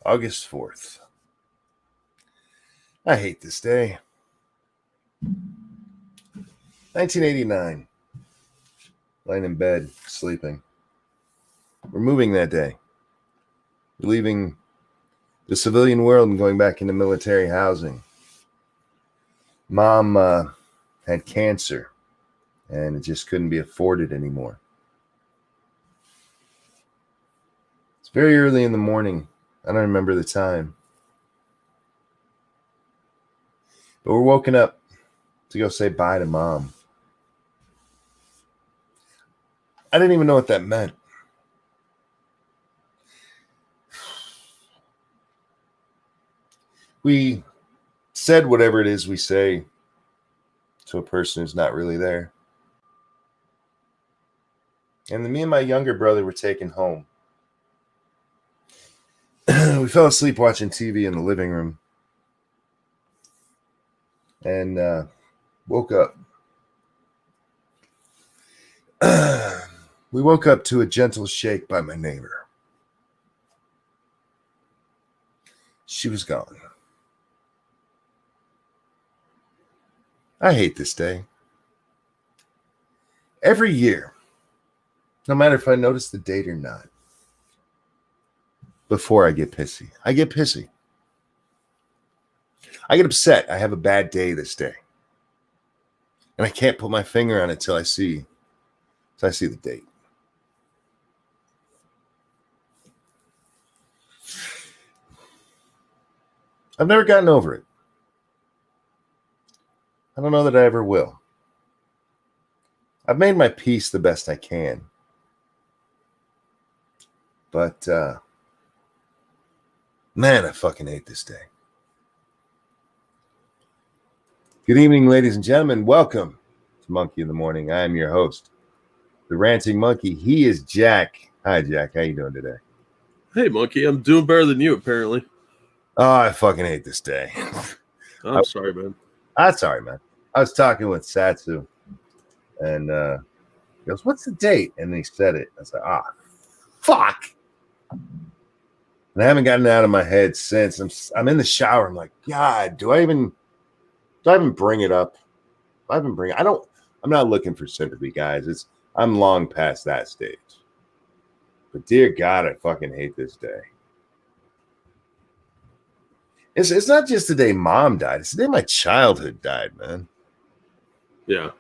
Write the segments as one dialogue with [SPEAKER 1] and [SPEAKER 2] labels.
[SPEAKER 1] August 4th. I hate this day. 1989. Lying in bed, sleeping. We're moving that day. We're leaving the civilian world and going back into military housing. Mom had cancer, and it just couldn't be afforded anymore. It's very early in the morning. I don't remember the time. But we're woken up to go say bye to Mom. I didn't even know what that meant. We said whatever it is we say to a person who's not really there. And then me and my younger brother were taken home. We fell asleep watching TV in the living room. And woke up. We woke up to a gentle shake by my neighbor. She was gone. I hate this day. Every year, no matter if I notice the date or not, before I get pissy. I get pissy. I get upset. I have a bad day this day. And I can't put my finger on it till I see the date. I've never gotten over it. I don't know that I ever will. I've made my peace the best I can. But, man, I fucking hate this day. Good evening, ladies and gentlemen. Welcome to Monkey in the Morning. I am your host, the Ranting Monkey. He is Jack. Hi, Jack. How you doing today?
[SPEAKER 2] Hey, Monkey. I'm doing better than you, apparently.
[SPEAKER 1] Oh, I fucking hate this day.
[SPEAKER 2] I'm sorry, man.
[SPEAKER 1] That's all right, man. I was talking with Satsu, and he goes, "What's the date?" And he said it. I said, fuck. And I haven't gotten it out of my head since. I'm in the shower. I'm like, God, do I even bring it up? I'm not looking for sympathy, guys. I'm long past that stage. But dear God, I fucking hate this day. It's not just the day Mom died. It's the day my childhood died, man.
[SPEAKER 2] Yeah.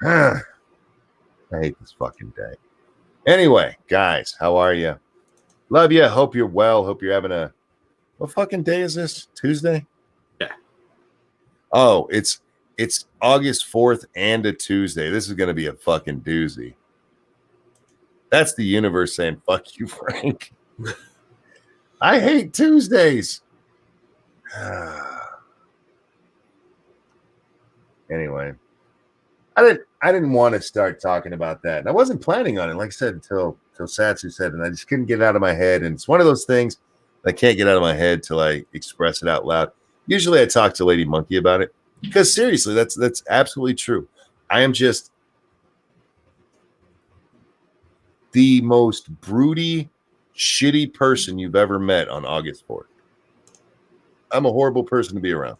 [SPEAKER 1] I hate this fucking day. Anyway, guys, how are you? Love you. Hope you're well. Hope you're having what fucking day is this? Tuesday?
[SPEAKER 2] Yeah.
[SPEAKER 1] Oh, it's August 4th and a Tuesday. This is going to be a fucking doozy. That's the universe saying, fuck you, Frank. I hate Tuesdays. Anyway, I didn't want to start talking about that. And I wasn't planning on it, like I said, until Satsu said, and I just couldn't get it out of my head. And it's one of those things I can't get out of my head till I express it out loud. Usually I talk to Lady Monkey about it because seriously, that's absolutely true. I am just the most broody, shitty person you've ever met on August 4th. I'm a horrible person to be around.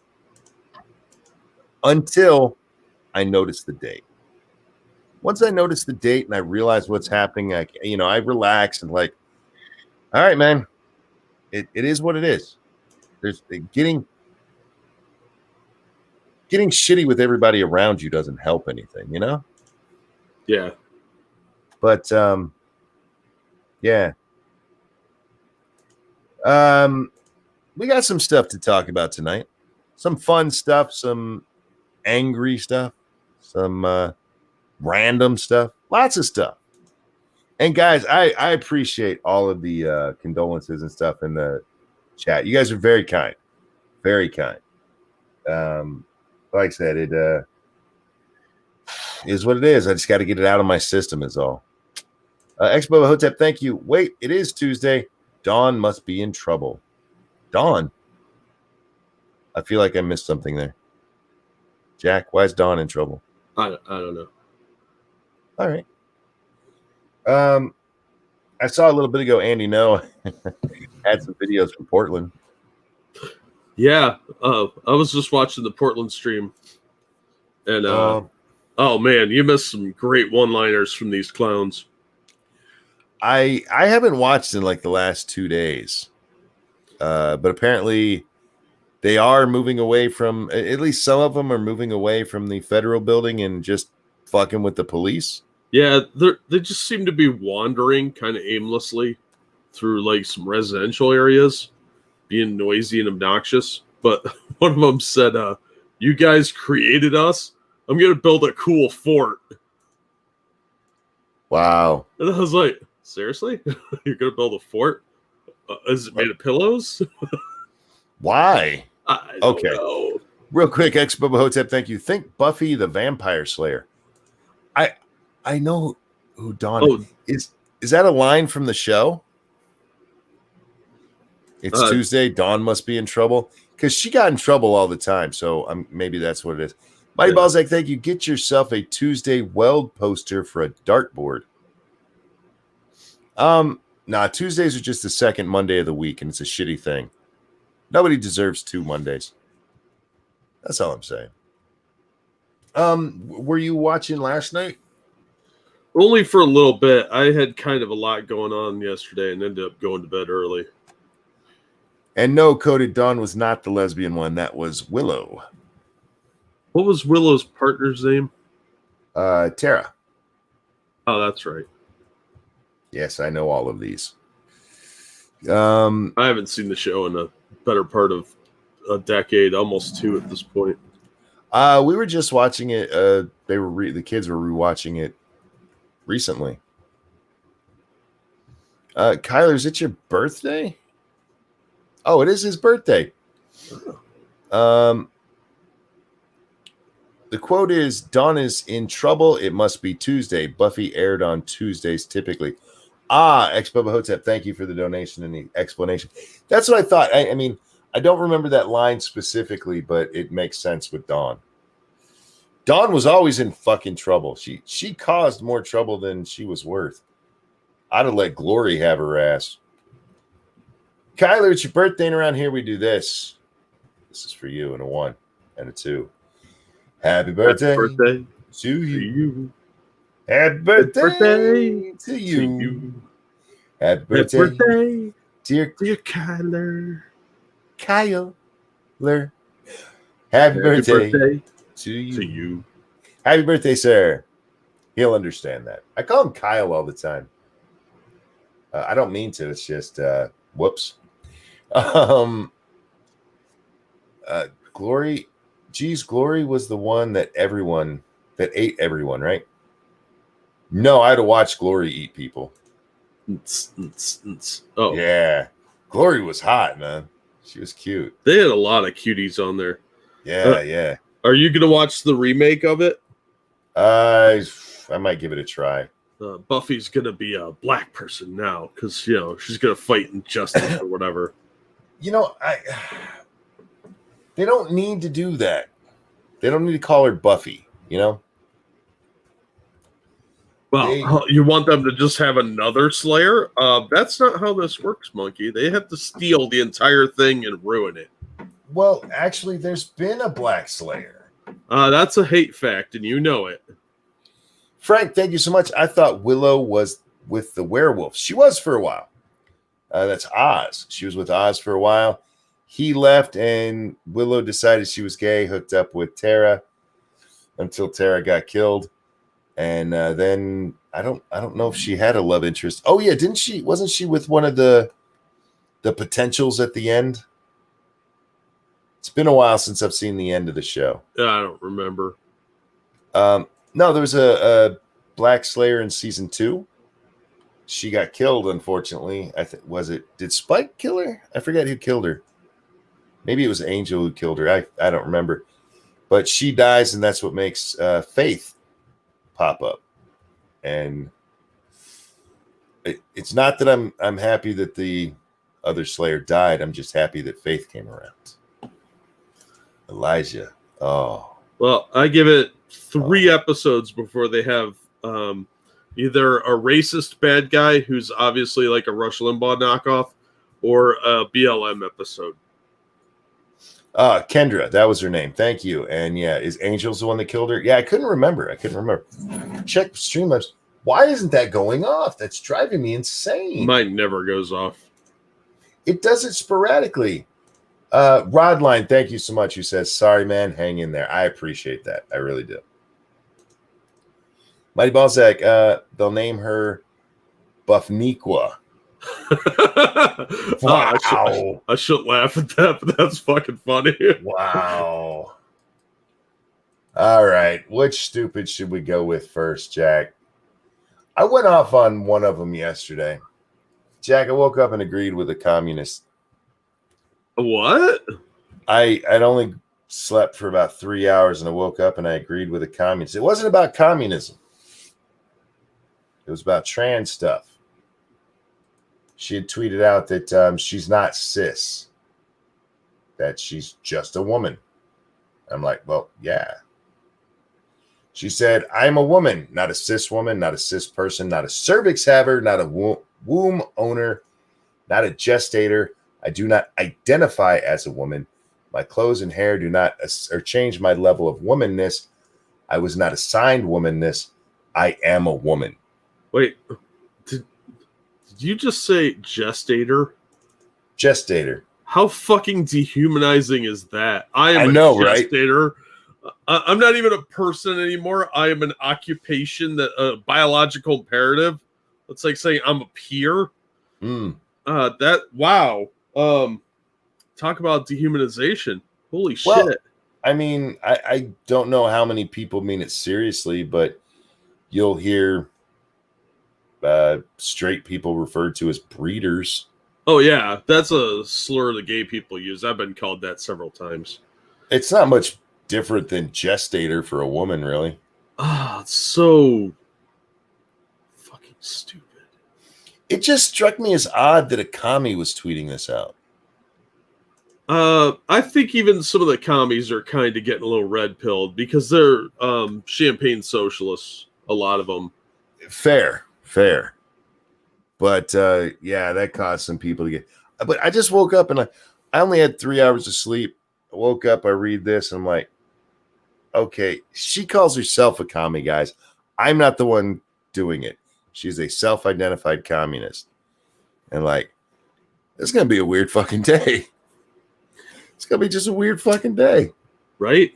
[SPEAKER 1] Until I notice the date. Once I notice the date and I realize what's happening, I relax and like, all right, man, it is what it is. There's getting shitty with everybody around you doesn't help anything, you know?
[SPEAKER 2] Yeah.
[SPEAKER 1] But yeah. We got some stuff to talk about tonight. Some fun stuff, some angry stuff, some random stuff, lots of stuff. And guys, I appreciate all of the condolences and stuff in the chat. You guys are very kind. Very kind. Like I said, it is what it is. I just got to get it out of my system is all. Expo Hotep, thank you. Wait, it is Tuesday. Dawn must be in trouble. Dawn? I feel like I missed something there. Jack, why is Dawn in trouble?
[SPEAKER 2] I don't know.
[SPEAKER 1] All right. I saw a little bit ago Andy No had some videos from Portland.
[SPEAKER 2] Yeah, I was just watching the Portland stream, and oh man, you missed some great one-liners from these clowns.
[SPEAKER 1] I haven't watched in like the last 2 days, but apparently they are moving away from, at least some of them are moving away from the federal building and just fucking with the police.
[SPEAKER 2] Yeah, they just seem to be wandering kind of aimlessly through like some residential areas, being noisy and obnoxious. But one of them said, "You guys created us. I'm gonna build a cool fort."
[SPEAKER 1] Wow.
[SPEAKER 2] And I was like, "Seriously? You're gonna build a fort? Is it made of pillows?"
[SPEAKER 1] Why?
[SPEAKER 2] I don't know.
[SPEAKER 1] Real quick, Ex Bubba Hotep, thank you. Think Buffy the Vampire Slayer. I know who Dawn is. Is that a line from the show? It's Tuesday. Dawn must be in trouble because she got in trouble all the time. So maybe that's what it is. Mighty Balzac, thank you. Get yourself a Tuesday weld poster for a dartboard. Nah, Tuesdays are just the second Monday of the week, and it's a shitty thing. Nobody deserves 2 Mondays. That's all I'm saying. Were you watching last night?
[SPEAKER 2] Only for a little bit. I had kind of a lot going on yesterday and ended up going to bed early.
[SPEAKER 1] And no, Coded Dawn was not the lesbian one. That was Willow.
[SPEAKER 2] What was Willow's partner's name?
[SPEAKER 1] Tara.
[SPEAKER 2] Oh, that's right.
[SPEAKER 1] Yes, I know all of these.
[SPEAKER 2] I haven't seen the show in a better part of a decade, almost 2 at this point.
[SPEAKER 1] We were just watching it. The kids were rewatching it recently. Kyler, is it your birthday? Oh, it is his birthday. The quote is, Dawn is in trouble. It must be Tuesday. Buffy aired on Tuesdays typically. Ex Bubba Hotep, thank you for the donation and the explanation. That's what I thought. I mean, I don't remember that line specifically, but it makes sense with Dawn. Dawn was always in fucking trouble. She caused more trouble than she was worth. I'd have let Glory have her ass. Kyler, it's your birthday, and around here we do this. This is for you, and a 1 and a 2. Happy birthday, to you. Happy birthday to you. Happy birthday, dear
[SPEAKER 2] Kyler.
[SPEAKER 1] Kyler. Happy birthday to you. Happy birthday, sir. He'll understand that. I call him Kyle all the time. I don't mean to. It's just whoops. Glory. Geez, Glory was the one that ate everyone, right? No, I had to watch Glory eat people.
[SPEAKER 2] Oh,
[SPEAKER 1] yeah. Glory was hot, man. She was cute.
[SPEAKER 2] They had a lot of cuties on there.
[SPEAKER 1] Yeah.
[SPEAKER 2] Are you going to watch the remake of it?
[SPEAKER 1] I might give it a try.
[SPEAKER 2] Buffy's going to be a black person now because, she's going to fight injustice or whatever.
[SPEAKER 1] They don't need to do that. They don't need to call her Buffy, Well,
[SPEAKER 2] you want them to just have another Slayer? That's not how this works, Monkey. They have to steal the entire thing and ruin it.
[SPEAKER 1] Well, actually, there's been a Black Slayer.
[SPEAKER 2] That's a hate fact, and you know it.
[SPEAKER 1] Frank, thank you so much. I thought Willow was with the werewolf. She was for a while. That's Oz. She was with Oz for a while. He left, and Willow decided she was gay, hooked up with Tara until Tara got killed. And then I don't know if she had a love interest. Oh yeah, didn't she? Wasn't she with one of the potentials at the end? It's been a while since I've seen the end of the show.
[SPEAKER 2] I don't remember.
[SPEAKER 1] No, there was a Black Slayer in season 2. She got killed, unfortunately. Did Spike kill her? I forget who killed her. Maybe it was Angel who killed her. I don't remember. But she dies, and that's what makes Faith pop up. And it's not that I'm happy that the other Slayer died. I'm just happy that Faith came around. Elijah. Oh.
[SPEAKER 2] Well, I give it 3 episodes before they have either a racist bad guy who's obviously like a Rush Limbaugh knockoff, or a BLM episode.
[SPEAKER 1] Kendra, that was her name. Thank you. And yeah, is Angels the one that killed her? Yeah, I couldn't remember. Check Streamlabs. Why isn't that going off? That's driving me insane.
[SPEAKER 2] Mine never goes off.
[SPEAKER 1] It does it sporadically. Rodline, thank you so much. Who says, sorry, man, hang in there. I appreciate that. I really do. Mighty Balzac, they'll name her Buffniqua.
[SPEAKER 2] Wow. I shouldn't laugh at that, but that's fucking funny.
[SPEAKER 1] Wow. All right. Which stupid should we go with first, Jack? I went off on one of them yesterday. Jack, I woke up and agreed with a communist.
[SPEAKER 2] What?
[SPEAKER 1] I'd only slept for about 3 hours and I woke up and I agreed with a communist. It wasn't about communism. It was about trans stuff. She had tweeted out that she's not cis, that she's just a woman. I'm like, well, yeah. She said, I'm a woman, not a cis woman, not a cis person, not a cervix haver, not a womb owner, not a gestator. I do not identify as a woman. My clothes and hair do not change my level of womanness. I was not assigned womanness. I am a woman.
[SPEAKER 2] Wait, did you just say gestator?
[SPEAKER 1] Gestator.
[SPEAKER 2] How fucking dehumanizing is that? I am
[SPEAKER 1] a
[SPEAKER 2] gestator. Right? I'm not even a person anymore. I am an occupation, that a biological imperative. It's like saying I'm a peer. Wow. Talk about dehumanization. Holy shit.
[SPEAKER 1] I mean, I don't know how many people mean it seriously, but you'll hear straight people referred to as breeders.
[SPEAKER 2] Oh, yeah. That's a slur the gay people use. I've been called that several times.
[SPEAKER 1] It's not much different than gestator for a woman, really.
[SPEAKER 2] It's so fucking stupid.
[SPEAKER 1] It just struck me as odd that a commie was tweeting this out.
[SPEAKER 2] I think even some of the commies are kind of getting a little red-pilled because they're champagne socialists, a lot of them.
[SPEAKER 1] Fair. But, yeah, that caused some people to get... But I just woke up and I only had 3 hours of sleep. I woke up, I read this, and I'm like, okay, she calls herself a commie, guys. I'm not the one doing it. She's a self-identified communist. And, like, it's going to be a weird fucking day. It's going to be just a weird fucking day.
[SPEAKER 2] Right?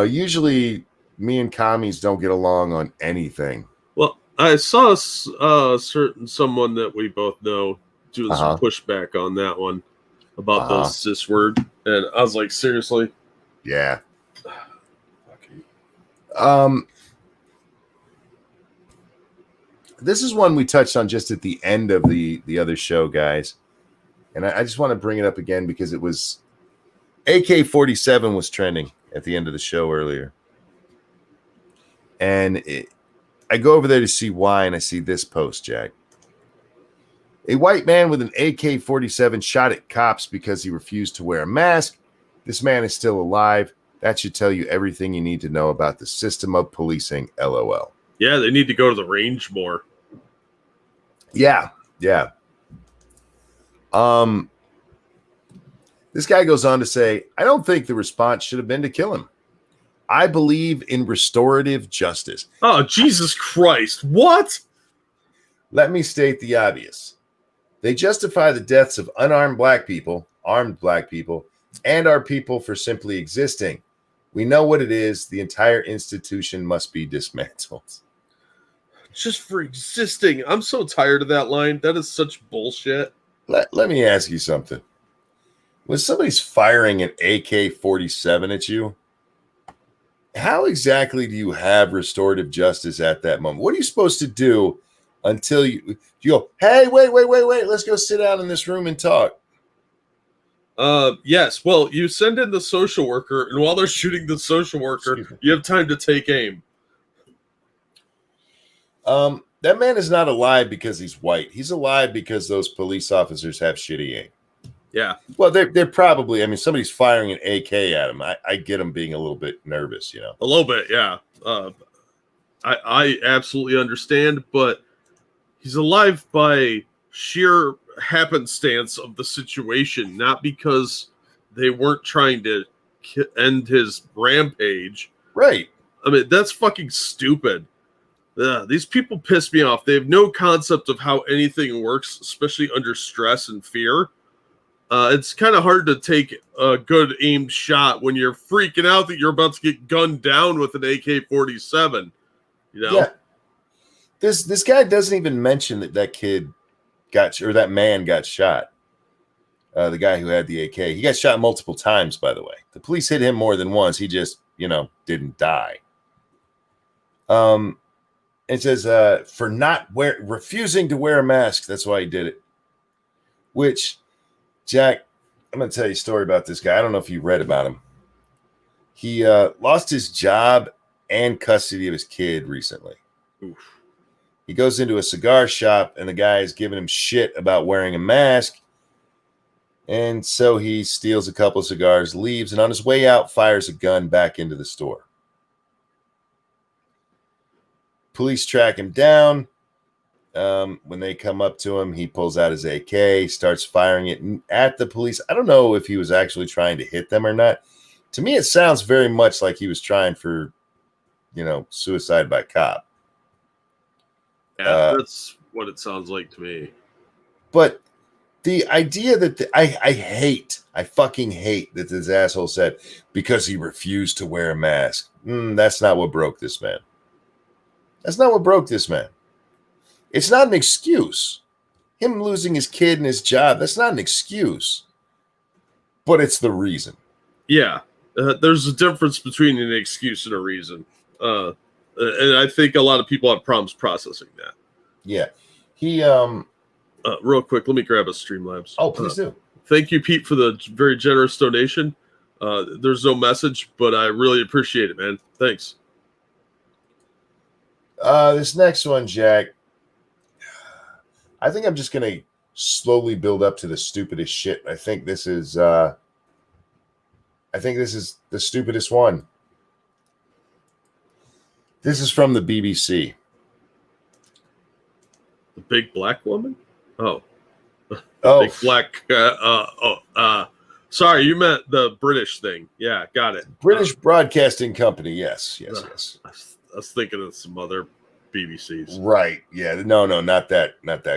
[SPEAKER 1] Usually, me and commies don't get along on anything.
[SPEAKER 2] Well, I saw someone that we both know do some pushback on that one about the cis word. And I was like, seriously?
[SPEAKER 1] Yeah. This is one we touched on just at the end of the other show, guys. And I just want to bring it up again because it was AK-47 was trending at the end of the show earlier. And I go over there to see why, and I see this post, Jack. A white man with an AK-47 shot at cops because he refused to wear a mask. This man is still alive. That should tell you everything you need to know about the system of policing, LOL.
[SPEAKER 2] Yeah, they need to go to the range more.
[SPEAKER 1] Yeah. This guy goes on to say, I don't think the response should have been to kill him. I believe in restorative justice.
[SPEAKER 2] Oh, Jesus Christ. What?
[SPEAKER 1] Let me state the obvious. They justify the deaths of unarmed black people, armed black people, and our people for simply existing. We know what it is. The entire institution must be dismantled.
[SPEAKER 2] Just for existing. I'm so tired of that line. That is such bullshit.
[SPEAKER 1] Let me ask you something. When somebody's firing an AK-47 at you, how exactly do you have restorative justice at that moment? What are you supposed to do until you go, hey, wait, let's go sit down in this room and talk?
[SPEAKER 2] Yes. Well, you send in the social worker, and while they're shooting the social worker, you have time to take aim.
[SPEAKER 1] That man is not alive because he's white. He's alive because those police officers have shitty aim.
[SPEAKER 2] Yeah.
[SPEAKER 1] Well, they're probably, I mean, somebody's firing an AK at him. I get him being a little bit nervous, you know.
[SPEAKER 2] A little bit, yeah. I absolutely understand, but he's alive by sheer happenstance of the situation, not because they weren't trying to end his rampage.
[SPEAKER 1] Right.
[SPEAKER 2] I mean, that's fucking stupid. These people piss me off. They have no concept of how anything works, especially under stress and fear. It's kind of hard to take a good aimed shot when you're freaking out that you're about to get gunned down with an AK-47. You know?
[SPEAKER 1] Yeah. This guy doesn't even mention that kid that man got shot. The guy who had the AK, he got shot multiple times. By the way, the police hit him more than once. He just, didn't die. It says for refusing to wear a mask. That's why he did it. Which, Jack, I'm going to tell you a story about this guy. I don't know if you read about him. He lost his job and custody of his kid recently.
[SPEAKER 2] Oof.
[SPEAKER 1] He goes into a cigar shop, and the guy is giving him shit about wearing a mask. And so he steals a couple of cigars, leaves, and on his way out, fires a gun back into the store. Police track him down. When they come up to him, he pulls out his AK, starts firing it at the police. I don't know if he was actually trying to hit them or not. To me, it sounds very much like he was trying for, suicide by cop.
[SPEAKER 2] Yeah, that's what it sounds like to me.
[SPEAKER 1] But the idea that I fucking hate that this asshole said because he refused to wear a mask. That's not what broke this man. That's not what broke this man. It's not an excuse. Him losing his kid and his job, that's not an excuse. But it's the reason.
[SPEAKER 2] Yeah. There's a difference between an excuse and a reason. And I think a lot of people have problems processing that.
[SPEAKER 1] Yeah. He
[SPEAKER 2] real quick, let me grab a Streamlabs.
[SPEAKER 1] Oh, please do.
[SPEAKER 2] Thank you, Pete, for the very generous donation. There's no message, but I really appreciate it, man. Thanks.
[SPEAKER 1] This next one, Jack, I think I'm just going to slowly build up to the stupidest shit. I think this is the stupidest one. This is from the BBC.
[SPEAKER 2] The big black woman? Oh.
[SPEAKER 1] Oh.
[SPEAKER 2] Big black. Sorry, you meant the British thing. Yeah, got it.
[SPEAKER 1] British Broadcasting Company. Yes.
[SPEAKER 2] I was thinking of some other BBCs.
[SPEAKER 1] Right. Yeah. No, not that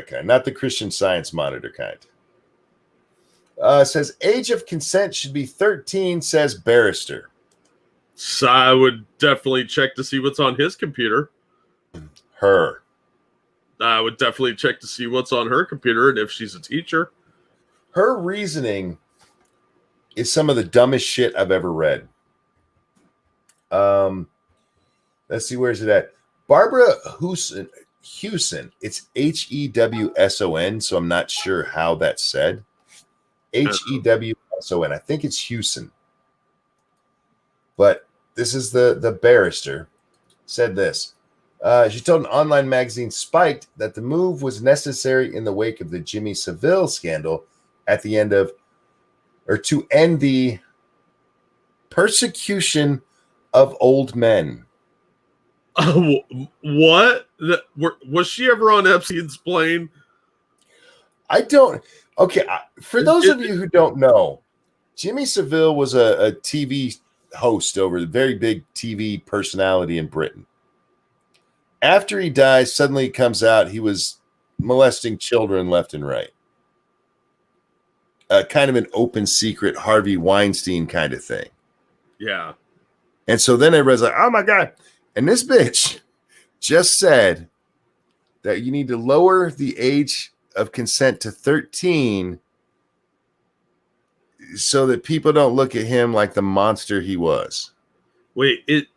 [SPEAKER 1] kind. Not the Christian Science Monitor kind. Says age of consent should be 13, says barrister.
[SPEAKER 2] So I would definitely check to see what's on his computer.
[SPEAKER 1] Her.
[SPEAKER 2] I would definitely check to see what's on her computer and if she's a teacher.
[SPEAKER 1] Her reasoning is some of the dumbest shit I've ever read. Let's see, where's it at? Barbara Hewson. It's Hewson, so I'm not sure how that's said. Hewson. I think it's Hewson. But this is the barrister. Said this. She told an online magazine Spiked that the move was necessary in the wake of the Jimmy Savile scandal to end the persecution of old men.
[SPEAKER 2] What? Was she ever on Epstein's plane?
[SPEAKER 1] I don't. Okay, for those of you who don't know, Jimmy Savile was a TV host over a very big TV personality in Britain. After he dies, suddenly it comes out he was molesting children left and right. Kind of an open secret Harvey Weinstein kind of thing.
[SPEAKER 2] Yeah.
[SPEAKER 1] And so then everybody's like, oh my God. And this bitch just said that you need to lower the age of consent to 13 so that people don't look at him like the monster he was.
[SPEAKER 2] Wait,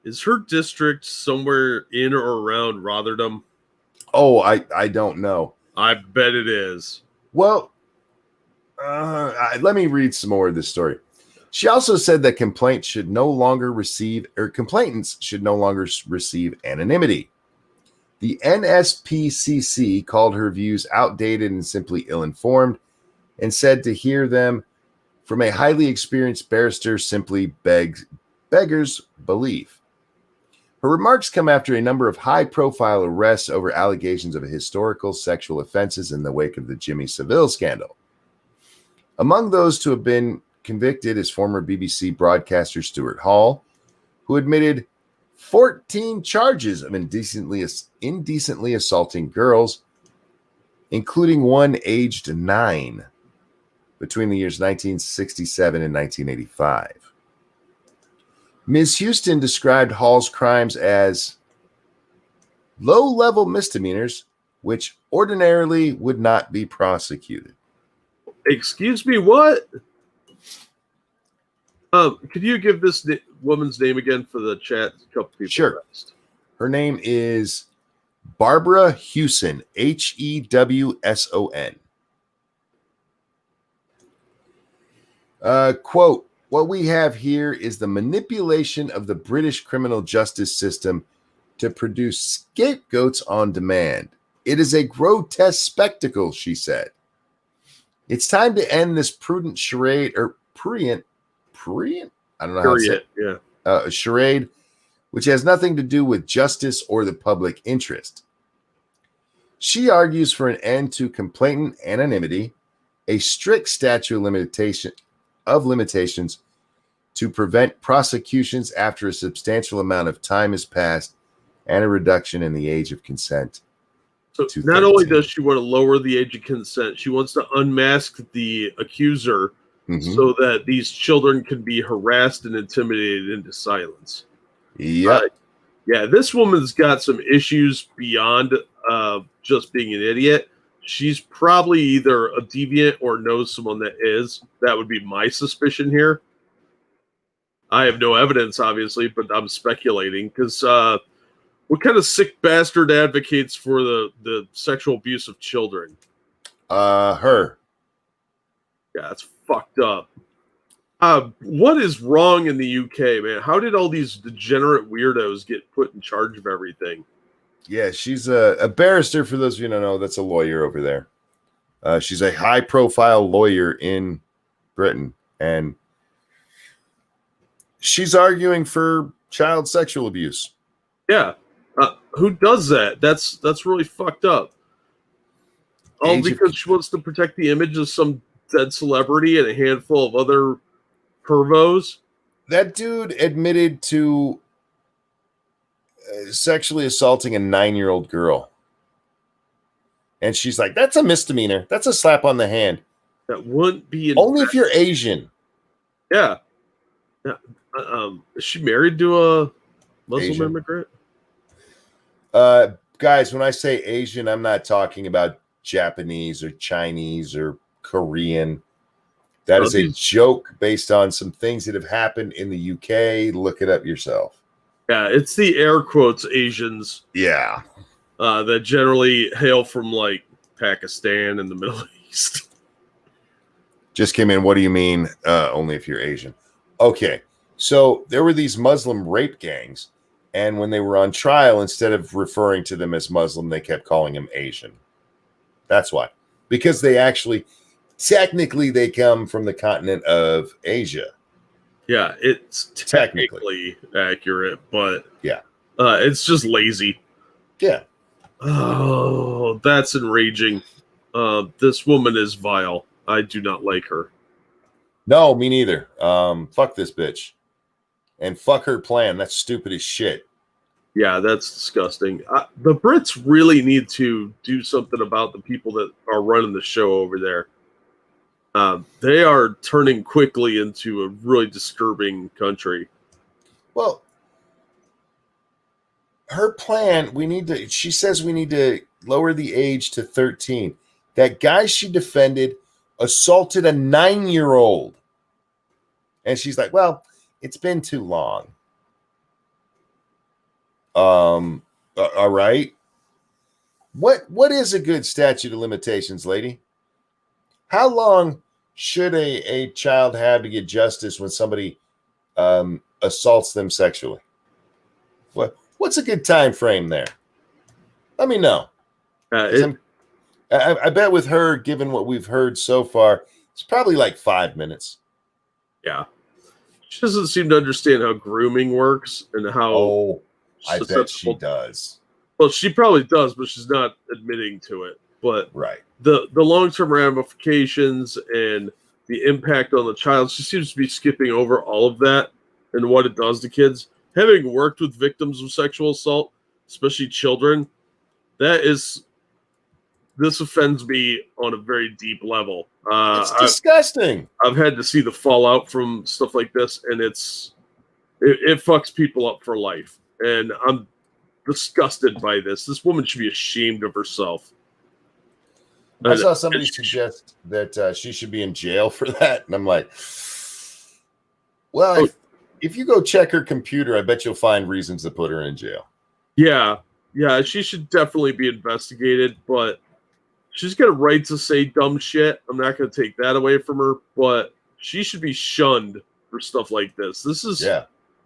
[SPEAKER 2] is her district somewhere in or around Rotherham?
[SPEAKER 1] Oh, I don't know.
[SPEAKER 2] I bet it is.
[SPEAKER 1] Well, let me read some more of this story. She also said that complainants should no longer receive anonymity. The NSPCC called her views outdated and simply ill-informed, and said to hear them from a highly experienced barrister simply beggars belief. Her remarks come after a number of high-profile arrests over allegations of historical sexual offenses in the wake of the Jimmy Savile scandal. Among those to have been convicted is former BBC broadcaster Stuart Hall, who admitted 14 charges of indecently assaulting girls, including one aged 9, between the years 1967 and 1985. Ms. Houston described Hall's crimes as low-level misdemeanors, which ordinarily would not be prosecuted.
[SPEAKER 2] Excuse me, what? Could you give this woman's name again for the chat? A couple people.
[SPEAKER 1] Sure. Her name is Barbara Hewson, Hewson. Quote, what we have here is the manipulation of the British criminal justice system to produce scapegoats on demand. It is a grotesque spectacle, she said. It's time to end this prudent charade, or prurient, I don't know how to say it. Yeah. Charade, which has nothing to do with justice or the public interest. She argues for an end to complainant anonymity, a strict statute of limitations to prevent prosecutions after a substantial amount of time has passed, and a reduction in the age of consent.
[SPEAKER 2] So not only does she want to lower the age of consent, she wants to unmask the accuser so that these children can be harassed and intimidated into silence.
[SPEAKER 1] Yeah.
[SPEAKER 2] Yeah, this woman's got some issues beyond just being an idiot. She's probably either a deviant or knows someone that is. That would be my suspicion here. I have no evidence, obviously, but I'm speculating because what kind of sick bastard advocates for the sexual abuse of children?
[SPEAKER 1] Her.
[SPEAKER 2] Yeah, it's fucked up. What is wrong in the UK, man? How did all these degenerate weirdos get put in charge of everything?
[SPEAKER 1] Yeah, she's a barrister. For those of you who don't know, that's a lawyer over there. She's a high-profile lawyer in Britain, and she's arguing for child sexual abuse.
[SPEAKER 2] Yeah, who does that? That's really fucked up. All because she wants to protect the image of some dead celebrity and a handful of other pervos.
[SPEAKER 1] That dude admitted to sexually assaulting a 9-year-old girl. And she's like, that's a misdemeanor. That's a slap on the hand.
[SPEAKER 2] That wouldn't be...
[SPEAKER 1] Only if you're Asian.
[SPEAKER 2] Yeah. Is she married to a Muslim immigrant?
[SPEAKER 1] Guys, when I say Asian, I'm not talking about Japanese or Chinese or Korean. That is a joke based on some things that have happened in the UK. Look it up yourself.
[SPEAKER 2] Yeah, it's the air quotes Asians.
[SPEAKER 1] Yeah.
[SPEAKER 2] That generally hail from like Pakistan and the Middle East.
[SPEAKER 1] Just came in. What do you mean? Only if you're Asian. Okay. So there were these Muslim rape gangs. And when they were on trial, instead of referring to them as Muslim, they kept calling them Asian. That's why. Because they actually, technically, they come from the continent of Asia.
[SPEAKER 2] Yeah, it's technically accurate, but
[SPEAKER 1] yeah,
[SPEAKER 2] it's just lazy.
[SPEAKER 1] Yeah.
[SPEAKER 2] Oh, that's enraging. This woman is vile. I do not like her.
[SPEAKER 1] No, me neither. Fuck this bitch. And fuck her plan. That's stupid as shit.
[SPEAKER 2] Yeah, that's disgusting. The Brits really need to do something about the people that are running the show over there. They are turning quickly into a really disturbing country.
[SPEAKER 1] Well, her plan, she says we need to lower the age to 13. That guy she defended assaulted a 9-year-old. And she's like, well, it's been too long. All right. What is a good statute of limitations, lady? How long should a child have to get justice when somebody assaults them sexually? What's a good time frame there? Let me know. I bet with her, given what we've heard so far, it's probably like 5 minutes.
[SPEAKER 2] Yeah. She doesn't seem to understand how grooming works and how
[SPEAKER 3] I bet she does.
[SPEAKER 2] Well, she probably does, but she's not admitting to it. But
[SPEAKER 3] right,
[SPEAKER 2] the long-term ramifications and the impact on the child, she seems to be skipping over all of that and what it does to kids. Having worked with victims of sexual assault, especially children, this offends me on a very deep level.
[SPEAKER 3] It's disgusting.
[SPEAKER 2] I've had to see the fallout from stuff like this, and it fucks people up for life. And I'm disgusted by this. This woman should be ashamed of herself.
[SPEAKER 3] I saw somebody suggest that she should be in jail for that, and I'm like, well, if you go check her computer, I bet you'll find reasons to put her in jail.
[SPEAKER 2] Yeah, she should definitely be investigated, but she's got a right to say dumb shit. I'm not going to take that away from her, but she should be shunned for stuff like this.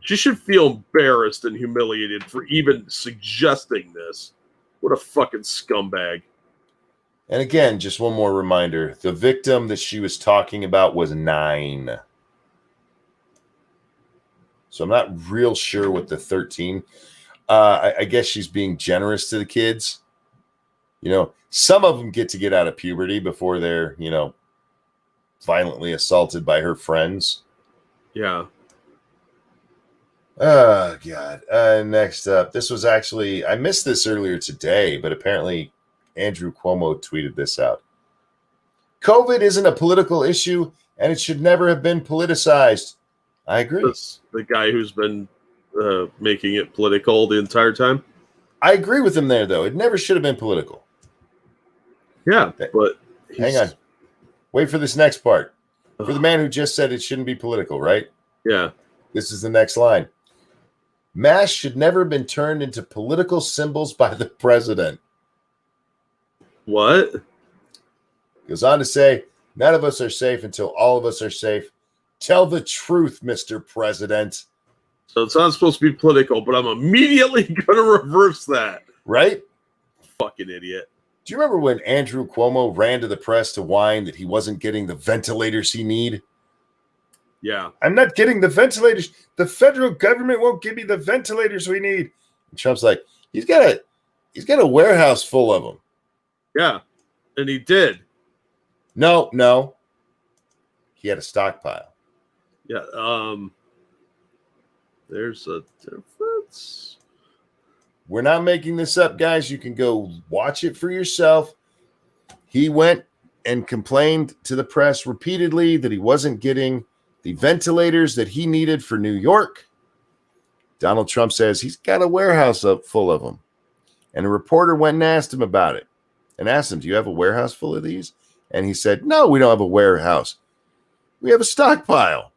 [SPEAKER 2] She should feel embarrassed and humiliated for even suggesting this. What a fucking scumbag.
[SPEAKER 3] And again, just one more reminder. The victim that she was talking about was 9. So I'm not real sure what the 13. I guess she's being generous to the kids. You know, some of them get to get out of puberty before they're, violently assaulted by her friends.
[SPEAKER 2] Yeah.
[SPEAKER 3] Oh, God. Next up, this was actually, I missed this earlier today, but apparently Andrew Cuomo tweeted this out. COVID isn't a political issue, and it should never have been politicized. I agree.
[SPEAKER 2] That's the guy who's been making it political the entire time.
[SPEAKER 3] I agree with him there, though. It never should have been political.
[SPEAKER 2] Yeah, but
[SPEAKER 3] hang on. Wait for this next part. For the man who just said it shouldn't be political, right?
[SPEAKER 2] Yeah. This
[SPEAKER 3] is the next line. Masks should never have been turned into political symbols by the president.
[SPEAKER 2] What?
[SPEAKER 3] Goes on to say, none of us are safe until all of us are safe. Tell the truth, Mr. President.
[SPEAKER 2] So it's not supposed to be political, but I'm immediately going to reverse that.
[SPEAKER 3] Right?
[SPEAKER 2] Fucking idiot.
[SPEAKER 3] Do you remember when Andrew Cuomo ran to the press to whine that he wasn't getting the ventilators he need?
[SPEAKER 2] Yeah.
[SPEAKER 3] I'm not getting the ventilators. The federal government won't give me the ventilators we need. And Trump's like, he's got a warehouse full of them.
[SPEAKER 2] Yeah. And he did.
[SPEAKER 3] No. He had a stockpile.
[SPEAKER 2] Yeah. There's a difference.
[SPEAKER 3] We're not making this up, guys. You can go watch it for yourself. He went and complained to the press repeatedly that he wasn't getting the ventilators that he needed for New York. Donald Trump says he's got a warehouse up full of them. And a reporter went and asked him about it and asked him, do you have a warehouse full of these? And he said, no, we don't have a warehouse. We have a stockpile.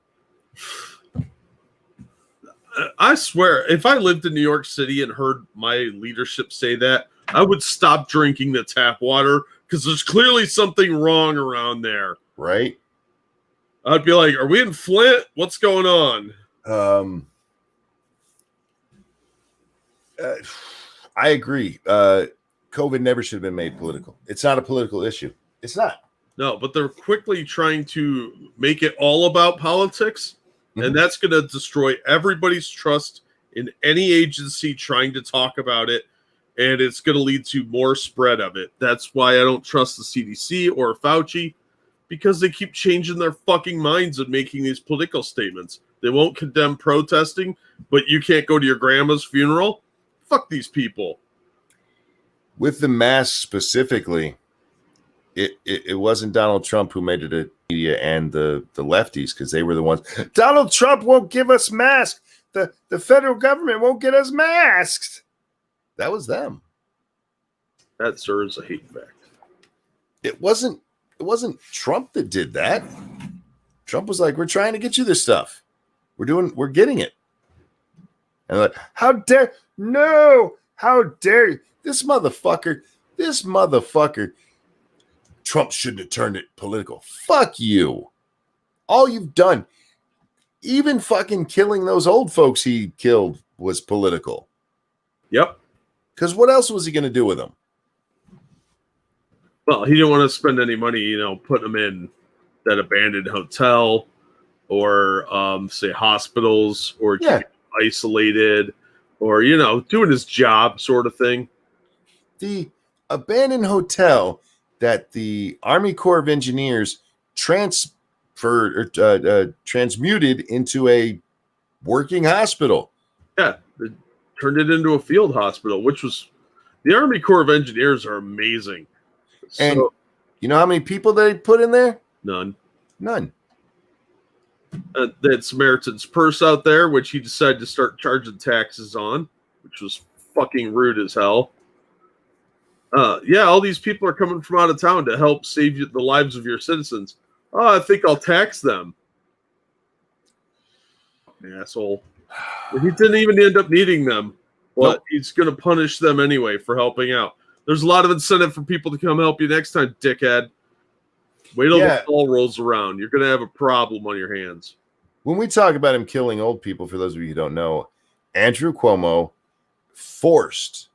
[SPEAKER 2] I swear, if I lived in New York City and heard my leadership say that, I would stop drinking the tap water because there's clearly something wrong around there.
[SPEAKER 3] Right?
[SPEAKER 2] I'd be like, are we in Flint? What's going on?
[SPEAKER 3] I agree. COVID never should have been made political. It's not a political issue. It's not.
[SPEAKER 2] No, but they're quickly trying to make it all about politics. And that's going to destroy everybody's trust in any agency trying to talk about it. And it's going to lead to more spread of it. That's why I don't trust the CDC or Fauci, because they keep changing their fucking minds and making these political statements. They won't condemn protesting, but you can't go to your grandma's funeral. Fuck these people.
[SPEAKER 3] With the mask specifically, it wasn't Donald Trump who made it a media and the lefties, because they were the ones. Donald Trump won't give us masks. The federal government won't get us masks. That was them.
[SPEAKER 2] That serves a hate fact.
[SPEAKER 3] It wasn't Trump that did that. Trump was like, we're trying to get you this stuff. We're getting it. And like, how dare you? This motherfucker. Trump shouldn't have turned it political. Fuck you. All you've done, even fucking killing those old folks he killed, was political.
[SPEAKER 2] Yep.
[SPEAKER 3] Because what else was he going to do with them?
[SPEAKER 2] Well, he didn't want to spend any money, putting them in that abandoned hotel or, say, hospitals or isolated or doing his job, sort of thing.
[SPEAKER 3] The abandoned hotel that the Army Corps of Engineers transmuted into a working hospital.
[SPEAKER 2] Yeah, they turned it into a field hospital, which was the Army Corps of Engineers are amazing.
[SPEAKER 3] And
[SPEAKER 2] So,
[SPEAKER 3] you know how many people they put in there?
[SPEAKER 2] none. They had Samaritan's Purse out there, which he decided to start charging taxes on, which was fucking rude as hell. Yeah, all these people are coming from out of town to help save the lives of your citizens. Oh, I think I'll tax them. Asshole. He didn't even end up needing them, but he's going to punish them anyway for helping out. There's a lot of incentive for people to come help you next time, dickhead. Wait till the fall rolls around. You're going to have a problem on your hands.
[SPEAKER 3] When we talk about him killing old people, for those of you who don't know, Andrew Cuomo forced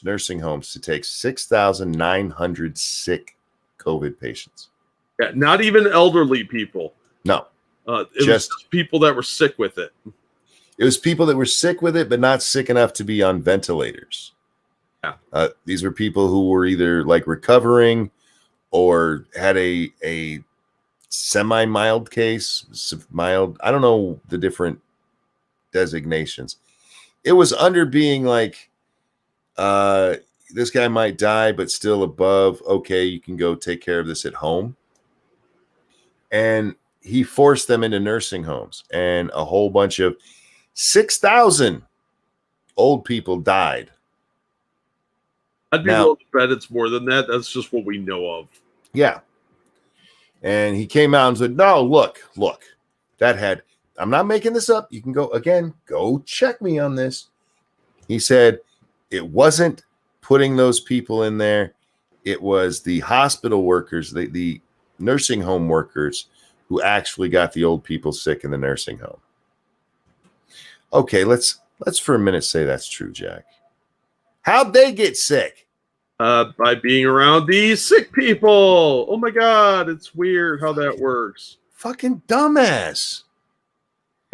[SPEAKER 3] nursing homes to take 6,900 sick COVID patients.
[SPEAKER 2] Yeah, not even elderly people.
[SPEAKER 3] No.
[SPEAKER 2] It was just people that were sick with it.
[SPEAKER 3] It was people that were sick with it, but not sick enough to be on ventilators.
[SPEAKER 2] Yeah.
[SPEAKER 3] These were people who were either like recovering or had a semi-mild case, mild. I don't know the different designations. It was under being like, this guy might die, but still above, okay, you can go take care of this at home. And he forced them into nursing homes, and a whole bunch of 6,000 old people died.
[SPEAKER 2] I'd be willing to bet it's more than that. That's just what we know of.
[SPEAKER 3] Yeah. And he came out and said, no, look, I'm not making this up. You can go check me on this. He said it wasn't putting those people in there. It was the hospital workers, the nursing home workers who actually got the old people sick in the nursing home. Okay, let's for a minute say that's true, Jack. How'd they get sick?
[SPEAKER 2] By being around these sick people. Oh my God, it's weird how that works.
[SPEAKER 3] Fucking dumbass.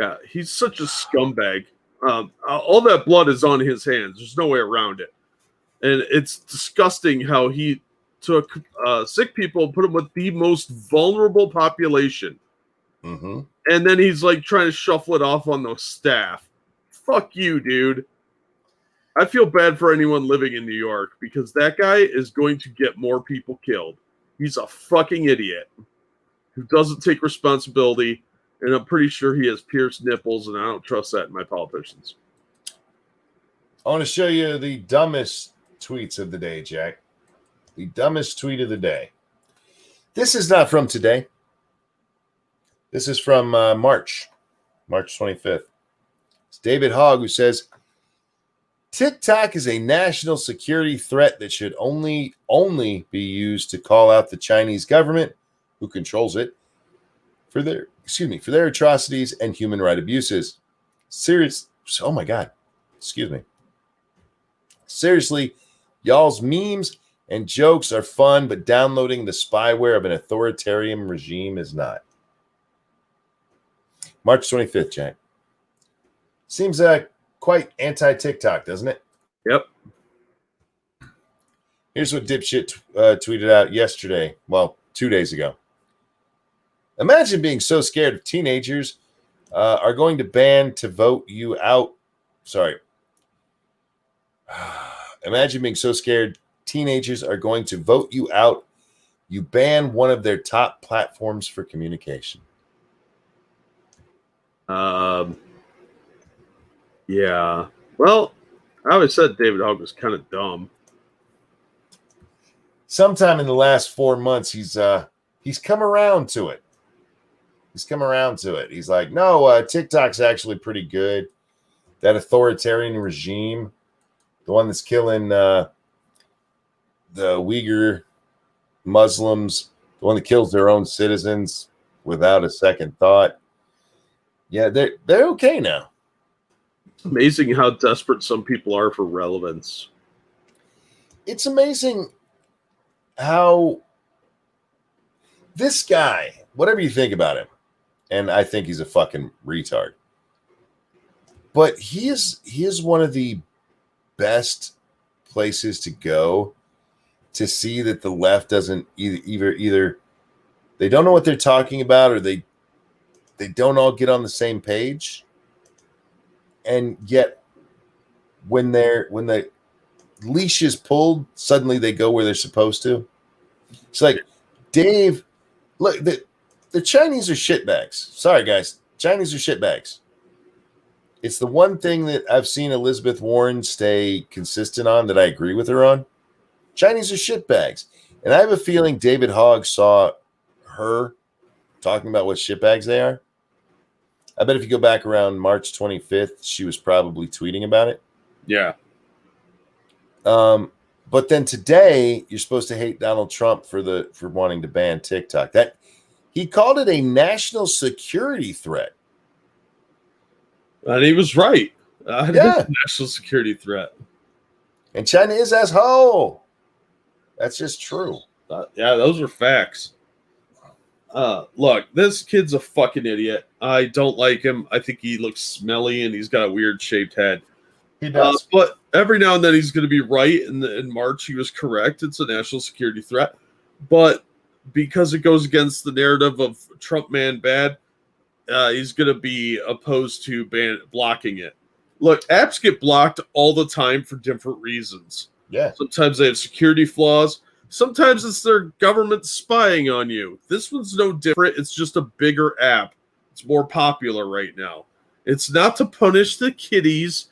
[SPEAKER 2] Yeah, he's such a scumbag. All that blood is on his hands. There's no way around it. And it's disgusting how he took sick people and put them with the most vulnerable population.
[SPEAKER 3] Mm-hmm.
[SPEAKER 2] And then he's like trying to shuffle it off on the staff. Fuck you, dude. I feel bad for anyone living in New York because that guy is going to get more people killed. He's a fucking idiot who doesn't take responsibility, and I'm pretty sure he has pierced nipples, and I don't trust that in my politicians.
[SPEAKER 3] I want to show you the dumbest tweets of the day, Jack. The dumbest tweet of the day. This is not from today. This is from March 25th. It's David Hogg who says, TikTok is a national security threat that should only be used to call out the Chinese government, who controls it, for their atrocities and human rights abuses. Oh my God. Excuse me. Seriously, y'all's memes and jokes are fun, but downloading the spyware of an authoritarian regime is not. March 25th, Jack. Seems quite anti-TikTok, doesn't it?
[SPEAKER 2] Yep.
[SPEAKER 3] Here's what dipshit tweeted out yesterday. Well, 2 days ago. Imagine being so scared of teenagers are going to ban to vote you out. Sorry. Imagine being so scared teenagers are going to vote you out. You ban one of their top platforms for communication.
[SPEAKER 2] Yeah. Well, I always said David Hogg was kind of dumb.
[SPEAKER 3] Sometime in the last 4 months, he's come around to it. He's like, no, TikTok's actually pretty good. That authoritarian regime, the one that's killing the Uyghur Muslims, the one that kills their own citizens without a second thought. Yeah, they're okay now.
[SPEAKER 2] It's amazing how desperate some people are for relevance.
[SPEAKER 3] It's amazing how this guy, whatever you think about him, and I think he's a fucking retard. But he is one of the best places to go to see that the left doesn't either they don't know what they're talking about, or they don't all get on the same page. And yet when the leash is pulled, suddenly they go where they're supposed to. It's like, Dave, look, the Chinese are shitbags. Sorry, guys. Chinese are shitbags. It's the one thing that I've seen Elizabeth Warren stay consistent on that I agree with her on. Chinese are shitbags. And I have a feeling David Hogg saw her talking about what shitbags they are. I bet if you go back around March 25th, she was probably tweeting about it.
[SPEAKER 2] Yeah.
[SPEAKER 3] But then today, you're supposed to hate Donald Trump for wanting to ban TikTok. That he called it a national security threat.
[SPEAKER 2] And he was right. It is a national security threat.
[SPEAKER 3] And China is asshole. That's just true.
[SPEAKER 2] Yeah, those are facts. Look, this kid's a fucking idiot. I don't like him. I think he looks smelly and he's got a weird shaped head.
[SPEAKER 3] He does.
[SPEAKER 2] But every now and then he's going to be right. In March, he was correct. It's a national security threat. But because it goes against the narrative of Trump man bad, he's going to be opposed to blocking it. Look, apps get blocked all the time for different reasons.
[SPEAKER 3] Yeah.
[SPEAKER 2] Sometimes they have security flaws. Sometimes it's their government spying on you. This one's no different. It's just a bigger app. It's more popular right now. It's not to punish the kiddies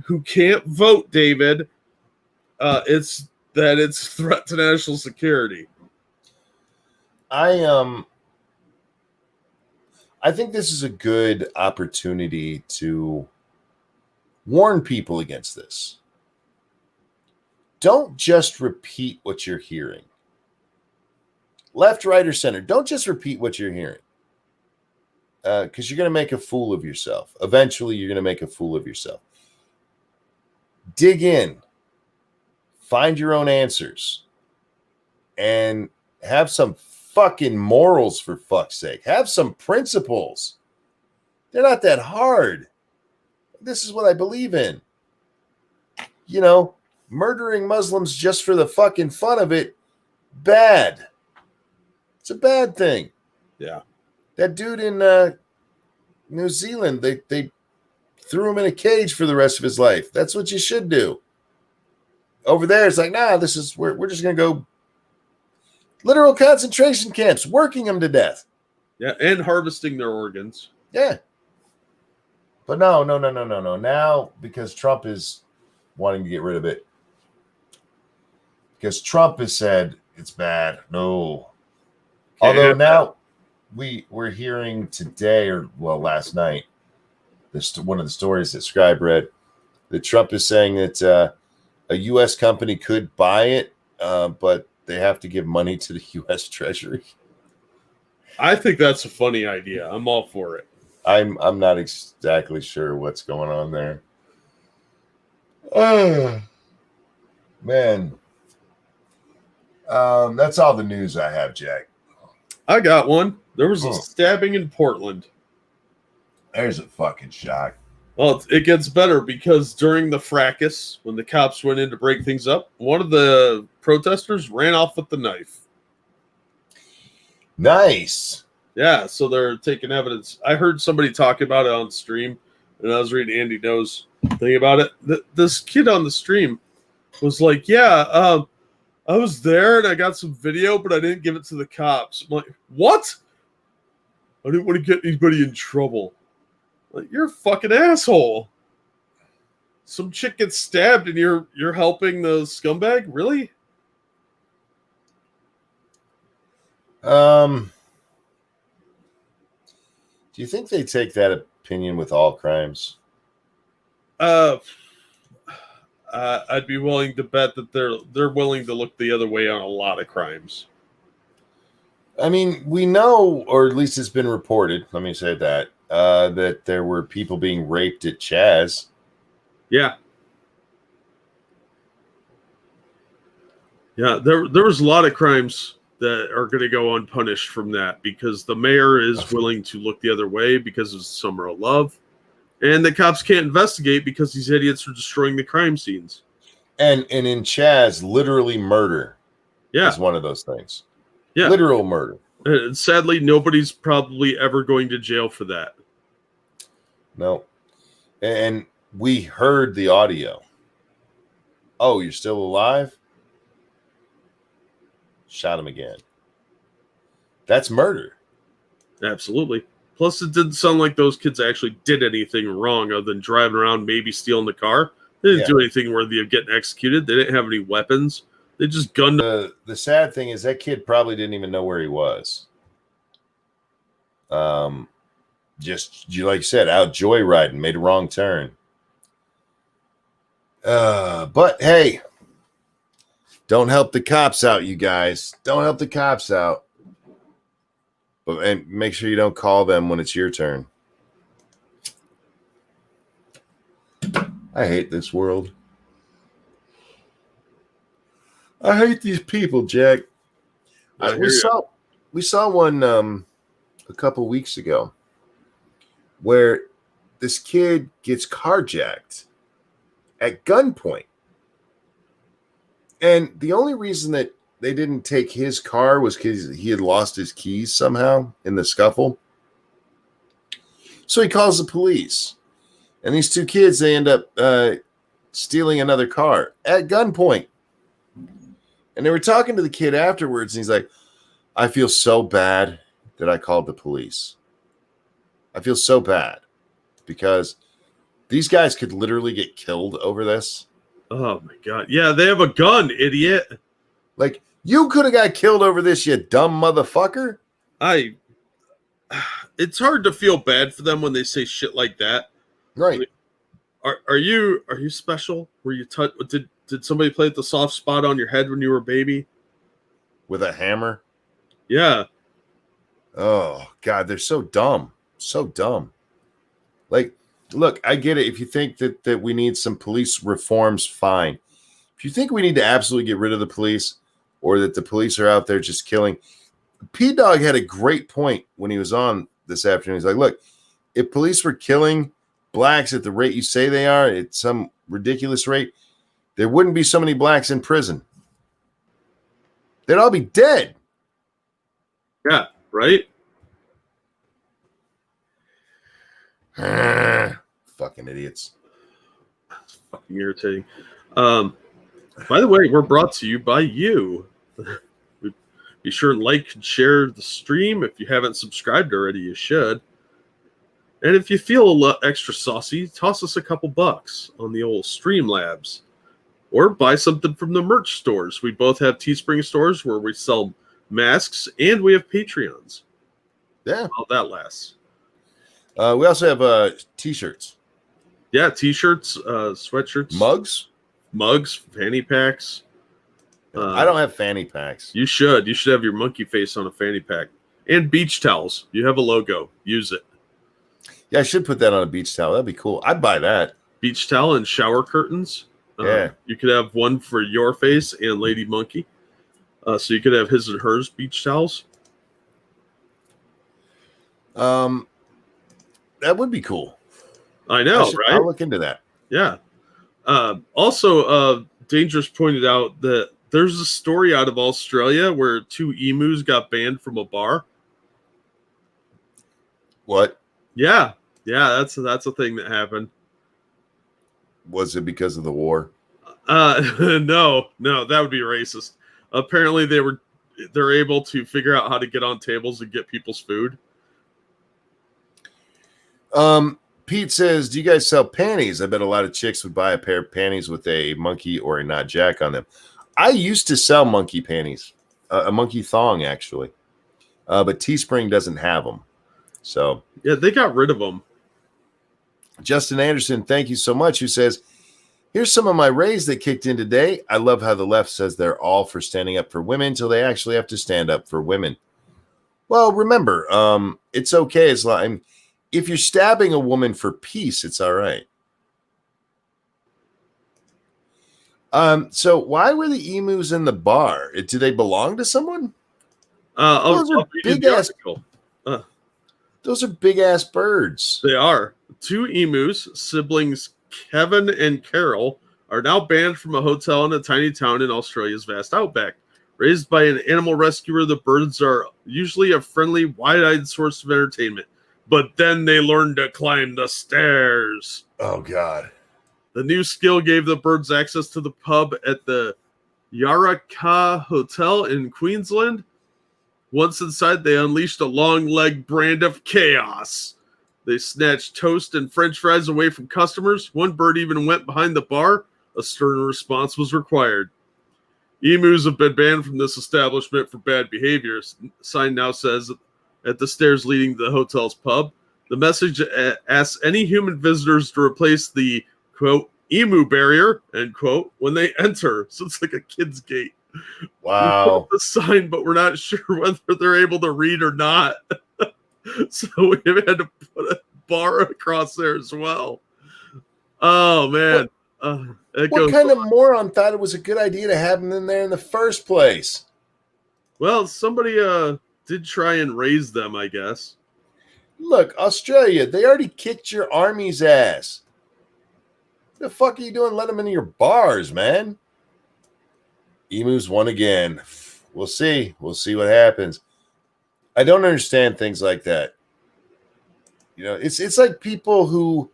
[SPEAKER 2] who can't vote, David. It's that it's a threat to national security.
[SPEAKER 3] I think this is a good opportunity to warn people against this. Don't just repeat what you're hearing. Left, right, or center. Don't just repeat what you're hearing. Because you're going to make a fool of yourself. Eventually, you're going to make a fool of yourself. Dig in. Find your own answers. And have some fucking morals, for fuck's sake. Have some principles. They're not that hard. This is what I believe in. You know, murdering Muslims just for the fucking fun of it, bad. It's a bad thing.
[SPEAKER 2] Yeah.
[SPEAKER 3] That dude in New Zealand, they threw him in a cage for the rest of his life. That's what you should do. Over there, it's like, nah, we're just going to go literal concentration camps, working them to death.
[SPEAKER 2] Yeah, and harvesting their organs.
[SPEAKER 3] Yeah. But no. Now, because Trump is wanting to get rid of it, because Trump has said it's bad. No. Although now we're hearing today, or last night, one of the stories that Scribe read, that Trump is saying that a U.S. company could buy it, but they have to give money to the U.S. Treasury.
[SPEAKER 2] I think that's a funny idea. I'm all for it.
[SPEAKER 3] I'm not exactly sure what's going on there. Man. That's all the news I have, Jack.
[SPEAKER 2] I got one. There was a stabbing in Portland.
[SPEAKER 3] There's a fucking shock.
[SPEAKER 2] Well, it gets better because during the fracas, when the cops went in to break things up, one of the protesters ran off with the knife.
[SPEAKER 3] Nice.
[SPEAKER 2] Yeah, so they're taking evidence. I heard somebody talk about it on stream, and I was reading Andy No's thing about it. This kid on the stream was like, yeah, I was there and I got some video, but I didn't give it to the cops. I'm like, what? I didn't want to get anybody in trouble. Like, you're a fucking asshole. Some chick gets stabbed and you're helping the scumbag? Really?
[SPEAKER 3] Do you think they take that opinion with all crimes?
[SPEAKER 2] I'd be willing to bet that they're willing to look the other way on a lot of crimes.
[SPEAKER 3] I mean, we know, or at least it's been reported, let me say that, that there were people being raped at Chaz.
[SPEAKER 2] Yeah. Yeah, there was a lot of crimes that are going to go unpunished from that because the mayor is willing to look the other way because of Summer of Love. And the cops can't investigate because these idiots are destroying the crime scenes.
[SPEAKER 3] And in Chaz, literally murder
[SPEAKER 2] Yeah.
[SPEAKER 3] is one of those things.
[SPEAKER 2] Yeah.
[SPEAKER 3] Literal murder.
[SPEAKER 2] And sadly, nobody's probably ever going to jail for that.
[SPEAKER 3] No. And we heard the audio. Oh, you're still alive? Shot him again. That's murder.
[SPEAKER 2] Absolutely. Plus, it didn't sound like those kids actually did anything wrong other than driving around, maybe stealing the car. They didn't do anything worthy of getting executed. They didn't have any weapons. They just gunned.
[SPEAKER 3] The sad thing is that kid probably didn't even know where he was. Just like you said, out joyriding, made a wrong turn. But hey, don't help the cops out, you guys. Don't help the cops out. And make sure you don't call them when it's your turn. I hate this world. I hate these people, Jack. We saw one a couple weeks ago where this kid gets carjacked at gunpoint. And the only reason that they didn't take his car was because he had lost his keys somehow in the scuffle. So he calls the police. And these two kids, they end up stealing another car at gunpoint. And they were talking to the kid afterwards, and he's like, I feel so bad that I called the police. I feel so bad because these guys could literally get killed over this.
[SPEAKER 2] Oh, my God. Yeah, they have a gun, idiot.
[SPEAKER 3] Like, you could have got killed over this, you dumb motherfucker.
[SPEAKER 2] It's hard to feel bad for them when they say shit like that.
[SPEAKER 3] Right.
[SPEAKER 2] Like, are you special? Were you did somebody play at the soft spot on your head when you were a baby?
[SPEAKER 3] With a hammer?
[SPEAKER 2] Yeah.
[SPEAKER 3] Oh, God, they're so dumb. So dumb. Like, look, I get it. If you think that we need some police reforms, fine. If you think we need to absolutely get rid of the police or that the police are out there just killing, P-Dog had a great point when he was on this afternoon. He's like, look, if police were killing blacks at the rate you say they are, at some ridiculous rate, there wouldn't be so many blacks in prison. They'd all be dead.
[SPEAKER 2] Yeah, right?
[SPEAKER 3] Fucking idiots.
[SPEAKER 2] That's fucking irritating. By the way, we're brought to you by you. Be sure and like and share the stream. If you haven't subscribed already, you should. And if you feel a lot extra saucy, toss us a couple bucks on the old Streamlabs. Or buy something from the merch stores. We both have Teespring stores where we sell masks, and we have Patreons.
[SPEAKER 3] Yeah.
[SPEAKER 2] How that lasts.
[SPEAKER 3] We also have t-shirts.
[SPEAKER 2] Yeah, t-shirts, sweatshirts. Mugs, fanny packs.
[SPEAKER 3] I don't have fanny packs.
[SPEAKER 2] You should. You should have your monkey face on a fanny pack. And beach towels. You have a logo. Use it.
[SPEAKER 3] Yeah, I should put that on a beach towel. That'd be cool. I'd buy that.
[SPEAKER 2] Beach towel and shower curtains.
[SPEAKER 3] Yeah.
[SPEAKER 2] You could have one for your face and Lady Monkey. So you could have his and hers beach towels.
[SPEAKER 3] That would be cool.
[SPEAKER 2] I know, right?
[SPEAKER 3] I'll look into that.
[SPEAKER 2] Yeah. Also, Dangerous pointed out that there's a story out of Australia where 2 emus got banned from a bar.
[SPEAKER 3] What?
[SPEAKER 2] Yeah. That's a thing that happened.
[SPEAKER 3] Was it because of the war?
[SPEAKER 2] No, that would be racist. Apparently, they're able to figure out how to get on tables and get people's food.
[SPEAKER 3] Pete says, do you guys sell panties? I bet a lot of chicks would buy a pair of panties with a monkey or a knot jack on them. I used to sell monkey panties, a monkey thong, actually. But Teespring doesn't have them. So
[SPEAKER 2] yeah, they got rid of them.
[SPEAKER 3] Justin Anderson, thank you so much, who says, here's some of my raves that kicked in today. I love how the left says they're all for standing up for women until they actually have to stand up for women. Well, remember, it's okay as long if you're stabbing a woman for peace, it's all right. So why were the emus in the bar? Do they belong to someone?
[SPEAKER 2] Those are big ass.
[SPEAKER 3] Those are big ass birds.
[SPEAKER 2] They are. 2 emus, siblings Kevin and Carol, are now banned from a hotel in a tiny town in Australia's vast outback. Raised by an animal rescuer, the birds are usually a friendly, wide-eyed source of entertainment. But then they learn to climb the stairs.
[SPEAKER 3] Oh, God.
[SPEAKER 2] The new skill gave the birds access to the pub at the Yarraka Hotel in Queensland. Once inside, they unleashed a long-legged brand of chaos. They snatched toast and french fries away from customers. One bird even went behind the bar. A stern response was required. Emus have been banned from this establishment for bad behavior. Sign now says at the stairs leading to the hotel's pub. The message asks any human visitors to replace the, quote, emu barrier, end quote, when they enter. So it's like a kid's gate.
[SPEAKER 3] Wow.
[SPEAKER 2] We put up the sign, but we're not sure whether they're able to read or not. So we had to put a bar across there as well. Oh, man.
[SPEAKER 3] What kind of moron thought it was a good idea to have them in there in the first place?
[SPEAKER 2] Well, somebody did try and raise them, I guess.
[SPEAKER 3] Look, Australia, they already kicked your army's ass. What the fuck are you doing? Let them into your bars, man. Emus won again. We'll see. We'll see what happens. I don't understand things like that. You know, it's like people who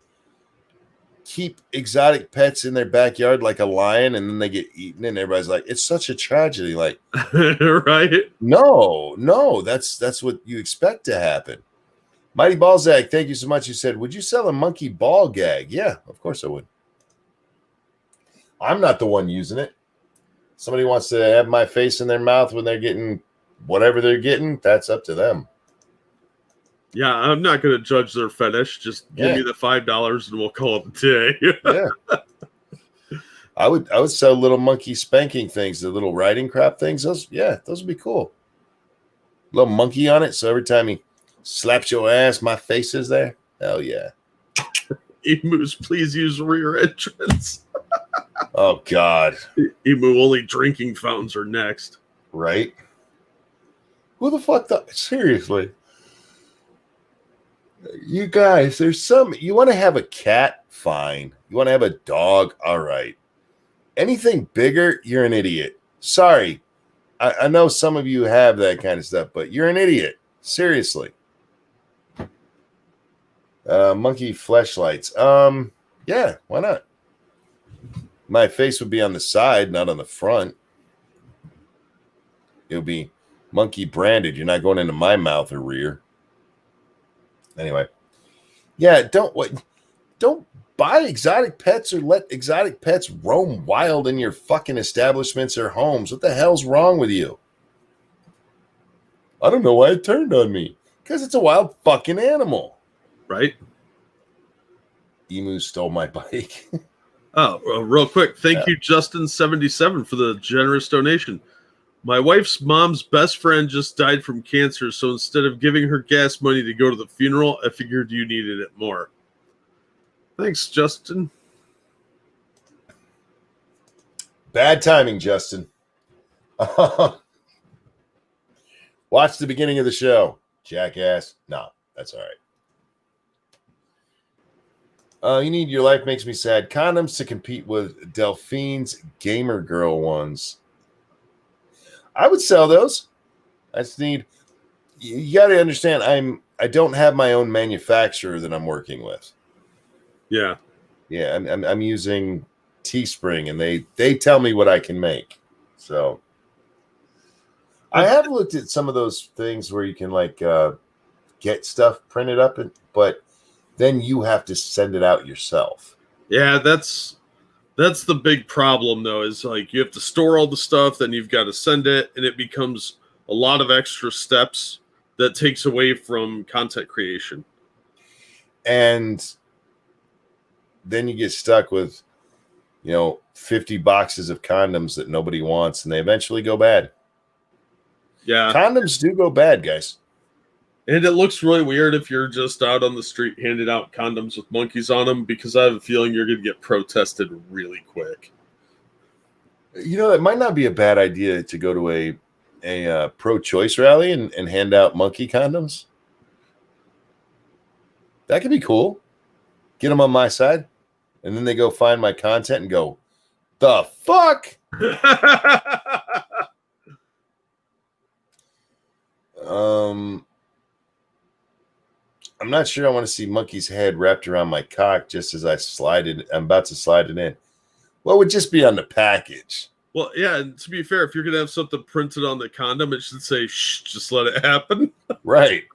[SPEAKER 3] keep exotic pets in their backyard like a lion and then they get eaten and everybody's like, it's such a tragedy. Like,
[SPEAKER 2] right?
[SPEAKER 3] No, that's what you expect to happen. Mighty Balzac, thank you so much. You said, would you sell a monkey ball gag? Yeah, of course I would. I'm not the one using it. Somebody wants to have my face in their mouth when they're getting whatever they're getting, that's up to them.
[SPEAKER 2] Yeah, I'm not going to judge their fetish. Just give me the $5 and we'll call it a day.
[SPEAKER 3] Yeah. I would sell little monkey spanking things, the little riding crop things. Those would be cool. Little monkey on it, so every time he slaps your ass, my face is there. Hell yeah.
[SPEAKER 2] Emus, please use rear entrance.
[SPEAKER 3] Oh, God.
[SPEAKER 2] Emu only drinking fountains are next.
[SPEAKER 3] Right? Who the fuck thought? Seriously. You guys, you want to have a cat? Fine. You want to have a dog? All right. Anything bigger, you're an idiot. Sorry. I know some of you have that kind of stuff, but you're an idiot. Seriously. Monkey fleshlights. Yeah, why not? My face would be on the side, not on the front. It would be monkey branded. You're not going into my mouth or rear. Anyway. Yeah, don't buy exotic pets or let exotic pets roam wild in your fucking establishments or homes. What the hell's wrong with you? I don't know why it turned on me. Because it's a wild fucking animal.
[SPEAKER 2] Right?
[SPEAKER 3] Emu stole my bike.
[SPEAKER 2] Oh, real quick. Thank you, Justin77, for the generous donation. My wife's mom's best friend just died from cancer, so instead of giving her gas money to go to the funeral, I figured you needed it more. Thanks, Justin.
[SPEAKER 3] Bad timing, Justin. Watch the beginning of the show, jackass. No, that's all right. You need your life makes me sad. Condoms to compete with Delphine's gamer girl ones. I would sell those. I just need. You got to understand. I don't have my own manufacturer that I'm working with.
[SPEAKER 2] Yeah.
[SPEAKER 3] Yeah, I'm using Teespring, and they tell me what I can make. So I have looked at some of those things where you can like get stuff printed up, but then you have to send it out yourself.
[SPEAKER 2] Yeah, that's the big problem though, is like you have to store all the stuff, then you've got to send it, and it becomes a lot of extra steps that takes away from content creation.
[SPEAKER 3] And then you get stuck with, 50 boxes of condoms that nobody wants, and they eventually go bad.
[SPEAKER 2] Yeah.
[SPEAKER 3] Condoms do go bad, guys.
[SPEAKER 2] And it looks really weird if you're just out on the street handing out condoms with monkeys on them, because I have a feeling you're going to get protested really quick.
[SPEAKER 3] It might not be a bad idea to go to a pro-choice rally and hand out monkey condoms. That could be cool. Get them on my side. And then they go find my content and go, the fuck? I'm not sure I want to see Monkey's head wrapped around my cock just as I'm about to slide it in. What would just be on the package?
[SPEAKER 2] Well, yeah, and to be fair, if you're going to have something printed on the condom, it should say, shh, just let it happen.
[SPEAKER 3] Right.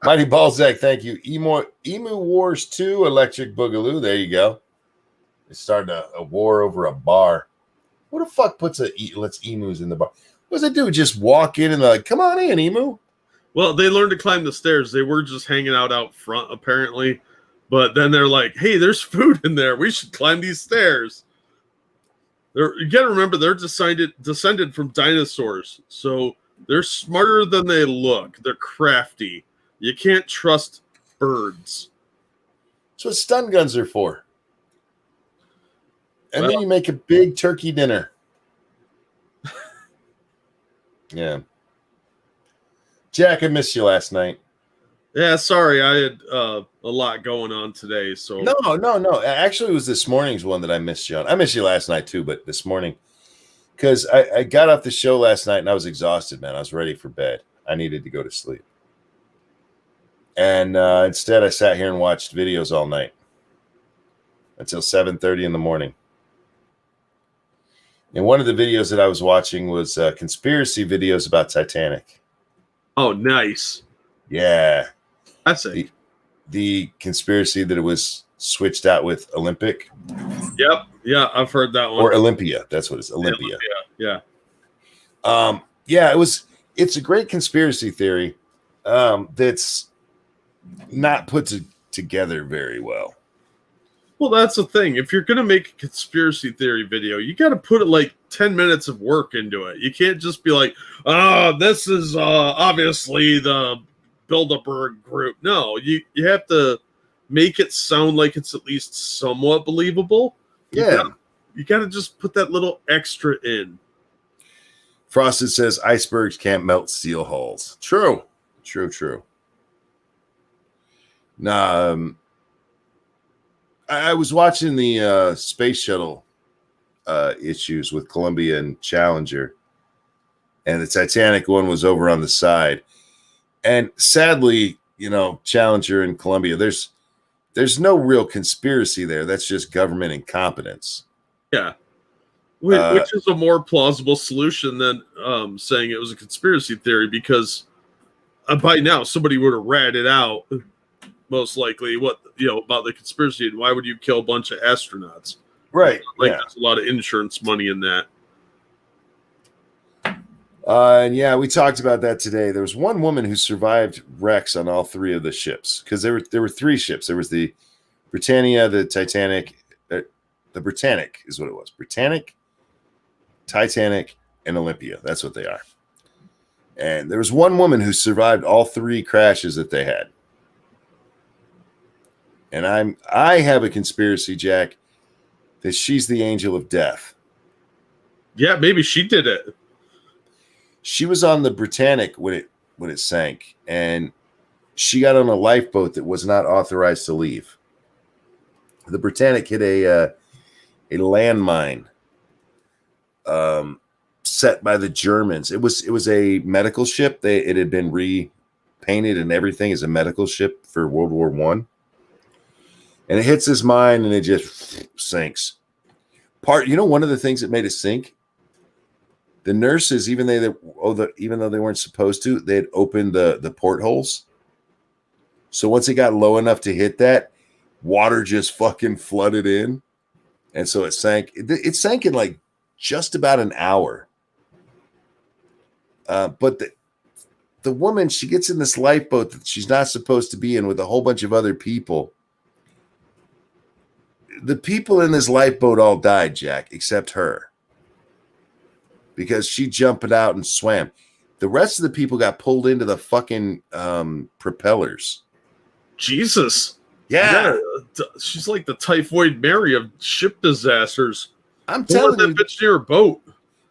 [SPEAKER 3] Mighty Balzac, thank you. Emu Wars 2, Electric Boogaloo. There you go. They started a war over a bar. Who the fuck lets emus in the bar? What does it do? Just walk in and they're like, come on in, emu?
[SPEAKER 2] Well, they learned to climb the stairs. They were just hanging out front, apparently. But then they're like, hey, there's food in there. We should climb these stairs. You got to remember, they're descended from dinosaurs. So they're smarter than they look. They're crafty. You can't trust birds.
[SPEAKER 3] That's what stun guns are for. And then you make a big turkey dinner. Yeah. Jack, I missed you last night.
[SPEAKER 2] Yeah, sorry. I had a lot going on today. So
[SPEAKER 3] No. Actually, it was this morning's one that I missed you on. I missed you last night too, but this morning. Because I got off the show last night and I was exhausted, man. I was ready for bed. I needed to go to sleep. And instead, I sat here and watched videos all night. Until 7:30 in the morning. And one of the videos that I was watching was conspiracy videos about Titanic.
[SPEAKER 2] Oh, nice.
[SPEAKER 3] Yeah.
[SPEAKER 2] I say.
[SPEAKER 3] The conspiracy that it was switched out with Olympic.
[SPEAKER 2] Yep. Yeah, I've heard that one.
[SPEAKER 3] Or Olympia. That's what it's. Olympia.
[SPEAKER 2] Yeah.
[SPEAKER 3] Yeah, it's a great conspiracy theory that's not put together very well.
[SPEAKER 2] Well, that's the thing. If you're going to make a conspiracy theory video, you got to put like 10 minutes of work into it. You can't just be like, this is obviously the Bilderberg group. No, you have to make it sound like it's at least somewhat believable.
[SPEAKER 3] Yeah.
[SPEAKER 2] You got to just put that little extra in.
[SPEAKER 3] Frosted says icebergs can't melt steel hulls. True. Nah, I was watching the space shuttle issues with Columbia and Challenger, and the Titanic one was over on the side. And sadly, Challenger and Columbia, there's no real conspiracy there. That's just government incompetence.
[SPEAKER 2] Yeah. Which is a more plausible solution than saying it was a conspiracy theory, because by now somebody would have ratted out most likely what about the conspiracy, and why would you kill a bunch of astronauts?
[SPEAKER 3] Right.
[SPEAKER 2] There's a lot of insurance money in that.
[SPEAKER 3] And yeah, we talked about that today. There was one woman who survived wrecks on all three of the ships, because there were three ships. There was the Britannia, the Titanic. The Britannic is what it was. Britannic, Titanic, and Olympia. That's what they are. And there was one woman who survived all three crashes that they had. And I have a conspiracy, Jack, that she's the angel of death.
[SPEAKER 2] Yeah, maybe she did it.
[SPEAKER 3] She was on the Britannic when it sank, and she got on a lifeboat that was not authorized to leave. The Britannic hit a landmine set by the Germans. It was a medical ship. It had been repainted and everything as a medical ship for World War I. And it hits this mine and it just sinks. One of the things that made it sink, the nurses, even though they weren't supposed to, they had opened the portholes. So once it got low enough to hit that, water just fucking flooded in. And so it sank. It sank in like just about an hour. But the woman, she gets in this lifeboat that she's not supposed to be in with a whole bunch of other people. The people in this lifeboat all died, Jack, except her. Because she jumped out and swam. The rest of the people got pulled into the fucking propellers.
[SPEAKER 2] Jesus.
[SPEAKER 3] Yeah.
[SPEAKER 2] She's like the Typhoid Mary of ship disasters.
[SPEAKER 3] I'm telling you.
[SPEAKER 2] That bitch near a boat.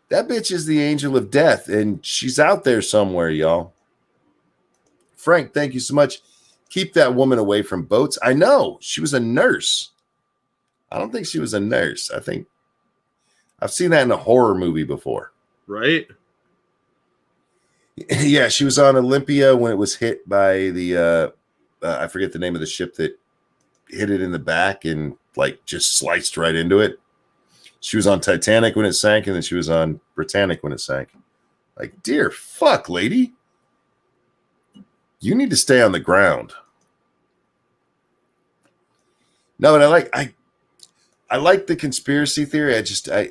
[SPEAKER 3] That bitch is the angel of death, and she's out there somewhere, y'all. Frank, thank you so much. keep that woman away from boats. I know she was a nurse. I don't think she was a nurse. I think I've seen that in a horror movie before.
[SPEAKER 2] Right?
[SPEAKER 3] Yeah, she was on Olympia when it was hit by the I forget the name of the ship that hit it in the back and like just sliced right into it. She was on Titanic when it sank, and then she was on Britannic when it sank. Like, dear fuck, lady. You need to stay on the ground. No, and I like the conspiracy theory.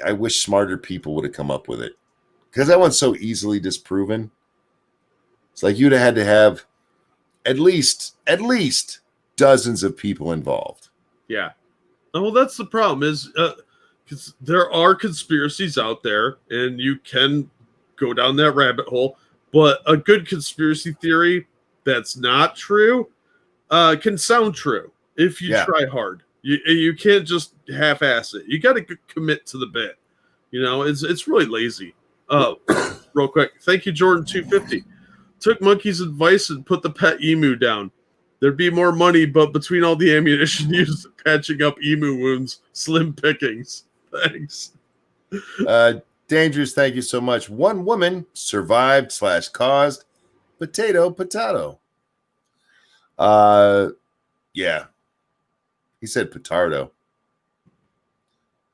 [SPEAKER 3] I wish smarter people would have come up with it. Because that one's so easily disproven. It's like you'd have had to have at least dozens of people involved.
[SPEAKER 2] Yeah. Well, that's the problem is because there are conspiracies out there, and you can go down that rabbit hole. But a good conspiracy theory that's not true can sound true if you try hard. You can't just half-ass it. You got to commit to the bit. You know, it's really lazy. Real quick, thank you, Jordan 250. Took Monkey's advice and put the pet emu down. There'd be more money, but between all the ammunition used patching up emu wounds, slim pickings. Thanks.
[SPEAKER 3] Dangerous, thank you so much. One woman survived / caused potato. Yeah. He said petardo.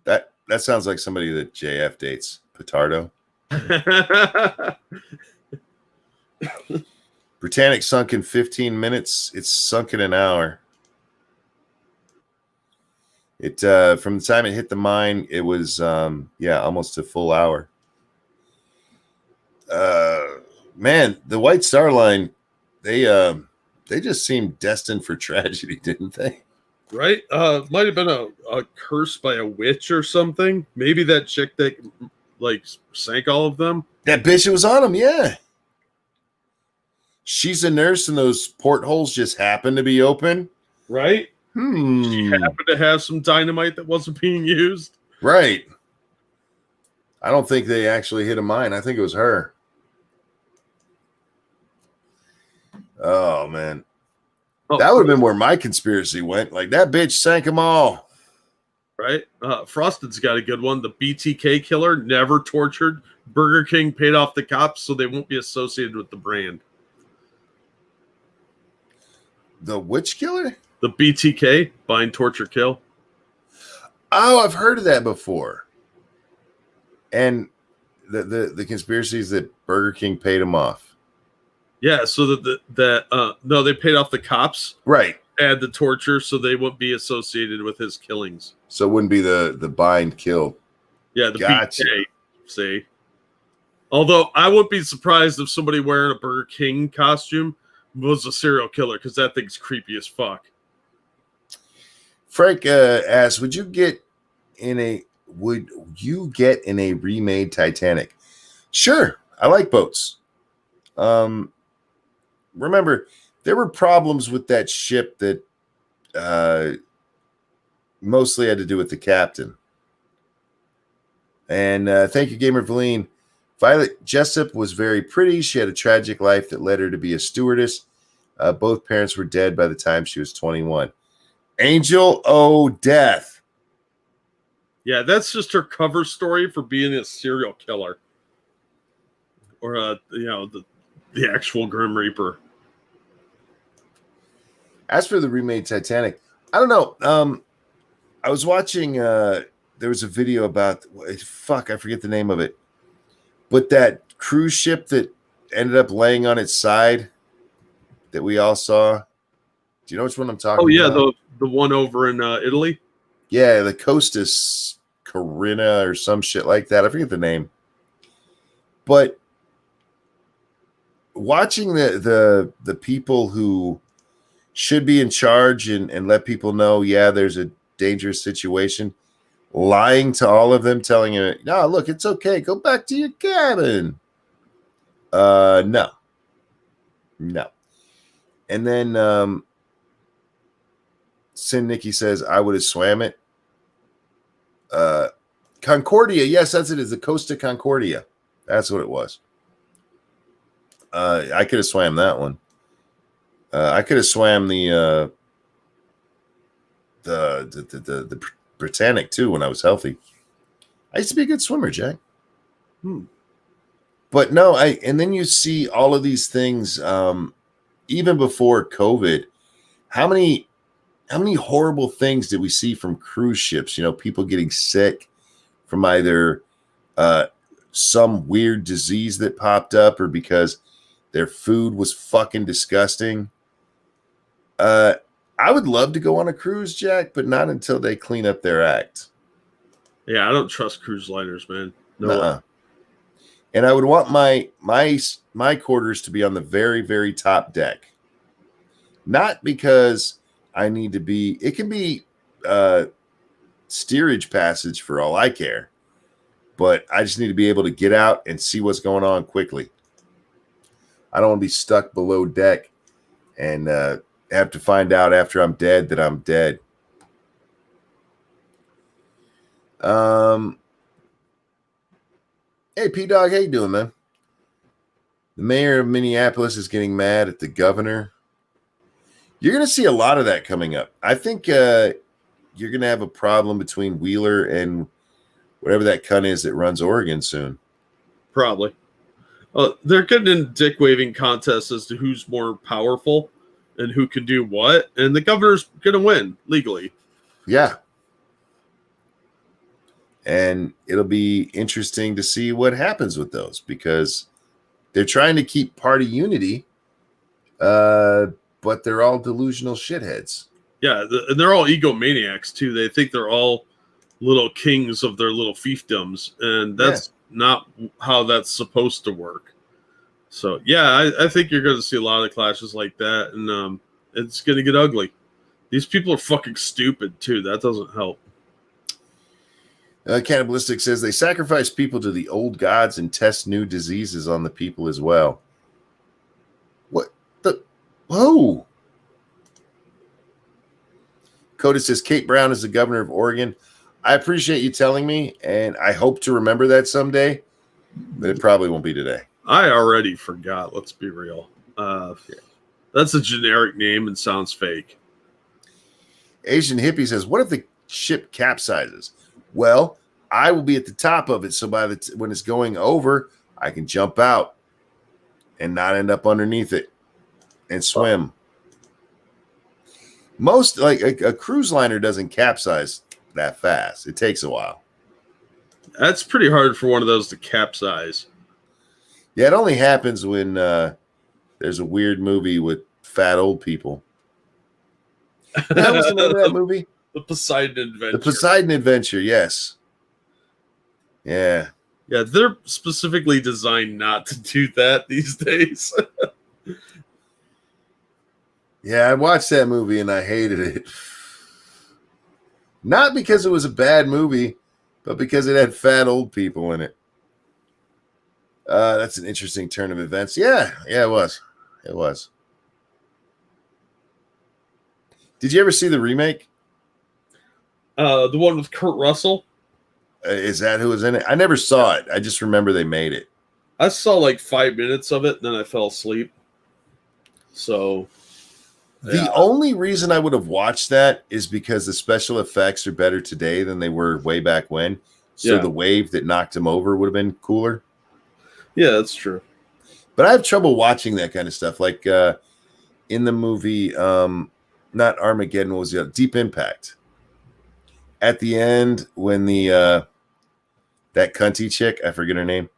[SPEAKER 3] That sounds like somebody that JF dates. Petardo. Britannic sunk in 15 minutes. It's sunk in an hour. It from the time it hit the mine, it was almost a full hour. Man, the White Star Line, they just seemed destined for tragedy, didn't they?
[SPEAKER 2] Right? Might have been a curse by a witch or something. Maybe that chick that like sank all of them.
[SPEAKER 3] That bitch that was on them, yeah. She's a nurse, and those portholes just happen to be open.
[SPEAKER 2] Right? She happened to have some dynamite that wasn't being used.
[SPEAKER 3] Right. I don't think they actually hit a mine. I think it was her. Oh, man. That would have been where my conspiracy went. Like, that bitch sank them all.
[SPEAKER 2] Right? Frosted's got a good one. The BTK killer never tortured. Burger King paid off the cops so they won't be associated with the brand.
[SPEAKER 3] The witch killer?
[SPEAKER 2] The BTK, bind, torture, kill.
[SPEAKER 3] Oh, I've heard of that before. And the conspiracies that Burger King paid him off.
[SPEAKER 2] Yeah, so no, they paid off the cops.
[SPEAKER 3] Right.
[SPEAKER 2] Add the torture so they wouldn't be associated with his killings.
[SPEAKER 3] So it wouldn't be the bind kill.
[SPEAKER 2] Yeah, the BTK. See? Although I wouldn't be surprised if somebody wearing a Burger King costume was a serial killer, because that thing's creepy as fuck.
[SPEAKER 3] Frank asks, would you get in a remade Titanic? Sure. I like boats. Remember, there were problems with that ship that mostly had to do with the captain. And thank you, Gamer Valine. Violet Jessup was very pretty. She had a tragic life that led her to be a stewardess. Both parents were dead by the time she was 21. Angel O' Death.
[SPEAKER 2] Yeah, that's just her cover story for being a serial killer. Or, the actual Grim Reaper.
[SPEAKER 3] As for the remade Titanic, I don't know. I was watching, there was a video about, I forget the name of it. But that cruise ship that ended up laying on its side that we all saw. Do you know which one I'm talking about? Oh, yeah,
[SPEAKER 2] the one over in Italy?
[SPEAKER 3] Yeah, the Costas Corinna or some shit like that. I forget the name. But watching the people who should be in charge and let people know, yeah, there's a dangerous situation, lying to all of them, telling you, no, look, it's okay. Go back to your cabin. No. And then Sin Nikki says, I would have swam it. Concordia. Yes, that's it. Is the Costa Concordia. That's what it was. I could have swam that one. I could have swam the Britannic too when I was healthy. I used to be a good swimmer, Jack. But no, and then you see all of these things, even before COVID. How many horrible things did we see from cruise ships? You know, people getting sick from either some weird disease that popped up or because their food was fucking disgusting. I would love to go on a cruise, Jack, but not until they clean up their act.
[SPEAKER 2] Yeah, I don't trust cruise liners, man. No.
[SPEAKER 3] And I would want my quarters to be on the very, very top deck. Not because I need to be. It can be steerage passage for all I care. But I just need to be able to get out and see what's going on quickly. I don't want to be stuck below deck and have to find out after I'm dead that I'm dead. Hey, P-Dog, how you doing, man? The mayor of Minneapolis is getting mad at the governor. You're going to see a lot of that coming up. I think you're going to have a problem between Wheeler and whatever that cunt is that runs Oregon soon.
[SPEAKER 2] Probably. They're getting in dick-waving contests as to who's more powerful and who can do what, and the governor's going to win legally.
[SPEAKER 3] Yeah. And it'll be interesting to see what happens with those because they're trying to keep party unity, but they're all delusional shitheads.
[SPEAKER 2] Yeah, and they're all egomaniacs, too. They think they're all little kings of their little fiefdoms, and that's not how that's supposed to work. So, yeah, I think you're going to see a lot of clashes like that, and it's going to get ugly. These people are fucking stupid, too. That doesn't help.
[SPEAKER 3] Cannibalistic says they sacrifice people to the old gods and test new diseases on the people as well. What the? Whoa. Coda says Kate Brown is the governor of Oregon. I appreciate you telling me, and I hope to remember that someday, but it probably won't be today.
[SPEAKER 2] I already forgot. Let's be real. That's a generic name and sounds fake.
[SPEAKER 3] Asian Hippie says, what if the ship capsizes? Well, I will be at the top of it, so when it's going over, I can jump out and not end up underneath it and swim. Most, like a cruise liner doesn't capsize that fast. It takes a while.
[SPEAKER 2] That's pretty hard for one of those to capsize.
[SPEAKER 3] Yeah, it only happens when there's a weird movie with fat old people. What was the name of that movie?
[SPEAKER 2] The Poseidon Adventure.
[SPEAKER 3] The Poseidon Adventure, yes. Yeah.
[SPEAKER 2] Yeah, they're specifically designed not to do that these days.
[SPEAKER 3] Yeah, I watched that movie and I hated it. Not because it was a bad movie, but because it had fat old people in it. That's an interesting turn of events. Yeah, it was. It was. Did you ever see the remake?
[SPEAKER 2] The one with Kurt Russell?
[SPEAKER 3] Is that who was in it? I never saw it. I just remember they made it.
[SPEAKER 2] I saw like 5 minutes of it, and then I fell asleep. So...
[SPEAKER 3] The only reason I would have watched that is because the special effects are better today than they were way back when. So the wave that knocked him over would have been cooler.
[SPEAKER 2] Yeah, that's true.
[SPEAKER 3] But I have trouble watching that kind of stuff. Like in the movie, not Armageddon, what was the other? Deep Impact. At the end, when the that cunty chick, I forget her name,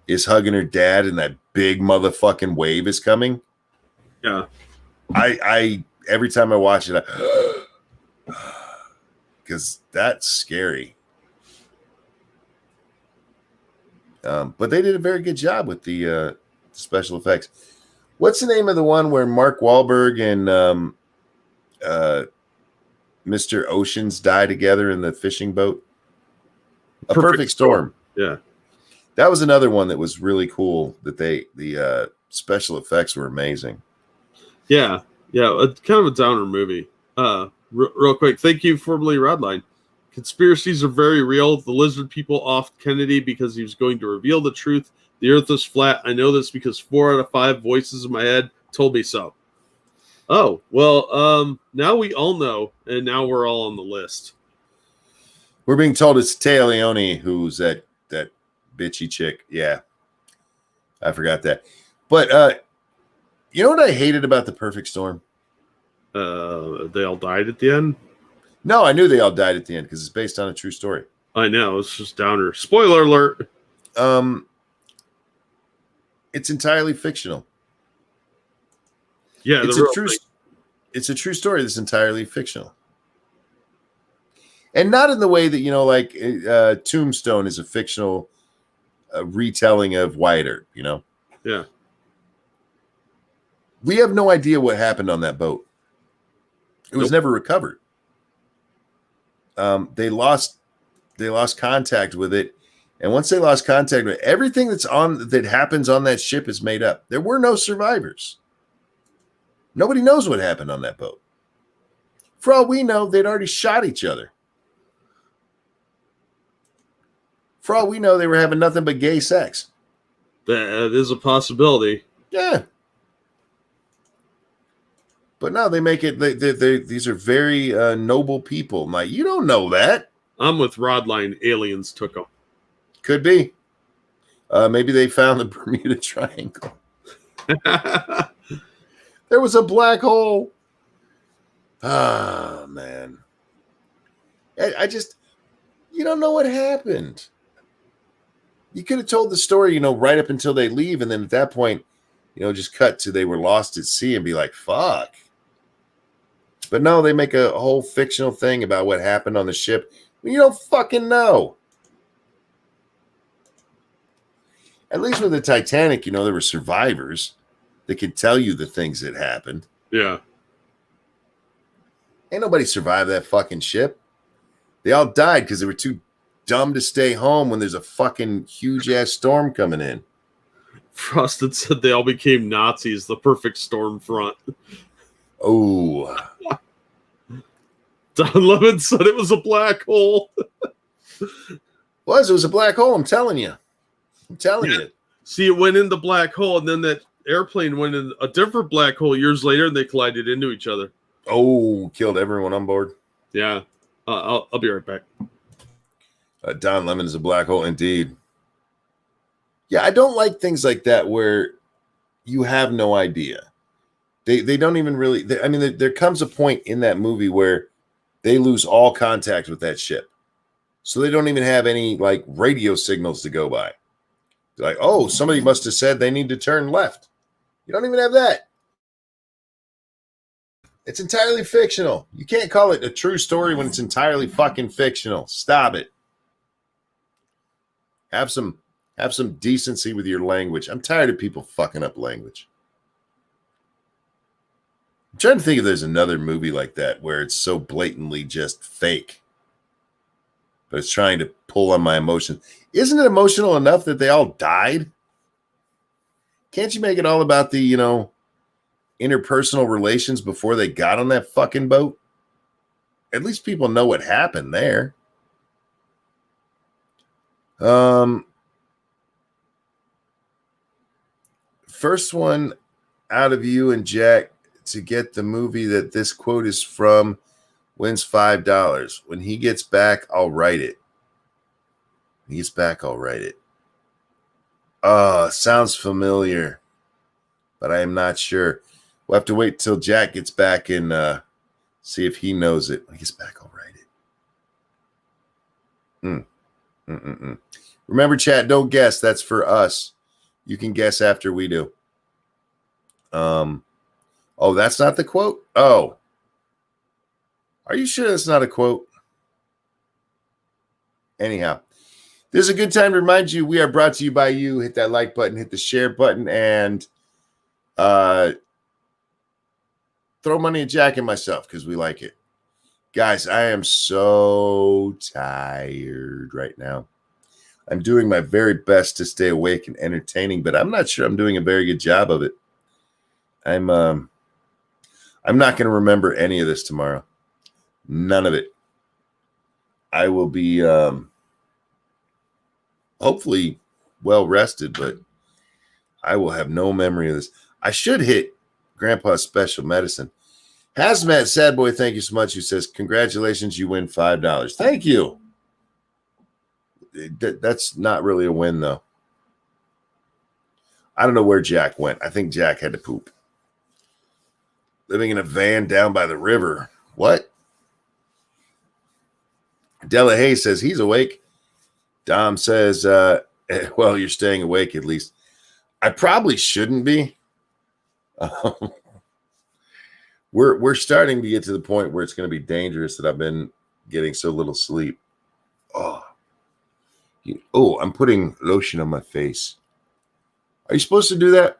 [SPEAKER 3] is hugging her dad and that big motherfucking wave is coming.
[SPEAKER 2] Yeah.
[SPEAKER 3] I every time I watch it, because that's scary. But they did a very good job with the special effects. What's the name of the one where Mark Wahlberg and Mr. Oceans die together in the fishing boat? A Perfect Storm.
[SPEAKER 2] Yeah,
[SPEAKER 3] that was another one that was really cool. That the special effects were amazing.
[SPEAKER 2] Yeah, kind of a downer movie. Real quick, thank you, formerly Redline. Conspiracies are very real. The lizard people offed Kennedy because he was going to reveal the truth. The earth is flat. I know this because 4 out of 5 voices in my head told me so. Oh, well, now we all know, and now we're all on the list.
[SPEAKER 3] We're being told it's Taya Leone who's that bitchy chick. Yeah. I forgot that. But you know what I hated about The Perfect Storm?
[SPEAKER 2] They all died at the end?
[SPEAKER 3] No, I knew they all died at the end because it's based on a true story.
[SPEAKER 2] I know, it's just downer. Spoiler alert.
[SPEAKER 3] It's entirely fictional.
[SPEAKER 2] Yeah,
[SPEAKER 3] It's a true story that's entirely fictional. And not in the way that, like Tombstone is a fictional retelling of Wyatt Earp,
[SPEAKER 2] Yeah.
[SPEAKER 3] We have no idea what happened on that boat. It was never recovered. They lost contact with it. And once they lost contact with it, everything that happens on that ship is made up. There were no survivors. Nobody knows what happened on that boat. For all we know, they'd already shot each other. For all we know, they were having nothing but gay sex.
[SPEAKER 2] That is a possibility.
[SPEAKER 3] Yeah. But no, they make it. These are very noble people. Like, you don't know that.
[SPEAKER 2] I'm with Rodline. Aliens took them.
[SPEAKER 3] Could be. Maybe they found the Bermuda Triangle. There was a black hole. Ah, man. I just, you don't know what happened. You could have told the story, right up until they leave. And then at that point, just cut to they were lost at sea and be like, fuck. But no, they make a whole fictional thing about what happened on the ship. You don't fucking know. At least with the Titanic, there were survivors that could tell you the things that happened.
[SPEAKER 2] Yeah.
[SPEAKER 3] Ain't nobody survived that fucking ship. They all died because they were too dumb to stay home when there's a fucking huge-ass storm coming in.
[SPEAKER 2] Frosted said they all became Nazis, the perfect storm front.
[SPEAKER 3] Oh.
[SPEAKER 2] Don Lemon said it was a black hole.
[SPEAKER 3] It was a black hole, I'm telling you. You.
[SPEAKER 2] See, it went in the black hole, and then that airplane went in a different black hole years later, and they collided into each other.
[SPEAKER 3] Oh, killed everyone on board.
[SPEAKER 2] Yeah. I'll be right back.
[SPEAKER 3] Don Lemon is a black hole indeed. Yeah, I don't like things like that where you have no idea. They don't even really. There comes a point in that movie where they lose all contact with that ship, so they don't even have any like radio signals to go by. They're like, oh, somebody must have said they need to turn left. You don't even have that. It's entirely fictional. You can't call it a true story when it's entirely fucking fictional. Stop it. Have some decency with your language. I'm tired of people fucking up language. I'm trying to think if there's another movie like that where it's so blatantly just fake, but it's trying to pull on my emotions. Isn't it emotional enough that they all died? Can't you make it all about the, interpersonal relations before they got on that fucking boat? At least people know what happened there. First one out of you and Jack to get the movie that this quote is from wins $5. When he gets back, I'll write it. When he gets back, I'll write it. Sounds familiar, but I am not sure. We'll have to wait till Jack gets back and see if he knows it. When he gets back, I'll write it. Remember, chat, don't guess. That's for us. You can guess after we do. Oh, that's not the quote? Oh. Are you sure that's not a quote? Anyhow, this is a good time to remind you we are brought to you by you. Hit that like button, hit the share button, and throw money at Jack and myself because we like it. Guys, I am so tired right now. I'm doing my very best to stay awake and entertaining, but I'm not sure I'm doing a very good job of it. I'm not going to remember any of this tomorrow. None of it. I will be hopefully well rested, but I will have no memory of this. I should hit Grandpa's special medicine. Hazmat Sad Boy, thank you so much. Who says, congratulations, you win $5. Thank you. That's not really a win, though. I don't know where Jack went. I think Jack had to poop. Living in a van down by the river. What? Della Hay says he's awake. Dom says, well, you're staying awake at least. I probably shouldn't be. We're starting to get to the point where it's going to be dangerous that I've been getting so little sleep. I'm putting lotion on my face. Are you supposed to do that?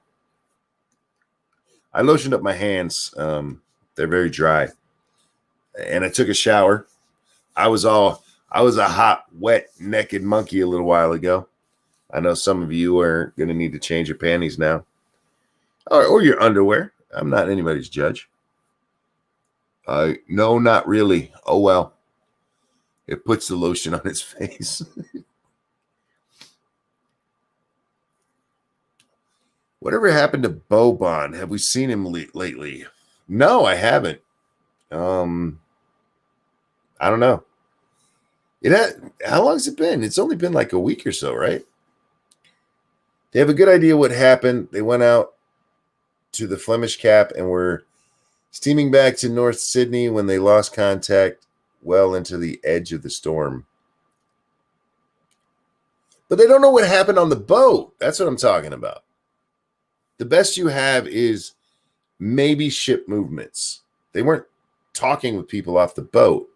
[SPEAKER 3] I lotioned up my hands. They're very dry. And I took a shower. I was a hot, wet, naked monkey a little while ago. I know some of you are going to need to change your panties now. Or your underwear. I'm not anybody's judge. No, not really. Oh, well. It puts the lotion on its face. Whatever happened to Boban? Have we seen him lately? No, I haven't. I don't know. How long has it been? It's only been like a week or so, right? They have a good idea what happened. They went out to the Flemish Cap and were steaming back to North Sydney when they lost contact well into the edge of the storm. But they don't know what happened on the boat. That's what I'm talking about. The best you have is maybe ship movements. They weren't talking with people off the boat.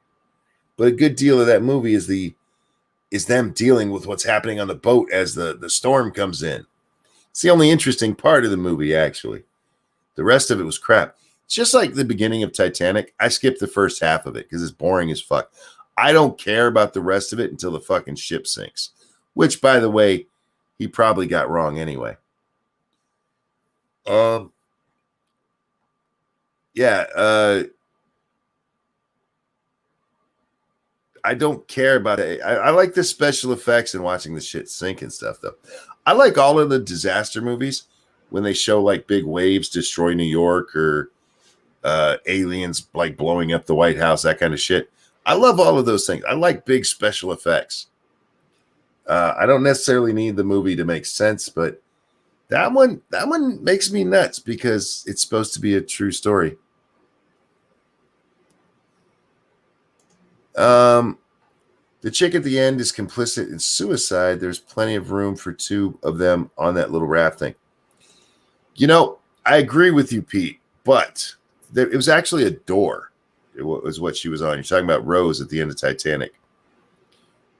[SPEAKER 3] But a good deal of that movie is them dealing with what's happening on the boat as the storm comes in. It's the only interesting part of the movie, actually. The rest of it was crap. It's just like the beginning of Titanic. I skipped the first half of it because it's boring as fuck. I don't care about the rest of it until the fucking ship sinks. Which, by the way, he probably got wrong anyway. I don't care about it. I like the special effects and watching the shit sink and stuff, though. I like all of the disaster movies when they show like big waves destroy New York or aliens like blowing up the White House, that kind of shit. I love all of those things. I like big special effects. I don't necessarily need the movie to make sense, but that one makes me nuts because it's supposed to be a true story. The chick at the end is complicit in suicide. There's plenty of room for two of them on that little raft thing. You know, I agree with you, Pete, but it was actually a door. It was what she was on. You're talking about Rose at the end of Titanic.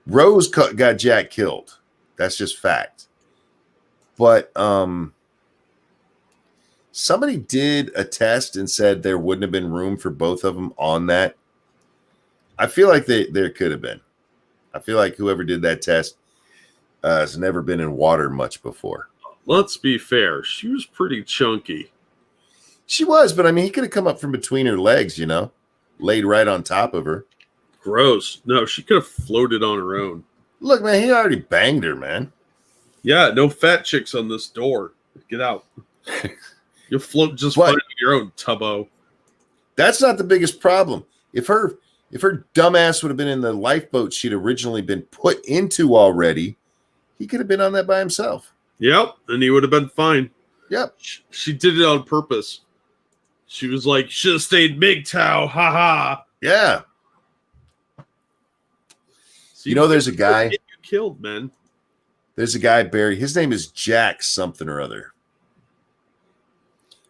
[SPEAKER 3] Rose got Jack killed. That's just fact. But somebody did a test and said there wouldn't have been room for both of them on that. I feel like there could have been. I feel like whoever did that test has never been in water much before.
[SPEAKER 2] Let's be fair. She was pretty chunky.
[SPEAKER 3] She was, but I mean, he could have come up from between her legs, you know, laid right on top of her.
[SPEAKER 2] Gross. No, she could have floated on her own.
[SPEAKER 3] Look, man, he already banged her, man.
[SPEAKER 2] Yeah, no fat chicks on this door. Get out. You'll float just fine on your own, tubbo.
[SPEAKER 3] That's not the biggest problem. If her dumbass would have been in the lifeboat she'd originally been put into already, he could have been on that by himself.
[SPEAKER 2] Yep, and he would have been fine.
[SPEAKER 3] Yep.
[SPEAKER 2] She did it on purpose. She was like, should have stayed MGTOW, haha.
[SPEAKER 3] Yeah.
[SPEAKER 2] So
[SPEAKER 3] you know, there's a guy.
[SPEAKER 2] You killed, man.
[SPEAKER 3] There's a guy buried. His name is Jack something or other.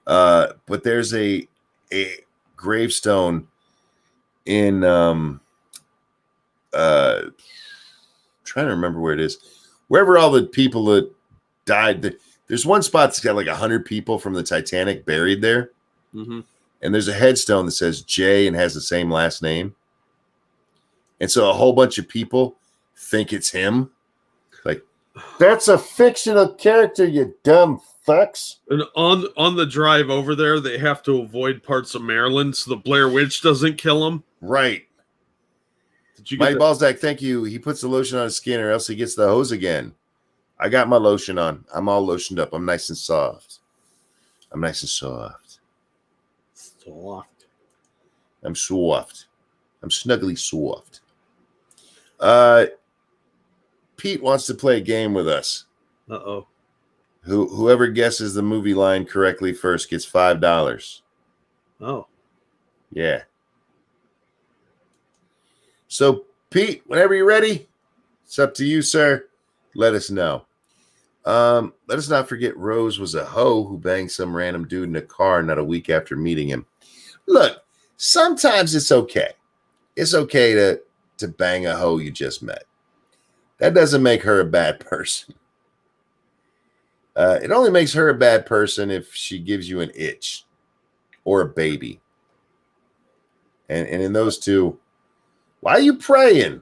[SPEAKER 3] But there's a gravestone in trying to remember where it is. Wherever all the people that died, there's one spot that's got like 100 people from the Titanic buried there.
[SPEAKER 2] Mm-hmm.
[SPEAKER 3] And there's a headstone that says J and has the same last name. And so a whole bunch of people think it's him. Like, that's a fictional character, you dumb fucks.
[SPEAKER 2] And on the drive over there, they have to avoid parts of Maryland so the Blair Witch doesn't kill him.
[SPEAKER 3] Right.
[SPEAKER 2] Did you
[SPEAKER 3] Mike Balzac, thank you. He puts the lotion on his skin or else he gets the hose again. I got my lotion on. I'm all lotioned up. I'm nice and soft. I'm nice and soft.
[SPEAKER 2] Soft.
[SPEAKER 3] I'm soft. I'm snuggly soft. Pete wants to play a game with us.
[SPEAKER 2] Uh-oh.
[SPEAKER 3] Whoever guesses the movie line correctly first gets $5.
[SPEAKER 2] Oh.
[SPEAKER 3] Yeah. So, Pete, whenever you're ready, it's up to you, sir. Let us know. Let us not forget Rose was a hoe who banged some random dude in a car not a week after meeting him. Look, sometimes it's okay. It's okay to bang a hoe you just met. That doesn't make her a bad person. It only makes her a bad person if she gives you an itch or a baby. And in those two, why are you praying?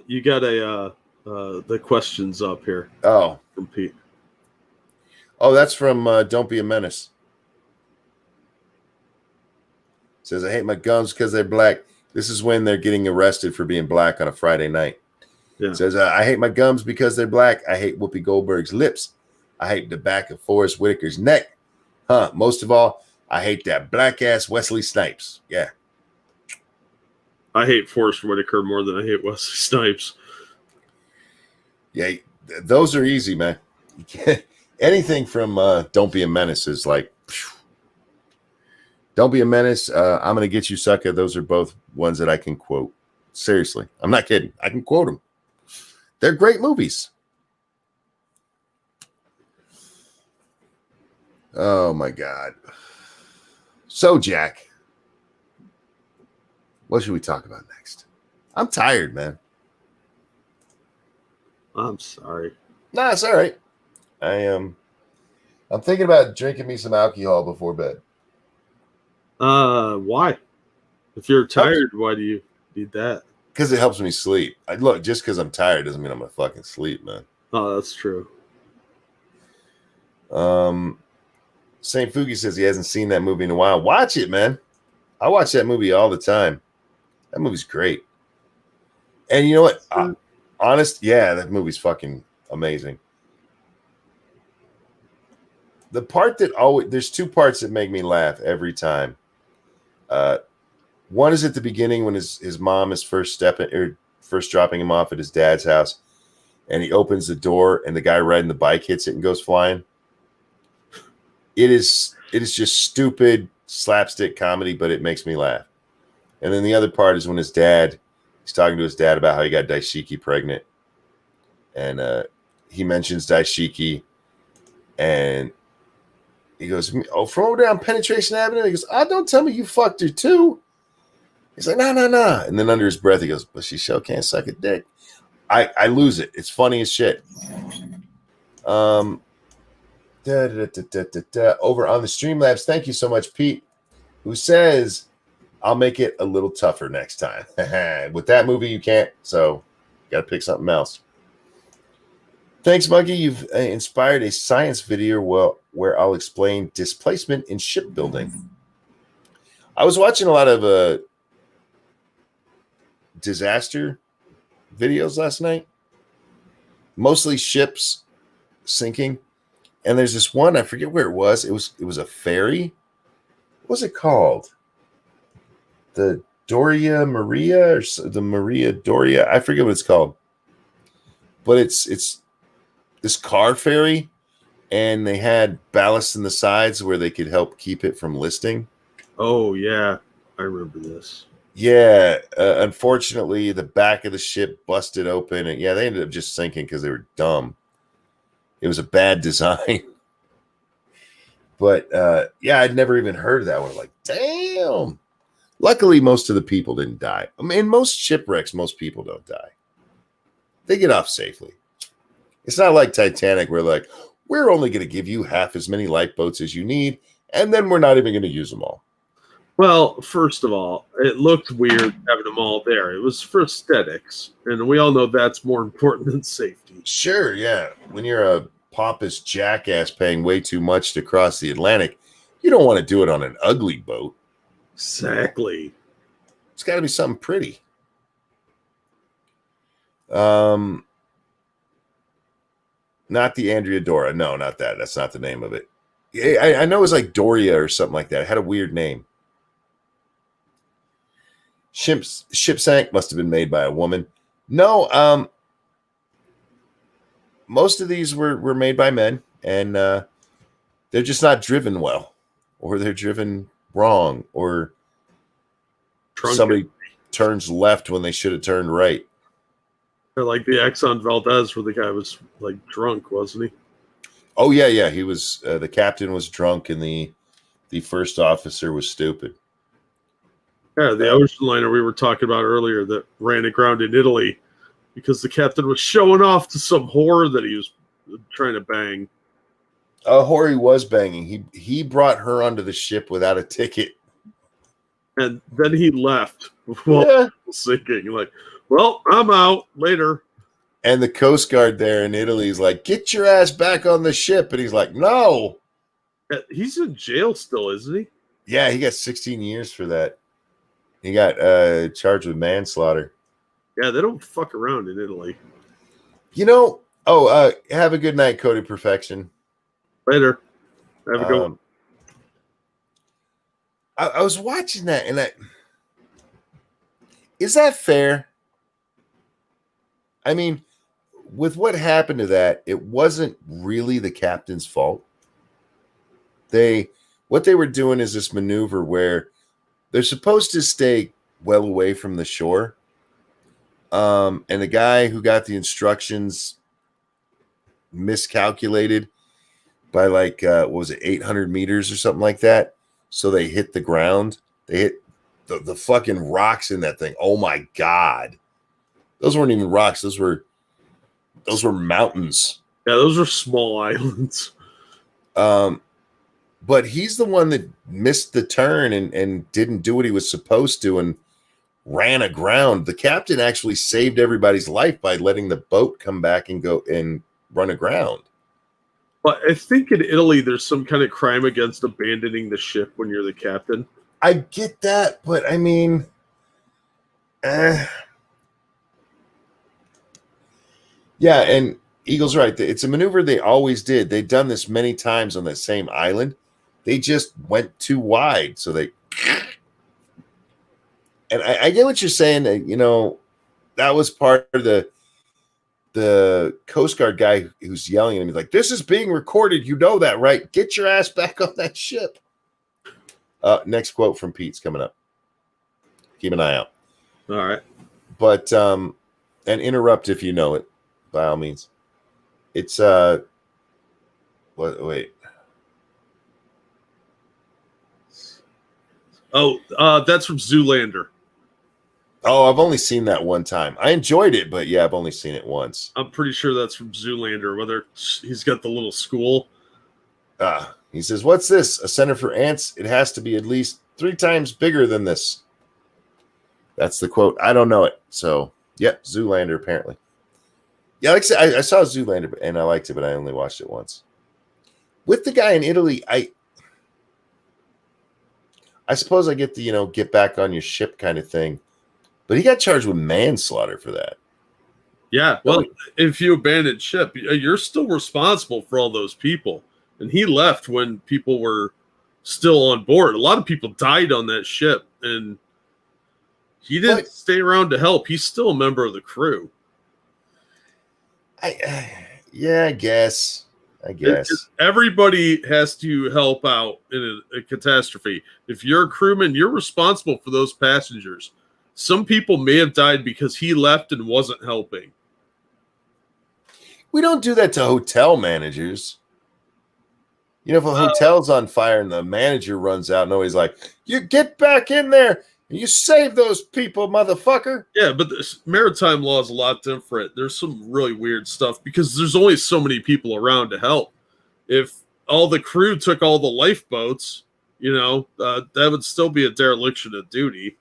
[SPEAKER 2] You got the questions up here.
[SPEAKER 3] Oh.
[SPEAKER 2] From Pete.
[SPEAKER 3] Oh, that's from Don't Be a Menace. Says, I hate my gums because they're black. This is when they're getting arrested for being black on a Friday night.
[SPEAKER 2] Yeah.
[SPEAKER 3] Says, I hate my gums because they're black. I hate Whoopi Goldberg's lips. I hate the back of Forrest Whitaker's neck. Most of all, I hate that black-ass Wesley Snipes. Yeah.
[SPEAKER 2] I hate Forrest Whitaker more than I hate Wesley Snipes.
[SPEAKER 3] Yeah, those are easy, man. Anything from Don't Be a Menace is like, phew. Don't Be a Menace, I'm going to Get You Sucker. Those are both ones that I can quote. Seriously. I'm not kidding. I can quote them. They're great movies. Oh, my God. So, Jack, what should we talk about next? I'm tired, man.
[SPEAKER 2] I'm sorry.
[SPEAKER 3] Nah, it's all right. I'm thinking about drinking me some alcohol before bed.
[SPEAKER 2] Why? If you're tired, why do you need that?
[SPEAKER 3] Because it helps me sleep. Look, just because I'm tired doesn't mean I'm gonna fucking sleep, man.
[SPEAKER 2] Oh, that's true.
[SPEAKER 3] St. Fugi says he hasn't seen that movie in a while. Watch it, man. I watch that movie all the time. That movie's great. And you know what? That movie's fucking amazing. The part that there's two parts that make me laugh every time. One is at the beginning when his mom is first dropping him off at his dad's house, and he opens the door and the guy riding the bike hits it and goes flying. It is just stupid slapstick comedy, but it makes me laugh. And then the other part is when he's talking to his dad about how he got Daishiki pregnant, and he mentions Daishiki, and he goes, "Oh, from over down Penetration Avenue." He goes, "Oh, don't tell me you fucked her too." He's like, "No." And then under his breath, he goes, "But she sure can't suck a dick." I lose it. It's funny as shit. Over on the Streamlabs, thank you so much, Pete, who says, "I'll make it a little tougher next time." With that movie, you can't, so you got to pick something else. Thanks, Monkey. You've inspired a science video where I'll explain displacement in shipbuilding. I was watching a lot of disaster videos last night, mostly ships sinking. And there's this one, I forget where it was. It was a ferry. What was it called? The Doria Maria or the Maria Doria? I forget what it's called. But it's this car ferry, and they had ballast in the sides where they could help keep it from listing.
[SPEAKER 2] Oh, yeah. I remember this.
[SPEAKER 3] Yeah. Unfortunately, the back of the ship busted open. And yeah, they ended up just sinking because they were dumb. It was a bad design. But yeah, I'd never even heard of that one. Like, damn. Luckily, most of the people didn't die. I mean, in most shipwrecks, most people don't die. They get off safely. It's not like Titanic where like, we're only going to give you half as many lifeboats as you need, and then we're not even going to use them all.
[SPEAKER 2] Well, first of all, it looked weird having them all there. It was for aesthetics, and we all know that's more important than safety.
[SPEAKER 3] Sure, yeah. When you're a pompous jackass paying way too much to cross the Atlantic, you don't want to do it on an ugly boat.
[SPEAKER 2] Exactly.
[SPEAKER 3] It's got to be something pretty. Not the Andrea Dora. No, not that. That's not the name of it. I know it was like Doria or something like that. It had a weird name. Ship sank, must have been made by a woman. No, most of these were made by men, and they're just not driven well, or they're driven wrong, or somebody turns left when they should have turned right.
[SPEAKER 2] Like the Exxon Valdez, where the guy was like drunk, wasn't he?
[SPEAKER 3] Oh yeah. He was. The captain was drunk, and the first officer was stupid.
[SPEAKER 2] Yeah, the ocean liner we were talking about earlier that ran aground in Italy because the captain was showing off to some whore that he was trying to bang.
[SPEAKER 3] Hori was banging. He brought her onto the ship without a ticket,
[SPEAKER 2] and then he left while sinking. Like, well, I'm out later.
[SPEAKER 3] And the Coast Guard there in Italy is like, "Get your ass back on the ship," and he's like, "No."
[SPEAKER 2] He's in jail still, isn't he?
[SPEAKER 3] Yeah, he got 16 years for that. He got charged with manslaughter.
[SPEAKER 2] Yeah, they don't fuck around in Italy.
[SPEAKER 3] You know. Oh, have a good night, Coded Perfection.
[SPEAKER 2] Later. Have a good one.
[SPEAKER 3] I was watching that, and is that fair? I mean, with what happened to that, it wasn't really the captain's fault. What they were doing is this maneuver where they're supposed to stay well away from the shore. And the guy who got the instructions miscalculated by like, what was it, 800 meters or something like that. So they hit the ground. They hit the fucking rocks in that thing. Oh my God. Those weren't even rocks. Those were mountains.
[SPEAKER 2] Yeah, those are small islands.
[SPEAKER 3] But he's the one that missed the turn and didn't do what he was supposed to and ran aground. The captain actually saved everybody's life by letting the boat come back and go and run aground.
[SPEAKER 2] But I think in Italy there's some kind of crime against abandoning the ship when you're the captain.
[SPEAKER 3] I get that, but I mean, yeah, and Eagle's right. It's a maneuver they always did. They've done this many times on that same island. They just went too wide, so they. And I get what you're saying. That, that was part of the Coast Guard guy who's yelling at him. He's like, "This is being recorded. You know that, right? Get your ass back on that ship." Next quote from Pete's coming up. Keep an eye out.
[SPEAKER 2] All right.
[SPEAKER 3] But and interrupt if you know it, by all means. It's wait.
[SPEAKER 2] Oh, that's from Zoolander.
[SPEAKER 3] Oh, I've only seen that one time. I enjoyed it, but yeah, I've only seen it once.
[SPEAKER 2] I'm pretty sure that's from Zoolander, whether he's got the little school.
[SPEAKER 3] He says, "What's this? A center for ants? It has to be at least 3 times bigger than this." That's the quote. I don't know it. So, yeah, Zoolander, apparently. Yeah, like I said, I saw Zoolander, and I liked it, but I only watched it once. With the guy in Italy, I suppose I get the, get back on your ship kind of thing. But he got charged with manslaughter for that.
[SPEAKER 2] Yeah, well, if you abandon ship, you're still responsible for all those people. And he left when people were still on board. A lot of people died on that ship, and he didn't stay around to help. He's still a member of the crew.
[SPEAKER 3] Yeah, I guess.
[SPEAKER 2] Everybody has to help out in a catastrophe. If you're a crewman, you're responsible for those passengers. Some people may have died because he left and wasn't helping.
[SPEAKER 3] We don't do that to hotel managers. If a hotel's on fire and the manager runs out, nobody's like, "You get back in there and you save those people, motherfucker."
[SPEAKER 2] Yeah, but the maritime law is a lot different. There's some really weird stuff because there's only so many people around to help. If all the crew took all the lifeboats, that would still be a dereliction of duty.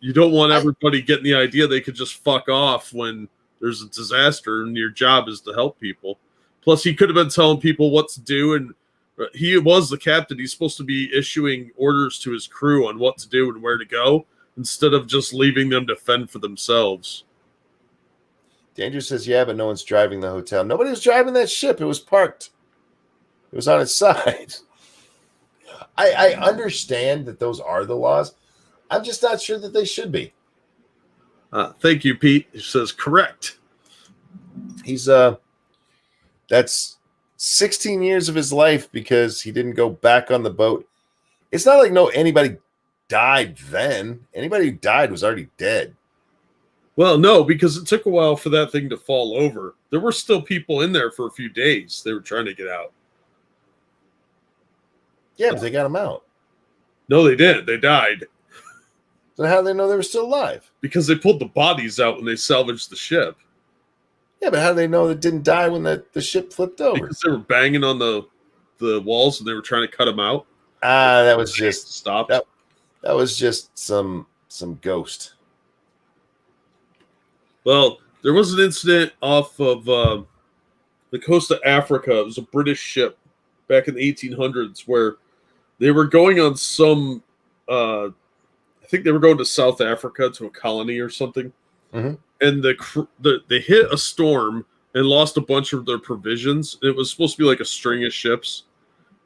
[SPEAKER 2] You don't want everybody getting the idea they could just fuck off when there's a disaster and your job is to help people. Plus, he could have been telling people what to do, and he was the captain. He's supposed to be issuing orders to his crew on what to do and where to go instead of just leaving them to fend for themselves.
[SPEAKER 3] Danger says, "Yeah, but no one's driving the hotel." Nobody was driving that ship. It was parked. It was on its side. I understand that those are the laws. I'm just not sure that they should be.
[SPEAKER 2] Thank you, Pete. He says correct.
[SPEAKER 3] He's that's 16 years of his life because he didn't go back on the boat. It's not like anybody died then. Anybody who died was already dead.
[SPEAKER 2] Well, no, because it took a while for that thing to fall over. There were still people in there for a few days. They were trying to get out.
[SPEAKER 3] Yeah, but they got him out.
[SPEAKER 2] No, they didn't. They died.
[SPEAKER 3] So how do they know they were still alive?
[SPEAKER 2] Because they pulled the bodies out when they salvaged the ship.
[SPEAKER 3] Yeah, but how do they know it didn't die when the ship flipped over?
[SPEAKER 2] Because they were banging on the walls and they were trying to cut them out.
[SPEAKER 3] That was just
[SPEAKER 2] stopped.
[SPEAKER 3] That was just some ghost.
[SPEAKER 2] Well, there was an incident off of the coast of Africa. It was a British ship back in the 1800s where they were going on some, I think they were going to South Africa to a colony or something.
[SPEAKER 3] Mm-hmm.
[SPEAKER 2] And they hit a storm and lost a bunch of their provisions. It was supposed to be like a string of ships.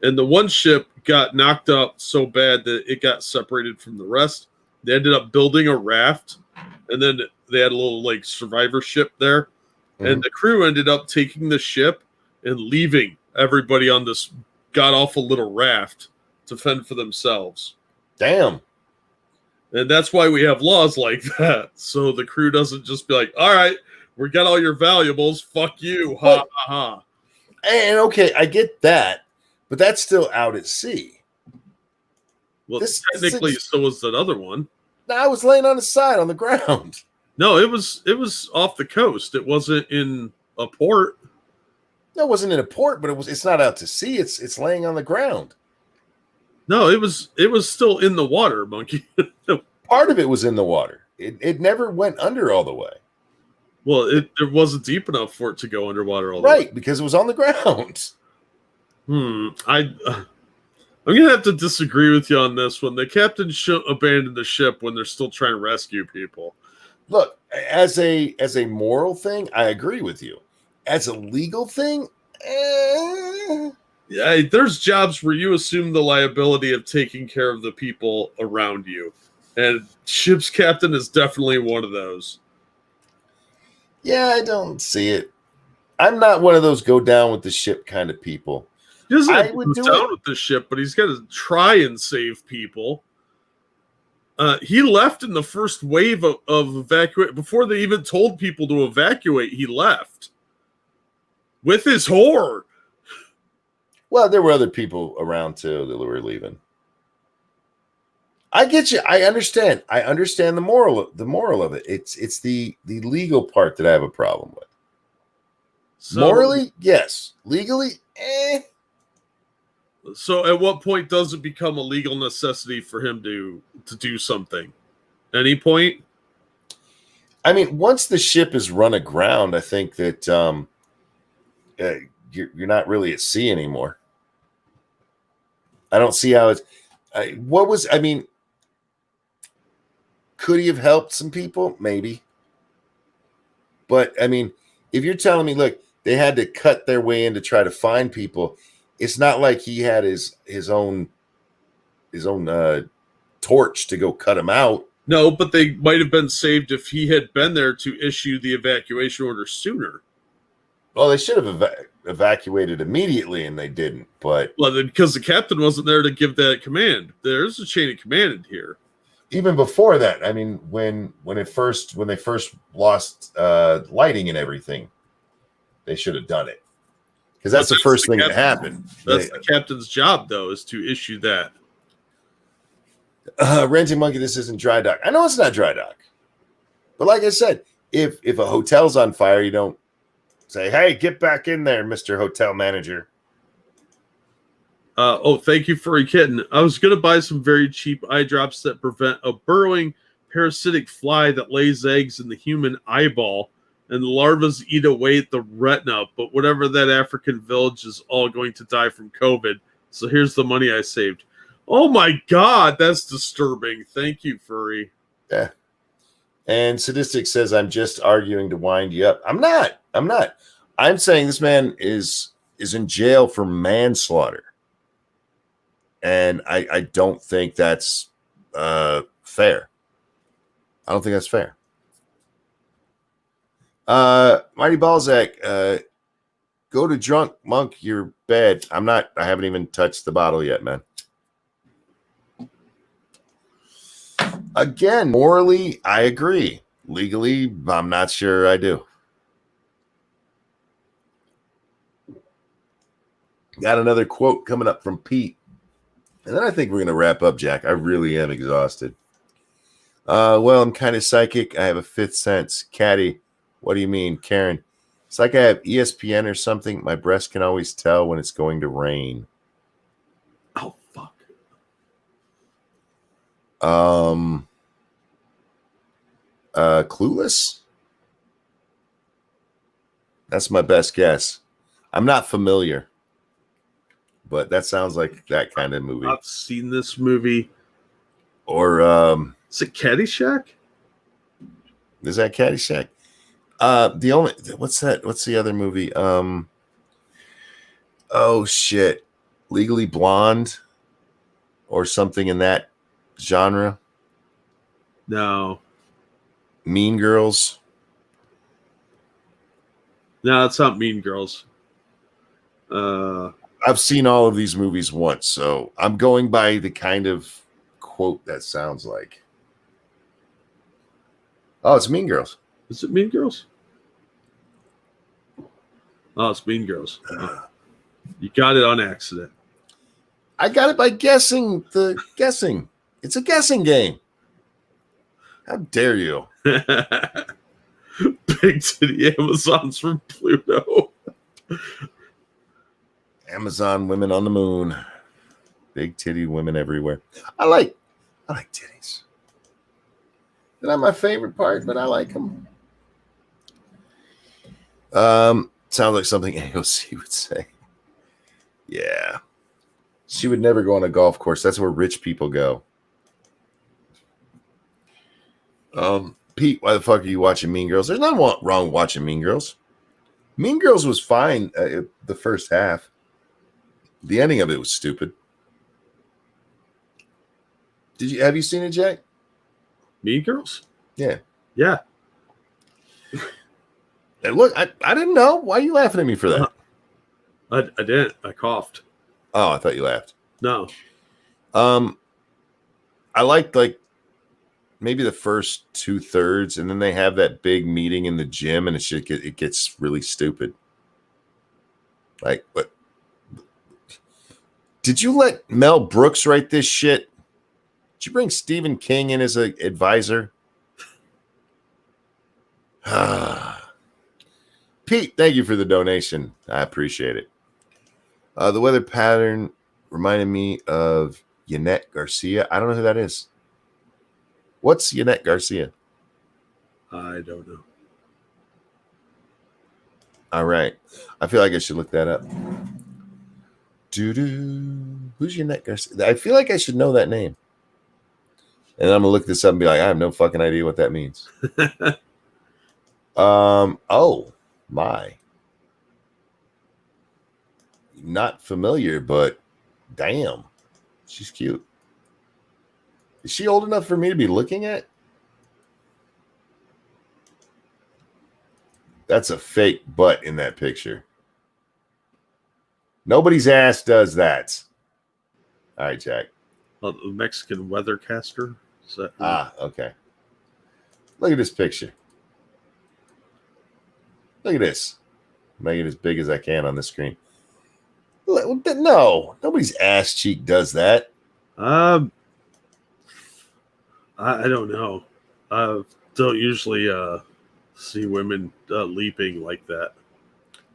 [SPEAKER 2] And the one ship got knocked up so bad that it got separated from the rest. They ended up building a raft. And then they had a little like survivor ship there. Mm-hmm. And the crew ended up taking the ship and leaving everybody on this god-awful little raft to fend for themselves.
[SPEAKER 3] Damn.
[SPEAKER 2] And that's why we have laws like that. So the crew doesn't just be like, all right, we got all your valuables. Fuck you. Ha, ha, ha.
[SPEAKER 3] And okay, I get that. But that's still out at sea.
[SPEAKER 2] Well, technically, so was that other one.
[SPEAKER 3] No, I was laying on the side on the ground.
[SPEAKER 2] No, it was off the coast. It wasn't in a port.
[SPEAKER 3] No, it wasn't in a port, but it's not out to sea. It's laying on the ground.
[SPEAKER 2] No, it was still in the water, Monkey.
[SPEAKER 3] Part of it was in the water. It never went under all the way.
[SPEAKER 2] Well, it wasn't deep enough for it to go underwater all the way.
[SPEAKER 3] Right, because it was on the ground.
[SPEAKER 2] I'm gonna have to disagree with you on this one. The captain shouldn't abandon the ship when they're still trying to rescue people.
[SPEAKER 3] Look, as a moral thing, I agree with you. As a legal thing,
[SPEAKER 2] yeah, there's jobs where you assume the liability of taking care of the people around you, and ship's captain is definitely one of those.
[SPEAKER 3] Yeah, I don't see it. I'm not one of those go down with the ship kind of people.
[SPEAKER 2] He doesn't go down with the ship, but he's got to try and save people. He left in the first wave of evacuate before they even told people to evacuate. He left with his whore.
[SPEAKER 3] Well, there were other people around too that were leaving. I get you. I understand. I understand the moral of it. It's the legal part that I have a problem with. So, morally, yes. Legally,
[SPEAKER 2] So at what point does it become a legal necessity for him to do something? Any point?
[SPEAKER 3] I mean, once the ship is run aground, I think that you're not really at sea anymore. I don't see how it's. Could he have helped some people? Maybe. But I mean, if you're telling me, look, they had to cut their way in to try to find people. It's not like he had his own torch to go cut them out.
[SPEAKER 2] No, but they might have been saved if he had been there to issue the evacuation order sooner.
[SPEAKER 3] Well, they should have evacuated immediately, and they didn't. But
[SPEAKER 2] because the captain wasn't there to give that command. There's a chain of command in here.
[SPEAKER 3] Even before that, I mean, when they first lost lighting and everything, they should have done it. Because that's the first thing that happened.
[SPEAKER 2] That's the captain's job, though, is to issue that.
[SPEAKER 3] Ranting Monkey, this isn't dry dock. I know it's not dry dock. But like I said, if a hotel's on fire, you don't say, hey, get back in there, Mr. Hotel Manager.
[SPEAKER 2] Thank you, Furry Kitten. I was going to buy some very cheap eye drops that prevent a burrowing parasitic fly that lays eggs in the human eyeball, and the larvae eat away at the retina, but whatever that African village is all going to die from COVID. So here's the money I saved. Oh my God, that's disturbing. Thank you, Furry.
[SPEAKER 3] Yeah. And Sadistic says, I'm just arguing to wind you up. I'm not. I'm saying this man is in jail for manslaughter. And I don't think that's fair. I don't think that's fair. Mighty Balzac, go to drunk monk your bed. I haven't even touched the bottle yet, man. Again, morally, I agree. Legally, I'm not sure I do. Got another quote coming up from Pete. And then I think we're going to wrap up, Jack. I really am exhausted. Well, I'm kind of psychic. I have a fifth sense. Caddy, what do you mean? Karen, it's like I have ESPN or something. My breast can always tell when it's going to rain.
[SPEAKER 2] Oh, fuck.
[SPEAKER 3] Clueless? That's my best guess. I'm not familiar, but that sounds like that kind of movie.
[SPEAKER 2] I've seen this movie.
[SPEAKER 3] Or
[SPEAKER 2] is it Caddyshack?
[SPEAKER 3] Is that Caddyshack? What's that? What's the other movie? Oh shit, Legally Blonde, or something in that genre.
[SPEAKER 2] No.
[SPEAKER 3] Mean Girls.
[SPEAKER 2] No, it's not Mean Girls.
[SPEAKER 3] I've seen all of these movies once, so I'm going by the kind of quote that sounds like. Oh, it's Mean Girls.
[SPEAKER 2] Is it Mean Girls? Oh, it's Mean Girls. Oh. You got it on accident.
[SPEAKER 3] I got it by guessing the guessing. It's a guessing game. How dare you?
[SPEAKER 2] Big titty Amazons from Pluto.
[SPEAKER 3] Amazon women on the moon. Big titty women everywhere. I like titties. They're not my favorite part, but I like them. Sounds like something AOC would say. Yeah. She would never go on a golf course. That's where rich people go. Pete, why the fuck are you watching Mean Girls? There's nothing wrong watching Mean Girls. Mean Girls was fine the first half. The ending of it was stupid. Have you seen it, Jack?
[SPEAKER 2] Mean Girls?
[SPEAKER 3] Yeah.
[SPEAKER 2] Yeah.
[SPEAKER 3] And look, I didn't know. Why are you laughing at me for that?
[SPEAKER 2] I didn't. I coughed.
[SPEAKER 3] Oh, I thought you laughed.
[SPEAKER 2] No.
[SPEAKER 3] I liked maybe the first 2/3, and then they have that big meeting in the gym, and it gets really stupid. Like, what? Did you let Mel Brooks write this shit? Did you bring Stephen King in as an advisor? Pete, thank you for the donation. I appreciate it. The weather pattern reminded me of Yannette Garcia. I don't know who that is. What's Yannette Garcia?
[SPEAKER 2] I don't know.
[SPEAKER 3] All right. I feel like I should look that up. Who's Yannette Garcia? I feel like I should know that name. And I'm going to look this up and be like, I have no fucking idea what that means. Oh, my. Not familiar, but damn. She's cute. Is she old enough for me to be looking at? That's a fake butt in that picture. Nobody's ass does that. All right, Jack.
[SPEAKER 2] The Mexican weathercaster. Is that
[SPEAKER 3] okay. Look at this picture. Look at this. Make it as big as I can on the screen. No, nobody's ass cheek does that.
[SPEAKER 2] I don't know. I don't usually see women leaping like that.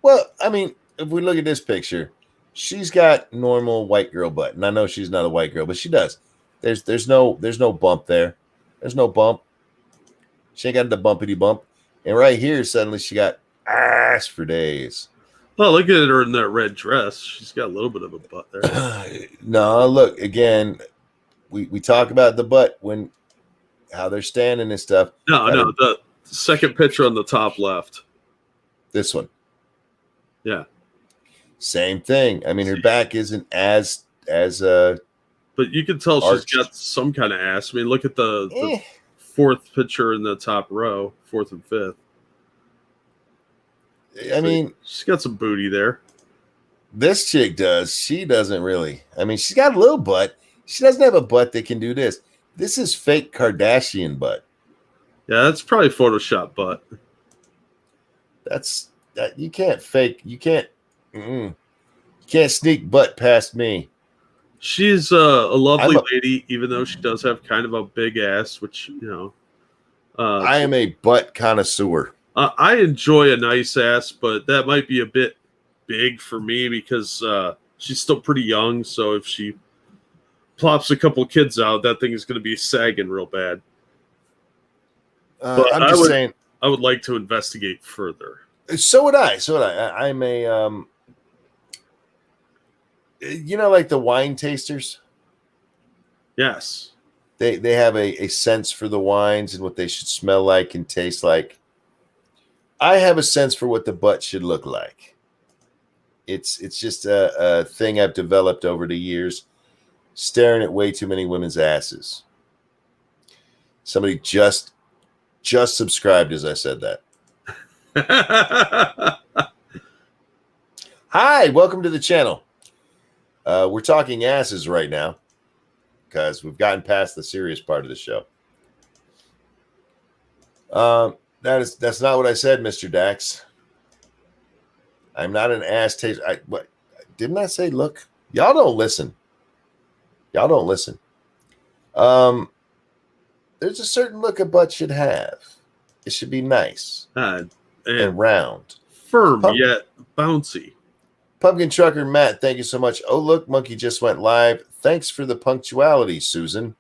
[SPEAKER 3] Well, I mean, if we look at this picture, she's got normal white girl butt, and I know she's not a white girl, but she does. There's no bump there. There's no bump. She ain't got the bumpity bump. And right here, suddenly she got ass for days.
[SPEAKER 2] Well, look at her in that red dress. She's got a little bit of a butt there.
[SPEAKER 3] No, look, again, we talk about the butt when how they're standing and stuff.
[SPEAKER 2] No, the second picture on the top left.
[SPEAKER 3] This one.
[SPEAKER 2] Yeah.
[SPEAKER 3] Same thing. I mean, her back isn't as
[SPEAKER 2] the but you can tell
[SPEAKER 3] Arched.
[SPEAKER 2] she's got some kind of ass. I mean, look at the
[SPEAKER 3] Eh.
[SPEAKER 2] fourth picture in the top row, fourth and fifth.
[SPEAKER 3] I mean,
[SPEAKER 2] she's got some booty there.
[SPEAKER 3] This chick does. She doesn't really. I mean, she's got a little butt. She doesn't have a butt that can do this. This is fake Kardashian butt.
[SPEAKER 2] Yeah, that's probably Photoshop butt.
[SPEAKER 3] That's that you can't fake. You can't. You can't sneak butt past me.
[SPEAKER 2] She's a lovely lady, even though she does have kind of a big ass, which
[SPEAKER 3] I am a butt connoisseur.
[SPEAKER 2] I enjoy a nice ass, but that might be a bit big for me because she's still pretty young. So if she plops a couple kids out, that thing is going to be sagging real bad. But
[SPEAKER 3] I'm just saying.
[SPEAKER 2] I would like to investigate further.
[SPEAKER 3] So would I. I'm a like the wine tasters.
[SPEAKER 2] Yes.
[SPEAKER 3] They have a sense for the wines and what they should smell like and taste like. I have a sense for what the butt should look like. It's just a thing I've developed over the years, staring at way too many women's asses. Somebody just subscribed as I said that. Hi, welcome to the channel. We're talking asses right now because we've gotten past the serious part of the show. That's not what I said, Mr. Dax. I'm not an ass taster. What didn't I say? Look, y'all don't listen. Y'all don't listen. There's a certain look a butt should have. It should be nice and round,
[SPEAKER 2] firm yet bouncy.
[SPEAKER 3] Pumpkin Trucker Matt, thank you so much. Oh, look, Monkey just went live. Thanks for the punctuality, Susan.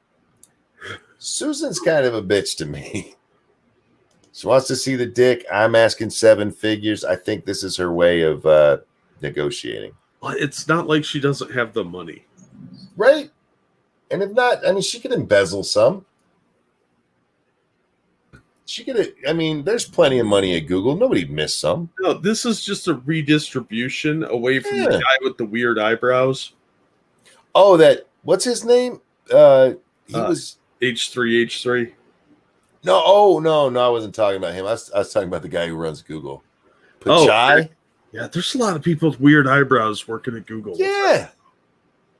[SPEAKER 3] Susan's kind of a bitch to me. She wants to see the dick. I'm asking 7 figures. I think this is her way of negotiating.
[SPEAKER 2] Well, it's not like she doesn't have the money.
[SPEAKER 3] Right? And if not, I mean, she could embezzle some. She could, I mean, there's plenty of money at Google. Nobody'd miss some.
[SPEAKER 2] No, this is just a redistribution away from the guy with the weird eyebrows.
[SPEAKER 3] Oh, what's his name? He was
[SPEAKER 2] H3H3.
[SPEAKER 3] No, I wasn't talking about him. I was talking about the guy who runs Google. Pachai?
[SPEAKER 2] Yeah, there's a lot of people with weird eyebrows working at Google.
[SPEAKER 3] Yeah.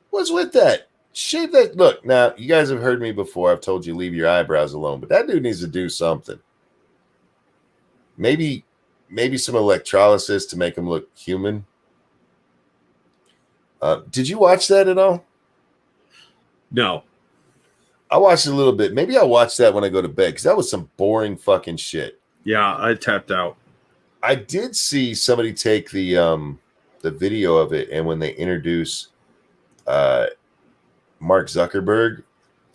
[SPEAKER 3] What's with that? Shave that. Look, now, you guys have heard me before. I've told you leave your eyebrows alone, but that dude needs to do something. Maybe some electrolysis to make him look human. Did you watch that at all?
[SPEAKER 2] No.
[SPEAKER 3] I watched a little bit. Maybe I'll watch that when I go to bed because that was some boring fucking shit.
[SPEAKER 2] Yeah, I tapped out.
[SPEAKER 3] I did see somebody take the video of it, and when they introduce Mark Zuckerberg,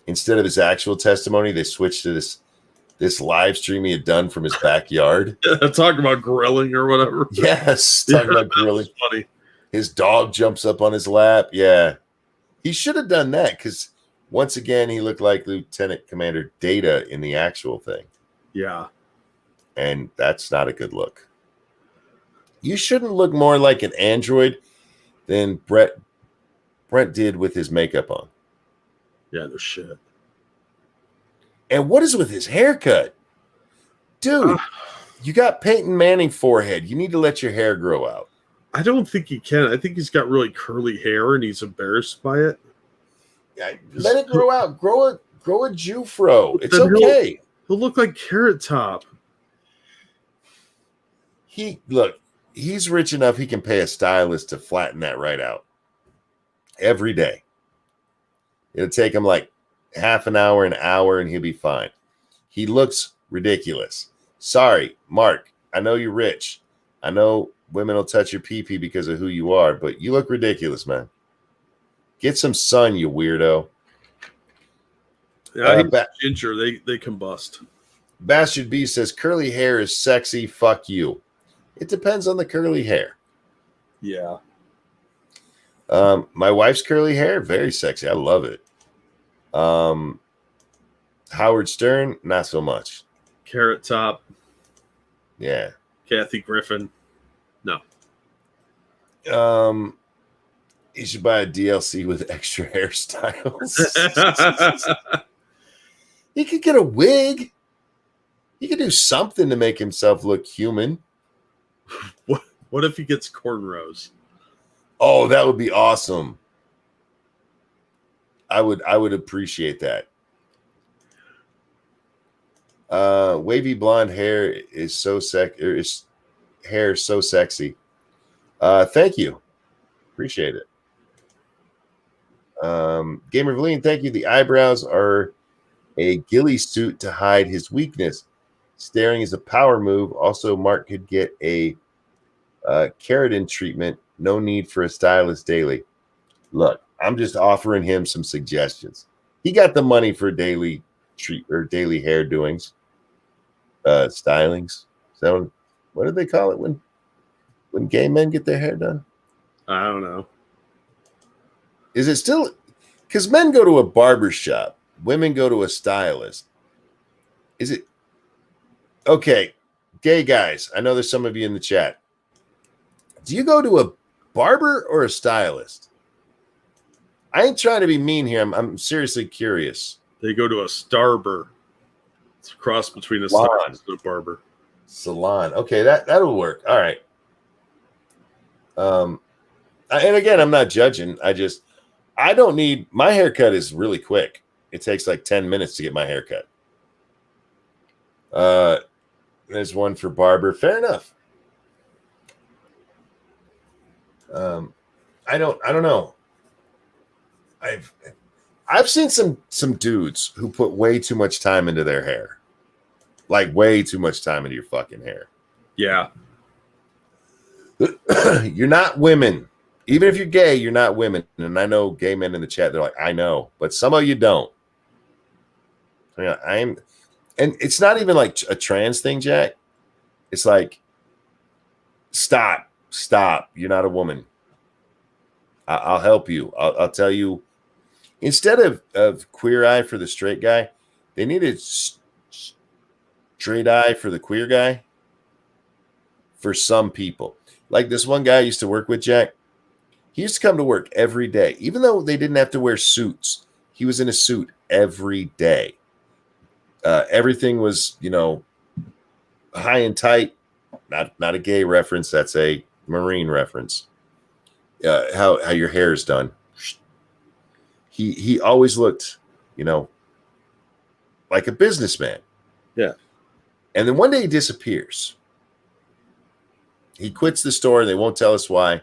[SPEAKER 3] instead of his actual testimony, they switched to this live stream he had done from his backyard.
[SPEAKER 2] Talking about grilling or whatever.
[SPEAKER 3] Yes, talking about grilling.
[SPEAKER 2] Funny.
[SPEAKER 3] His dog jumps up on his lap. Yeah, he should have done that because once again he looked like Lieutenant Commander Data in the actual thing.
[SPEAKER 2] Yeah,
[SPEAKER 3] and that's not a good look. You shouldn't look more like an android than Brent did with his makeup on.
[SPEAKER 2] Yeah, no shit.
[SPEAKER 3] And what is with his haircut? Dude, you got Peyton Manning forehead. You need to let your hair grow out.
[SPEAKER 2] I don't think he can. I think he's got really curly hair and he's embarrassed by it.
[SPEAKER 3] Yeah, let it grow out. Grow a Jufro. It's okay.
[SPEAKER 2] He'll look like Carrot Top.
[SPEAKER 3] He's rich enough he can pay a stylist to flatten that right out. Every day. It'll take him like half an hour, and he'll be fine. He looks ridiculous. Sorry, Mark. I know you're rich. I know women will touch your pee-pee because of who you are, but you look ridiculous, man. Get some sun, you weirdo.
[SPEAKER 2] Yeah, ginger. They combust.
[SPEAKER 3] Bastard B says curly hair is sexy. Fuck you. It depends on the curly hair.
[SPEAKER 2] Yeah.
[SPEAKER 3] My wife's curly hair, very sexy. I love it. Howard Stern, not so much.
[SPEAKER 2] Carrot Top.
[SPEAKER 3] Yeah.
[SPEAKER 2] Kathy Griffin. No.
[SPEAKER 3] You should buy a DLC with extra hairstyles. He could get a wig. He could do something to make himself look human.
[SPEAKER 2] What if he gets cornrows?
[SPEAKER 3] Oh, that would be awesome. I would appreciate that. Wavy blonde hair is so hair so sexy. Thank you. Appreciate it. Gamer Valine, thank you. The eyebrows are a ghillie suit to hide his weakness. Staring is a power move. Also, Mark could get a keratin treatment. No need for a stylist daily. Look, I'm just offering him some suggestions. He got the money for daily treat or daily hair doings, stylings. So, what do they call it when gay men get their hair done?
[SPEAKER 2] I don't know.
[SPEAKER 3] Is it still because men go to a barber shop, women go to a stylist? Is it okay? Gay guys, I know there's some of you in the chat. Do you go to a barber or a stylist? I ain't trying to be mean here. I'm seriously curious.
[SPEAKER 2] They go to a starber. It's a cross between a
[SPEAKER 3] Salon.
[SPEAKER 2] stylist and a barber.
[SPEAKER 3] Salon. Okay, that'll work. All right. And again, I'm not judging. I don't need my haircut is really quick. It takes like 10 minutes to get my haircut. There's one for barber. Fair enough. I don't know. I've seen some dudes who put way too much time into their hair. Like way too much time into your fucking hair.
[SPEAKER 2] Yeah.
[SPEAKER 3] You're not women. Even if you're gay, you're not women. And I know gay men in the chat, they're like, I know, but some of you don't. Yeah, and it's not even like a trans thing, Jack. It's like, stop. You're not a woman. I'll help you. I'll tell you. Instead of queer eye for the straight guy, they needed straight eye for the queer guy. For some people, like this one guy I used to work with, Jack. He used to come to work every day, even though they didn't have to wear suits. He was in a suit every day. Everything was, high and tight. Not a gay reference. That's a Marine reference. How your hair is done. He always looked, like a businessman.
[SPEAKER 2] Yeah.
[SPEAKER 3] And then one day he disappears. He quits the store and they won't tell us why.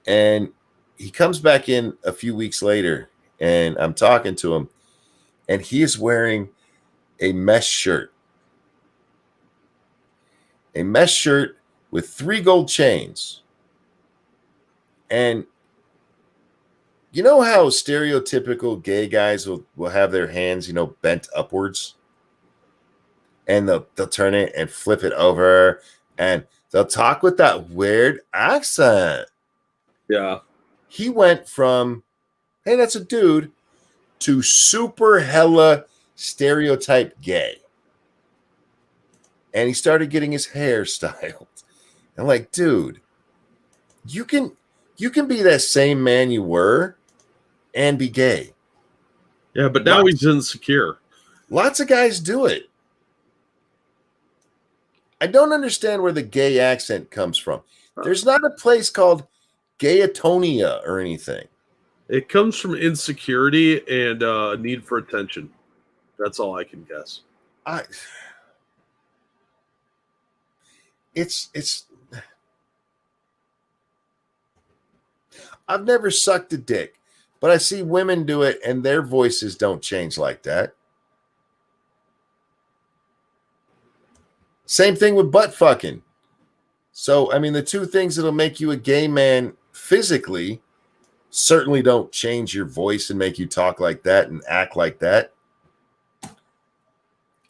[SPEAKER 3] And he comes back in a few weeks later and I'm talking to him and he is wearing a mesh shirt. A mesh shirt with 3 gold chains. And you know how stereotypical gay guys will have their hands, bent upwards? And they'll turn it and flip it over and they'll talk with that weird accent.
[SPEAKER 2] Yeah.
[SPEAKER 3] He went from, hey, that's a dude, to super hella stereotype gay. And he started getting his hair styled. I'm like, dude, you can be that same man you were and be gay.
[SPEAKER 2] Yeah, but now he's insecure. Lots
[SPEAKER 3] of guys do it. I don't understand where the gay accent comes from. There's not a place called Gayatonia or anything.
[SPEAKER 2] It comes from insecurity and a need for attention. That's all I can guess.
[SPEAKER 3] It's I've never sucked a dick, but I see women do it and their voices don't change like that. Same thing with butt fucking. So, I mean, the two things that'll make you a gay man physically certainly don't change your voice and make you talk like that and act like that.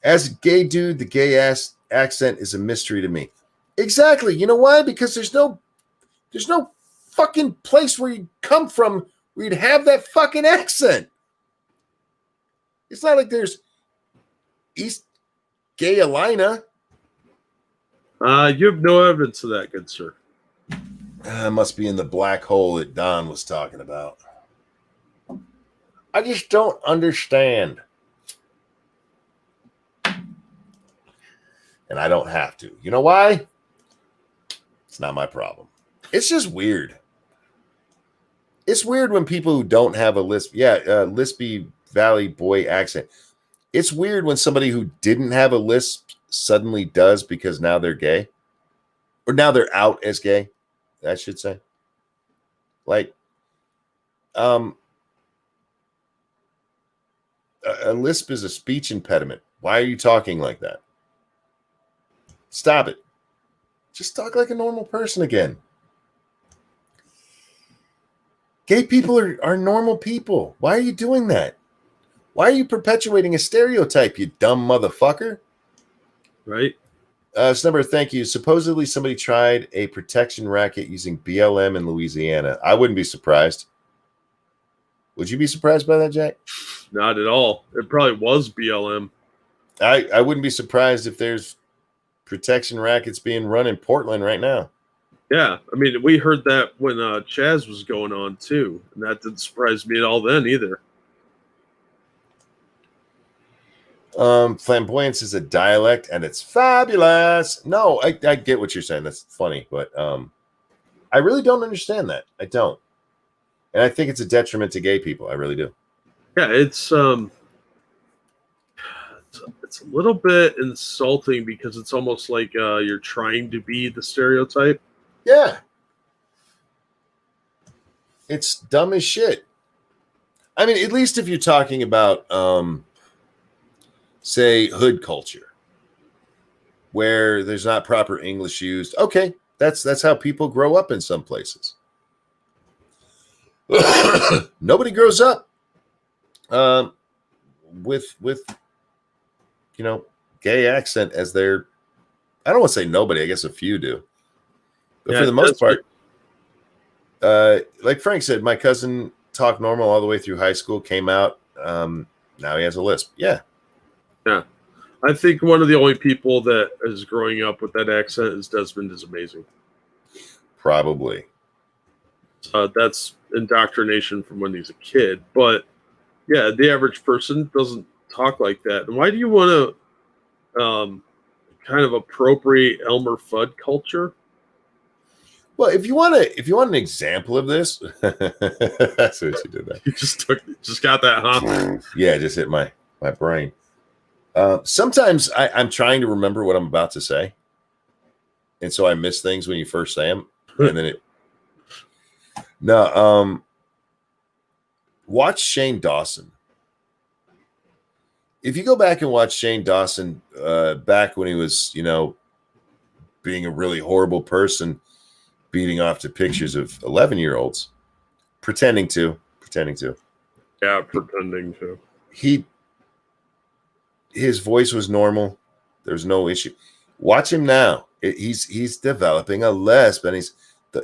[SPEAKER 3] As a gay dude, the gay ass accent is a mystery to me. Exactly. You know why? Because there's no fucking place where you come from where you'd have that fucking accent. It's not like there's East Gayalina.
[SPEAKER 2] You have no evidence of that, good sir.
[SPEAKER 3] Must be in the black hole that Don was talking about. I just don't understand. And I don't have to. You know why? It's not my problem. It's just weird. It's weird when people who don't have a lispy Valley boy accent. It's weird when somebody who didn't have a lisp suddenly does because now they're gay. Or now they're out as gay, I should say. Like, a lisp is a speech impediment. Why are you talking like that? Stop it. Just talk like a normal person again. Gay people are normal people. Why are you doing that? Why are you perpetuating a stereotype, you dumb motherfucker?
[SPEAKER 2] Right.
[SPEAKER 3] Snubber, thank you. Supposedly somebody tried a protection racket using BLM in Louisiana. I wouldn't be surprised. Would you be surprised by that, Jack?
[SPEAKER 2] Not at all. It probably was BLM.
[SPEAKER 3] I wouldn't be surprised if there's protection rackets being run in Portland right now.
[SPEAKER 2] Yeah. I mean, we heard that when Chaz was going on too. And that didn't surprise me at all then either.
[SPEAKER 3] Flamboyance is a dialect and it's fabulous. No, I get what you're saying. That's funny, but I really don't understand that. I don't. And I think it's a detriment to gay people. I really do.
[SPEAKER 2] Yeah, it's a little bit insulting because it's almost like you're trying to be the stereotype.
[SPEAKER 3] Yeah. It's dumb as shit. I mean, at least if you're talking about say hood culture where there's not proper English used. Okay, that's how people grow up in some places. Nobody grows up with gay accent as their, I don't want to say nobody, I guess a few do. But
[SPEAKER 2] yeah,
[SPEAKER 3] for the most part, like Frank said, my cousin talked normal all the way through high school, came out, now he has a lisp. Yeah.
[SPEAKER 2] Yeah. I think one of the only people that is growing up with that accent is Desmond is amazing.
[SPEAKER 3] Probably.
[SPEAKER 2] That's indoctrination from when he's a kid. But yeah, the average person doesn't talk like that. And why do you want to kind of appropriate Elmer Fudd culture?
[SPEAKER 3] Well, if you want an example of this, that's what you did that.
[SPEAKER 2] You just got that, huh?
[SPEAKER 3] Yeah, it just hit my brain. Sometimes I'm trying to remember what I'm about to say, and so I miss things when you first say them, and then watch Shane Dawson. If you go back and watch Shane Dawson back when he was, being a really horrible person, beating off to pictures of 11-year-olds, pretending to.
[SPEAKER 2] Yeah, pretending to.
[SPEAKER 3] His voice was normal. There's no issue. Watch him now. He's developing a lisp, and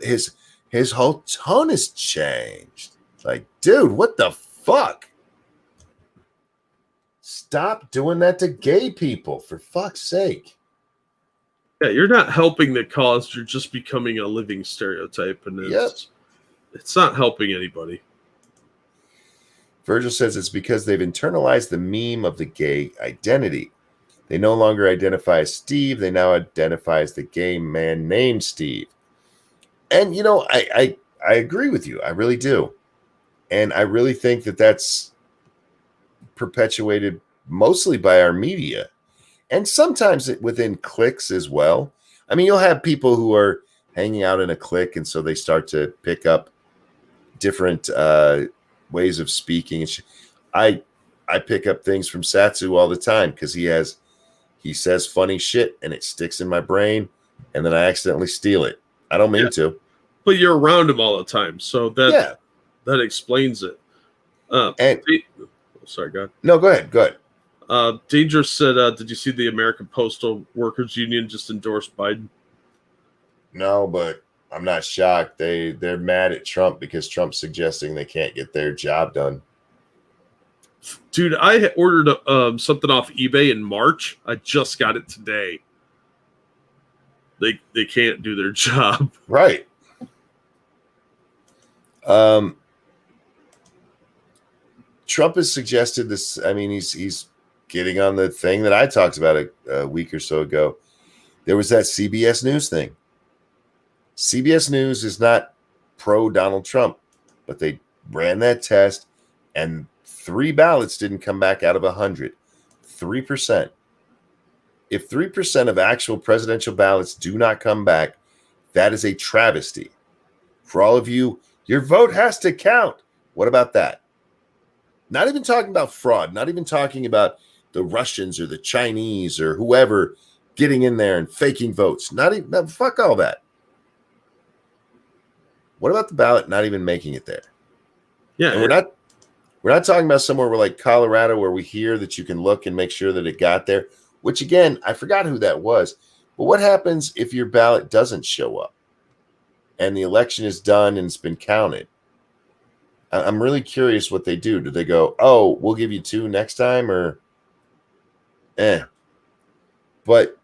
[SPEAKER 3] his whole tone has changed. Like, dude, what the fuck? Stop doing that to gay people, for fuck's sake.
[SPEAKER 2] Yeah, you're not helping the cause. You're just becoming a living stereotype, and it's not helping anybody.
[SPEAKER 3] Virgil says it's because they've internalized the meme of the gay identity. They no longer identify as Steve. They now identify as the gay man named Steve. And, I agree with you. I really do. And I really think that that's perpetuated mostly by our media. And sometimes within cliques as well. I mean, you'll have people who are hanging out in a clique, and so they start to pick up different ways of speaking. I pick up things from Satsu all the time because he says funny shit and it sticks in my brain, and then I accidentally steal it. I don't mean to.
[SPEAKER 2] But you're around him all the time, so that explains it. Sorry, go ahead.
[SPEAKER 3] No, go ahead.
[SPEAKER 2] Dangerous said, did you see the American Postal Workers Union just endorsed Biden?
[SPEAKER 3] No, but I'm not shocked. They're mad at Trump because Trump's suggesting they can't get their job done.
[SPEAKER 2] Dude, I ordered something off eBay in March. I just got it today. They can't do their job.
[SPEAKER 3] Right. Trump has suggested this. I mean, he's getting on the thing that I talked about a week or so ago. There was that CBS News thing. CBS News is not pro Donald Trump, but they ran that test, and 3 ballots didn't come back out of 100. 3%. If 3% of actual presidential ballots do not come back, that is a travesty. For all of you, your vote has to count. What about that? Not even talking about fraud, not even talking about the Russians or the Chinese or whoever getting in there and faking votes. Not even, fuck all that. What about the ballot not even making it there?
[SPEAKER 2] Yeah,
[SPEAKER 3] and we're not talking about somewhere where like Colorado where we hear that you can look and make sure that it got there, which again, I forgot who that was. But what happens if your ballot doesn't show up and the election is done and it's been counted? I'm really curious what they do. Do they go, oh, we'll give you 2 next time, or But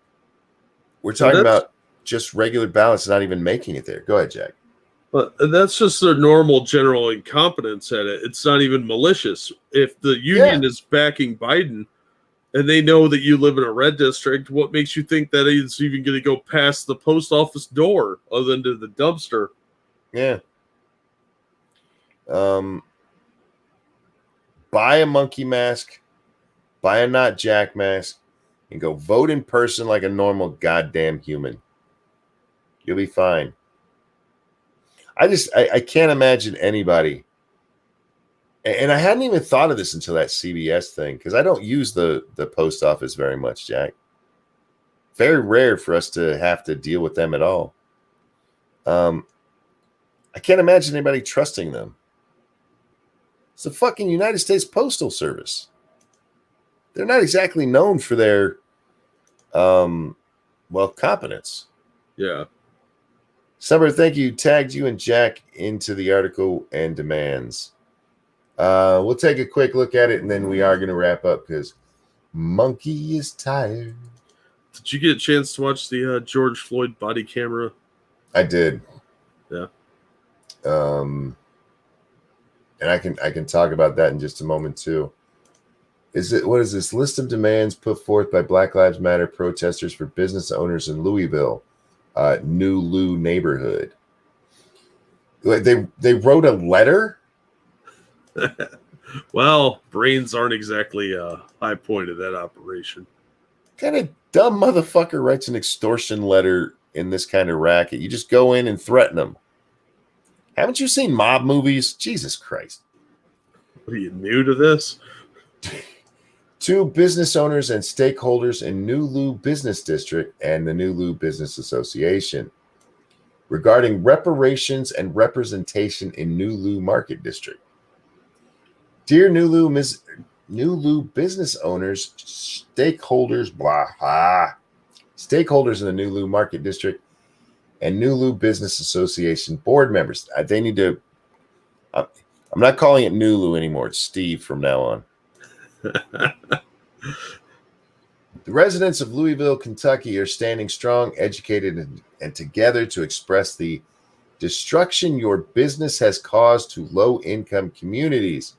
[SPEAKER 3] we're talking about just regular ballots not even making it there. Go ahead, Jack.
[SPEAKER 2] But that's just their normal general incompetence at it. It's not even malicious. If the union is backing Biden and they know that you live in a red district, what makes you think that it's even going to go past the post office door other than to the dumpster?
[SPEAKER 3] Yeah. Buy a monkey mask, buy a not Jack mask, and go vote in person like a normal goddamn human. You'll be fine. I can't imagine anybody. And I hadn't even thought of this until that CBS thing, because I don't use the post office very much, Jack. Very rare for us to have to deal with them at all. I can't imagine anybody trusting them. It's the fucking United States Postal Service. They're not exactly known for their, competence.
[SPEAKER 2] Yeah.
[SPEAKER 3] Summer, thank you. Tagged you and Jack into the article and demands. We'll take a quick look at it, and then we are going to wrap up because Monkey is tired.
[SPEAKER 2] Did you get a chance to watch the George Floyd body camera?
[SPEAKER 3] I did.
[SPEAKER 2] Yeah.
[SPEAKER 3] And I can talk about that in just a moment too. What is this list of demands put forth by Black Lives Matter protesters for business owners in Louisville, New Lou neighborhood? They wrote a letter.
[SPEAKER 2] Well, brains aren't exactly a high point of that operation.
[SPEAKER 3] What kind of dumb motherfucker writes an extortion letter in this kind of racket? You just go in and threaten them. Haven't you seen mob movies? Jesus Christ.
[SPEAKER 2] What are you new to this?
[SPEAKER 3] 2 business owners and stakeholders in New Lou Business District and the New Lou Business Association regarding reparations and representation in New Lou Market District. Dear New Lou business owners, stakeholders, stakeholders in the New Lou Market District and New Lou Business Association board members. They need to. I'm not calling it New Lou anymore. It's Steve from now on. The residents of Louisville, Kentucky are standing strong, educated, and together to express the destruction your business has caused to low-income communities,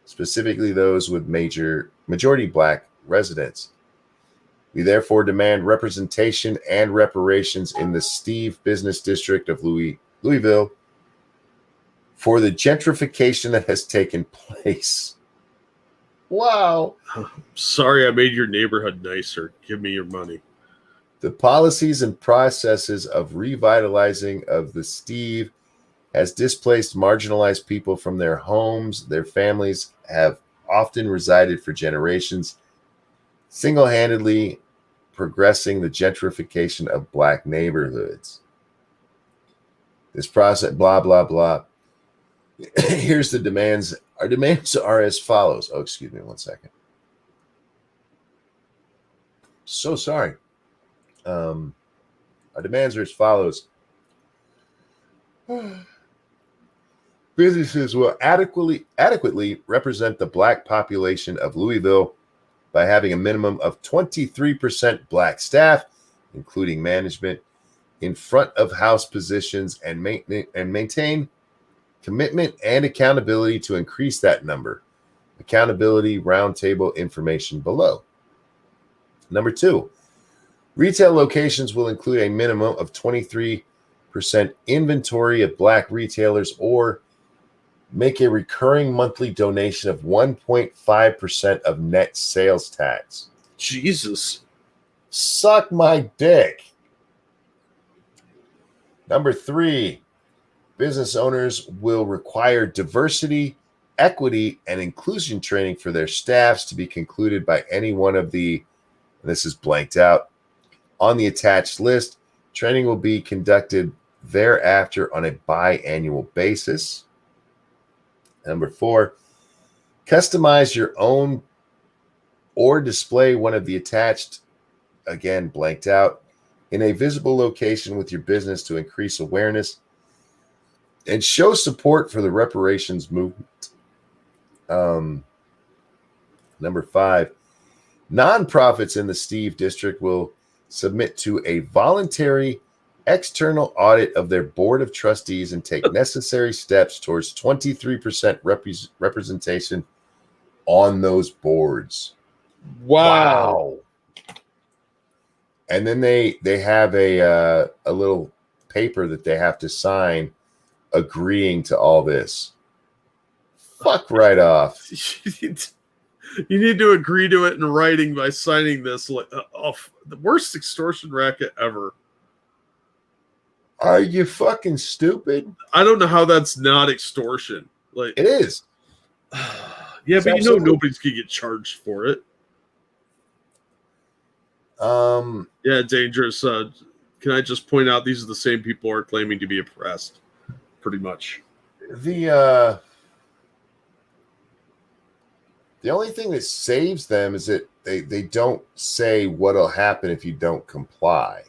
[SPEAKER 3] specifically those with majority Black residents. We therefore demand representation and reparations in the Steve Business District of Louisville for the gentrification that has taken place. Wow.
[SPEAKER 2] Sorry, I made your neighborhood nicer. Give me your money.
[SPEAKER 3] The policies and processes of revitalizing of the Steve has displaced marginalized people from their homes. Their families have often resided for generations, single-handedly progressing the gentrification of Black neighborhoods. This process, blah, blah, blah. Here's the demands. Our demands are as follows. Oh, excuse me 1 second. So sorry. Our demands are as follows. Businesses will adequately represent the Black population of Louisville by having a minimum of 23% Black staff, including management, in front of house positions and maintain commitment and accountability to increase that number. Accountability roundtable information below. Number 2, retail locations will include a minimum of 23% inventory of black retailers or make a recurring monthly donation of 1.5% of net sales tax.
[SPEAKER 2] Jesus.
[SPEAKER 3] Suck my dick. Number 3, business owners will require diversity, equity, and inclusion training for their staffs to be concluded by any one of the, and this is blanked out, on the attached list. Training will be conducted thereafter on a biannual basis. Number 4, customize your own or display one of the attached, again, blanked out, in a visible location with your business to increase awareness and show support for the reparations movement. Number 5, nonprofits in the Steve District will submit to a voluntary external audit of their board of trustees and take necessary steps towards 23% representation on those boards.
[SPEAKER 2] Wow.
[SPEAKER 3] And then they have a little paper that they have to sign agreeing to all this. Fuck right off.
[SPEAKER 2] You need to agree to it in writing by signing this. The worst extortion racket ever.
[SPEAKER 3] Are you fucking stupid?
[SPEAKER 2] I don't know how that's not extortion. Like
[SPEAKER 3] it is.
[SPEAKER 2] Yeah,
[SPEAKER 3] It's
[SPEAKER 2] but
[SPEAKER 3] absolutely.
[SPEAKER 2] nobody's gonna get charged for it. Yeah, dangerous. Can I just point out these are the same people who are claiming to be oppressed, pretty much.
[SPEAKER 3] The only thing that saves them is that they don't say what'll happen if you don't comply.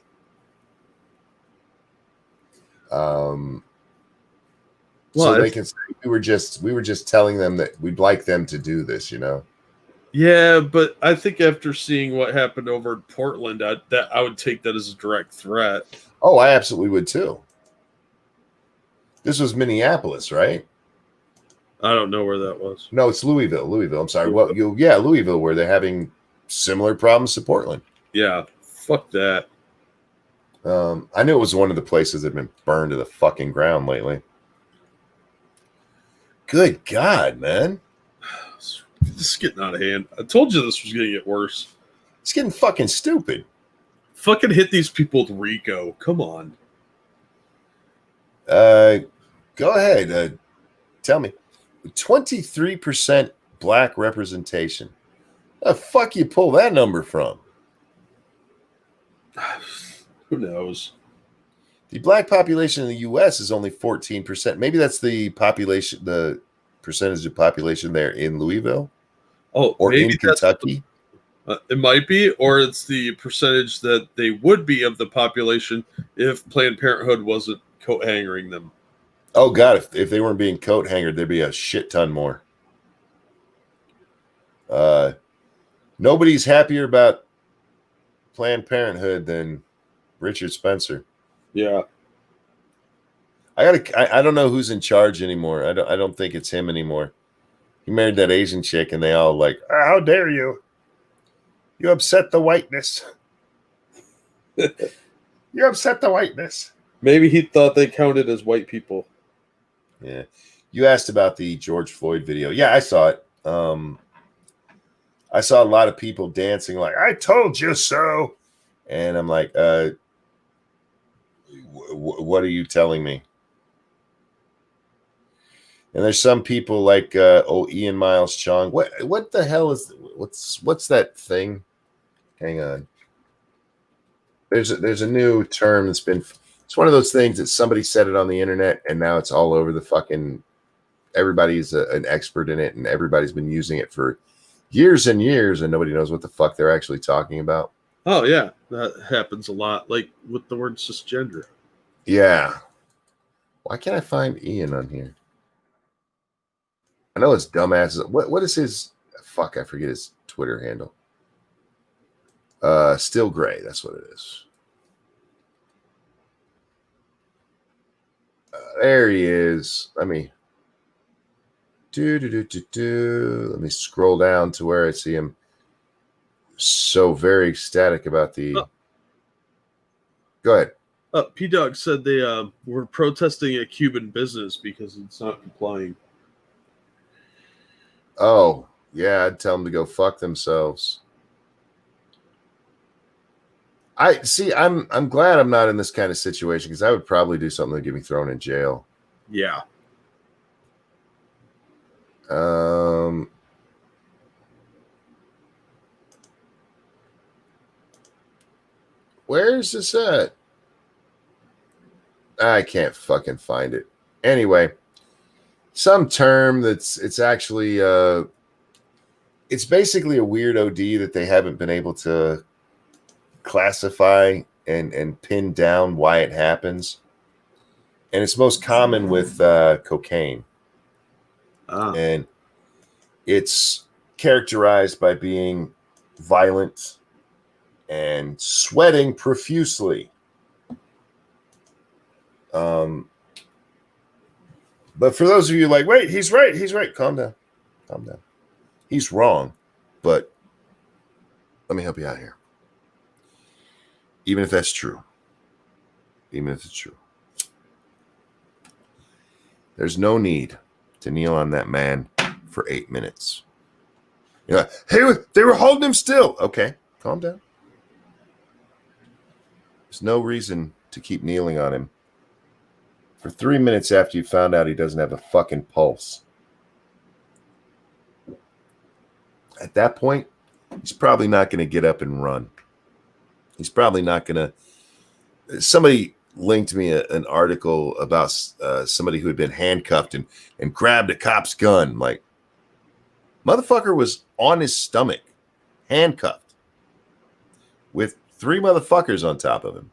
[SPEAKER 3] So they can say we were just telling them that we'd like them to do this, you know.
[SPEAKER 2] Yeah, but I think after seeing what happened over in Portland, I would take that as a direct threat.
[SPEAKER 3] Oh, I absolutely would too. This was Minneapolis, right?
[SPEAKER 2] I don't know where that was.
[SPEAKER 3] No, it's Louisville. I'm sorry. Well, Louisville, where they're having similar problems to Portland.
[SPEAKER 2] Yeah, fuck that.
[SPEAKER 3] I knew it was one of the places that have been burned to the fucking ground lately. Good God, man.
[SPEAKER 2] This is getting out of hand. I told you this was going to get worse.
[SPEAKER 3] It's getting fucking stupid.
[SPEAKER 2] Fucking hit these people with RICO. Come on.
[SPEAKER 3] Go ahead. Tell me. 23% black representation. The fuck you pull that number from?
[SPEAKER 2] Who knows?
[SPEAKER 3] The black population in the U.S. is only 14%. Maybe that's the population, the percentage of population there in Louisville.
[SPEAKER 2] Oh,
[SPEAKER 3] or in Kentucky.
[SPEAKER 2] It might be, or it's the percentage that they would be of the population if Planned Parenthood wasn't coat hangering them.
[SPEAKER 3] Oh God, if they weren't being coat hangered, there'd be a shit ton more. Nobody's happier about Planned Parenthood than Richard Spencer.
[SPEAKER 2] Yeah.
[SPEAKER 3] I don't know who's in charge anymore. I don't think it's him anymore. He married that Asian chick, and they all like, how dare you? You upset the whiteness. You upset the whiteness.
[SPEAKER 2] Maybe he thought they counted as white people.
[SPEAKER 3] Yeah. You asked about the George Floyd video. Yeah, I saw it. I saw a lot of people dancing like, I told you so. And I'm like, what are you telling me? And there's some people like Ian Miles Chong. What the hell is what's that thing? Hang on. There's a new term that's been. It's one of those things that somebody said it on the internet, and now it's all over the fucking. Everybody's an expert in it, and everybody's been using it for years and years, and nobody knows what the fuck they're actually talking about.
[SPEAKER 2] Oh yeah, that happens a lot. Like with the word cisgender.
[SPEAKER 3] Yeah. Why can't I find Ian on here? I know it's dumbasses. What is his? Fuck, I forget his Twitter handle. Still Gray. That's what it is. There he is. Let me Let me scroll down to where I see him so very ecstatic about the. Go ahead.
[SPEAKER 2] P-Dog said they were protesting a Cuban business because it's not complying.
[SPEAKER 3] Oh, yeah, I'd tell them to go fuck themselves. I'm glad I'm not in this kind of situation because I would probably do something to get me thrown in jail.
[SPEAKER 2] Yeah.
[SPEAKER 3] Where's this at? I can't fucking find it. Anyway, some term it's actually it's basically a weird OD that they haven't been able to classify and pin down why it happens. And it's most common with cocaine. And it's characterized by being violent and sweating profusely. But for those of you like, wait, he's right. Calm down. He's wrong, but let me help you out here. Even if that's true, there's no need to kneel on that man for 8 minutes. Yeah, hey, they were holding him still. Okay, calm down. There's no reason to keep kneeling on him for 3 minutes after you found out he doesn't have a fucking pulse. At that point, he's probably not going to get up and run. He's probably not going to. Somebody linked me an article about somebody who had been handcuffed and grabbed a cop's gun. Like, motherfucker was on his stomach, handcuffed, with 3 motherfuckers on top of him.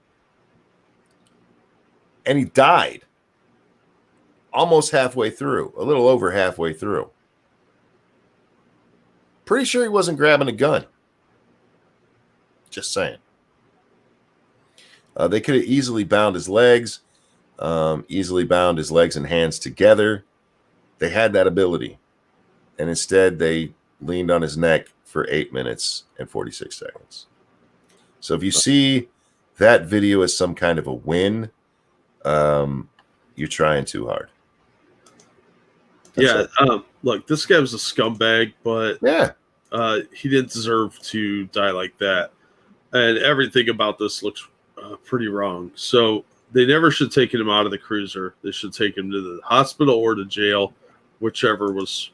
[SPEAKER 3] And he died almost halfway through, a little over halfway through. Pretty sure he wasn't grabbing a gun. Just saying. They could have easily bound his legs, and hands together. They had that ability. And instead, they leaned on his neck for 8 minutes and 46 seconds. So if you see that video as some kind of a win, you're trying too hard.
[SPEAKER 2] Look, this guy was a scumbag, but
[SPEAKER 3] yeah,
[SPEAKER 2] he didn't deserve to die like that. And everything about this looks pretty wrong. So they never should have taken him out of the cruiser. They should take him to the hospital or to jail, whichever was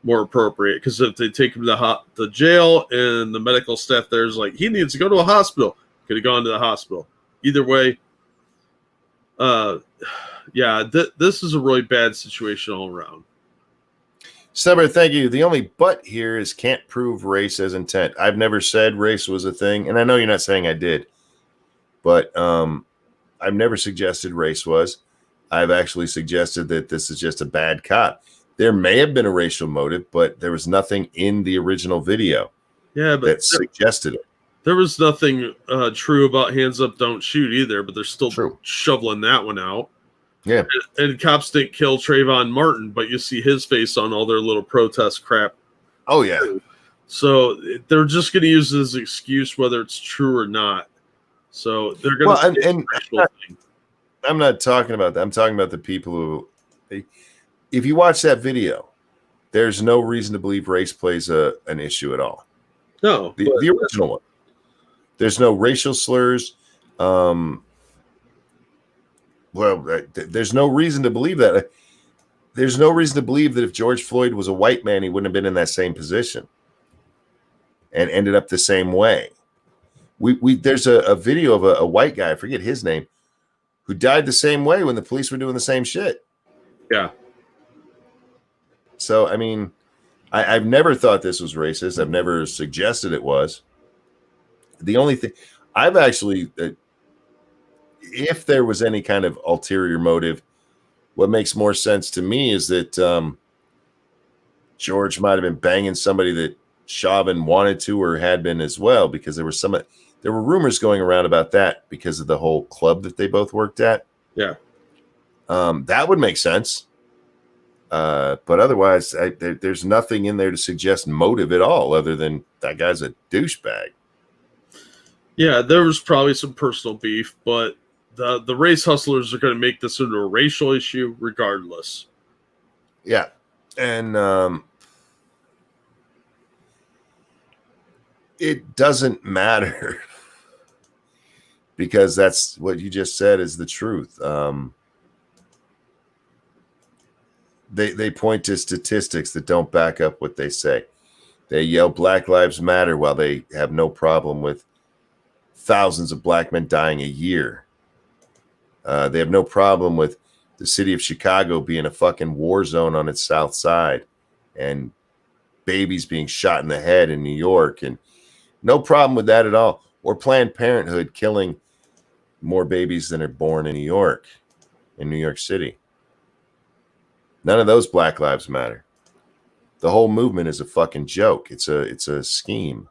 [SPEAKER 2] more appropriate. Because if they take him to the jail and the medical staff there's like, he needs to go to a hospital, could have gone to the hospital. Either way, this is a really bad situation all around.
[SPEAKER 3] Stubber, thank you. The only but here is can't prove race as intent. I've never said race was a thing, and I know you're not saying I did, but I've never suggested race was. I've actually suggested that this is just a bad cop. There may have been a racial motive, but there was nothing in the original video that suggested it.
[SPEAKER 2] There was nothing true about hands up, don't shoot either, but they're still shoveling that one out.
[SPEAKER 3] Yeah.
[SPEAKER 2] And cops didn't kill Trayvon Martin, but you see his face on all their little protest crap.
[SPEAKER 3] Oh, yeah.
[SPEAKER 2] So they're just going to use it as an excuse, whether it's true or not. So they're going to
[SPEAKER 3] I'm not talking about that. I'm talking about the people who, if you watch that video, there's no reason to believe race plays an issue at all.
[SPEAKER 2] No.
[SPEAKER 3] The original one. There's no racial slurs. There's no reason to believe that. There's no reason to believe that if George Floyd was a white man, he wouldn't have been in that same position and ended up the same way. There's a video of a white guy, I forget his name, who died the same way when the police were doing the same shit.
[SPEAKER 2] Yeah.
[SPEAKER 3] So, I mean, I've never thought this was racist. I've never suggested it was. The only thing I've actually... if there was any kind of ulterior motive, what makes more sense to me is that George might have been banging somebody that Chauvin wanted to or had been as well, because there were rumors going around about that because of the whole club that they both worked at.
[SPEAKER 2] Yeah.
[SPEAKER 3] That would make sense. But otherwise, there's nothing in there to suggest motive at all, other than that guy's a douchebag.
[SPEAKER 2] Yeah, there was probably some personal beef, but the race hustlers are going to make this into a racial issue regardless.
[SPEAKER 3] Yeah, and it doesn't matter because that's what you just said is the truth. They point to statistics that don't back up what they say. They yell Black Lives Matter while they have no problem with thousands of black men dying a year. They have no problem with the city of Chicago being a fucking war zone on its south side and babies being shot in the head in New York, and no problem with that at all. Or Planned Parenthood killing more babies than are born in New York City. None of those Black Lives Matter. The whole movement is a fucking joke. It's a scheme.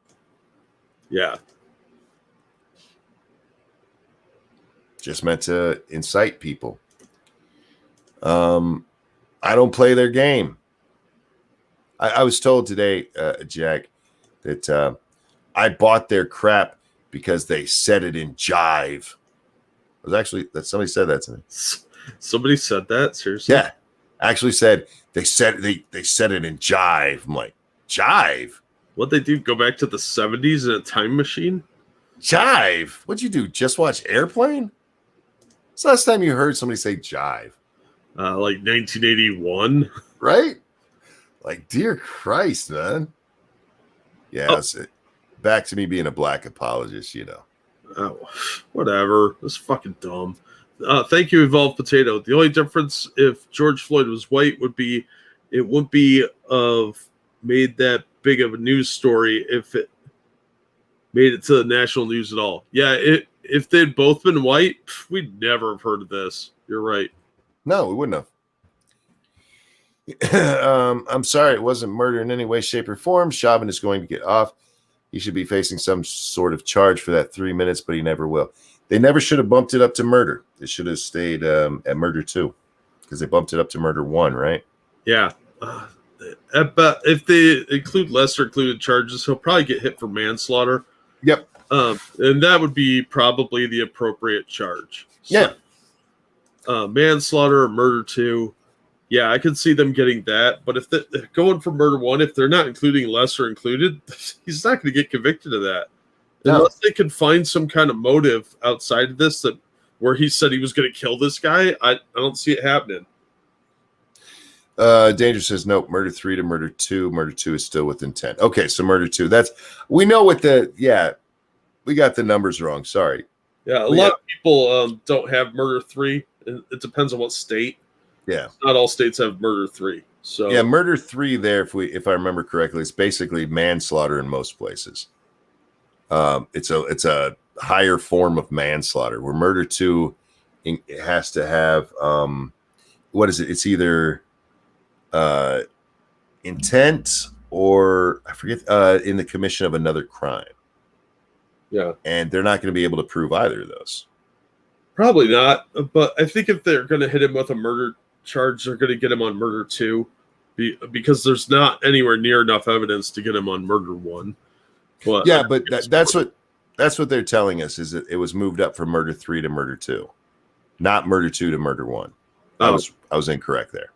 [SPEAKER 2] Yeah.
[SPEAKER 3] Just meant to incite people. I don't play their game. I was told today, Jack, that I bought their crap because they said it in jive. It was actually that somebody said that to me.
[SPEAKER 2] Somebody said that? Seriously?
[SPEAKER 3] Yeah. Actually said they said it in jive. I'm like, jive?
[SPEAKER 2] What'd they do? Go back to the 70s in a time machine?
[SPEAKER 3] Jive? What'd you do? Just watch Airplane? What's the last time you heard somebody say jive?
[SPEAKER 2] Like 1981.
[SPEAKER 3] Right? Like, dear Christ, man. Yeah, back to me being a black apologist, you know.
[SPEAKER 2] Oh, whatever. That's fucking dumb. Thank you, Evolved Potato. The only difference if George Floyd was white would be it wouldn't be made that big of a news story if it made it to the national news at all. Yeah, if they'd both been white, we'd never have heard of this. You're right.
[SPEAKER 3] No, we wouldn't have. I'm sorry, it wasn't murder in any way, shape, or form. Chauvin is going to get off. He should be facing some sort of charge for that 3 minutes, but he never will. They never should have bumped it up to murder. They should have stayed at murder 2 because they bumped it up to murder 1, right?
[SPEAKER 2] Yeah. But if they include lesser included charges, he'll probably get hit for manslaughter.
[SPEAKER 3] Yep.
[SPEAKER 2] And that would be probably the appropriate charge.
[SPEAKER 3] Yeah.
[SPEAKER 2] Manslaughter or murder 2. Yeah, I could see them getting that. But if they're going for murder 1, if they're not including lesser included, he's not going to get convicted of that.
[SPEAKER 3] No.
[SPEAKER 2] Unless they could find some kind of motive outside of this that where he said he was going to kill this guy, I don't see it happening.
[SPEAKER 3] Danger says nope. Murder 3 to murder 2. Murder 2 is still with intent. Okay, so murder 2. We know what we got the numbers wrong. Sorry.
[SPEAKER 2] Yeah, a lot of people don't have murder 3. It depends on what state.
[SPEAKER 3] Yeah,
[SPEAKER 2] not all states have murder 3. So
[SPEAKER 3] yeah, murder 3 there, if I remember correctly, it's basically manslaughter in most places. It's a higher form of manslaughter. Where murder 2, it has to have what is it? It's either intent or I forget in the commission of another crime.
[SPEAKER 2] Yeah,
[SPEAKER 3] and they're not going to be able to prove either of those.
[SPEAKER 2] Probably not. But I think if they're going to hit him with a murder charge, they're going to get him on murder 2 because there's not anywhere near enough evidence to get him on murder 1. But
[SPEAKER 3] yeah, but that's what they're telling us is that it was moved up from murder 3 to murder 2, not murder 2 to murder 1. I was incorrect there.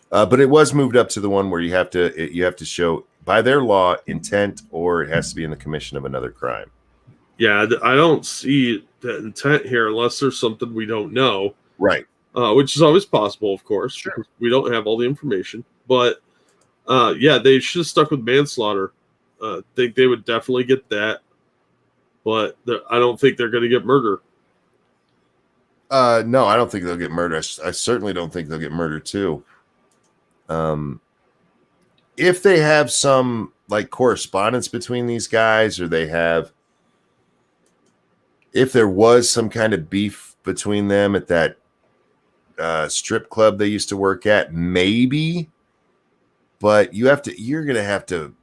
[SPEAKER 3] But it was moved up to the one where you have to show by their law intent, or it has to be in the commission of another crime.
[SPEAKER 2] Yeah, I don't see the intent here unless there's something we don't know.
[SPEAKER 3] Right.
[SPEAKER 2] Which is always possible, of course.
[SPEAKER 3] Sure.
[SPEAKER 2] We don't have all the information. But, yeah, they should have stuck with manslaughter. I think they would definitely get that. But I don't think they're going to get murder.
[SPEAKER 3] No, I don't think they'll get murder. I certainly don't think they'll get murder, too. If they have some, like, correspondence between these guys, or if there was some kind of beef between them at that strip club they used to work at, maybe, but you're going to have to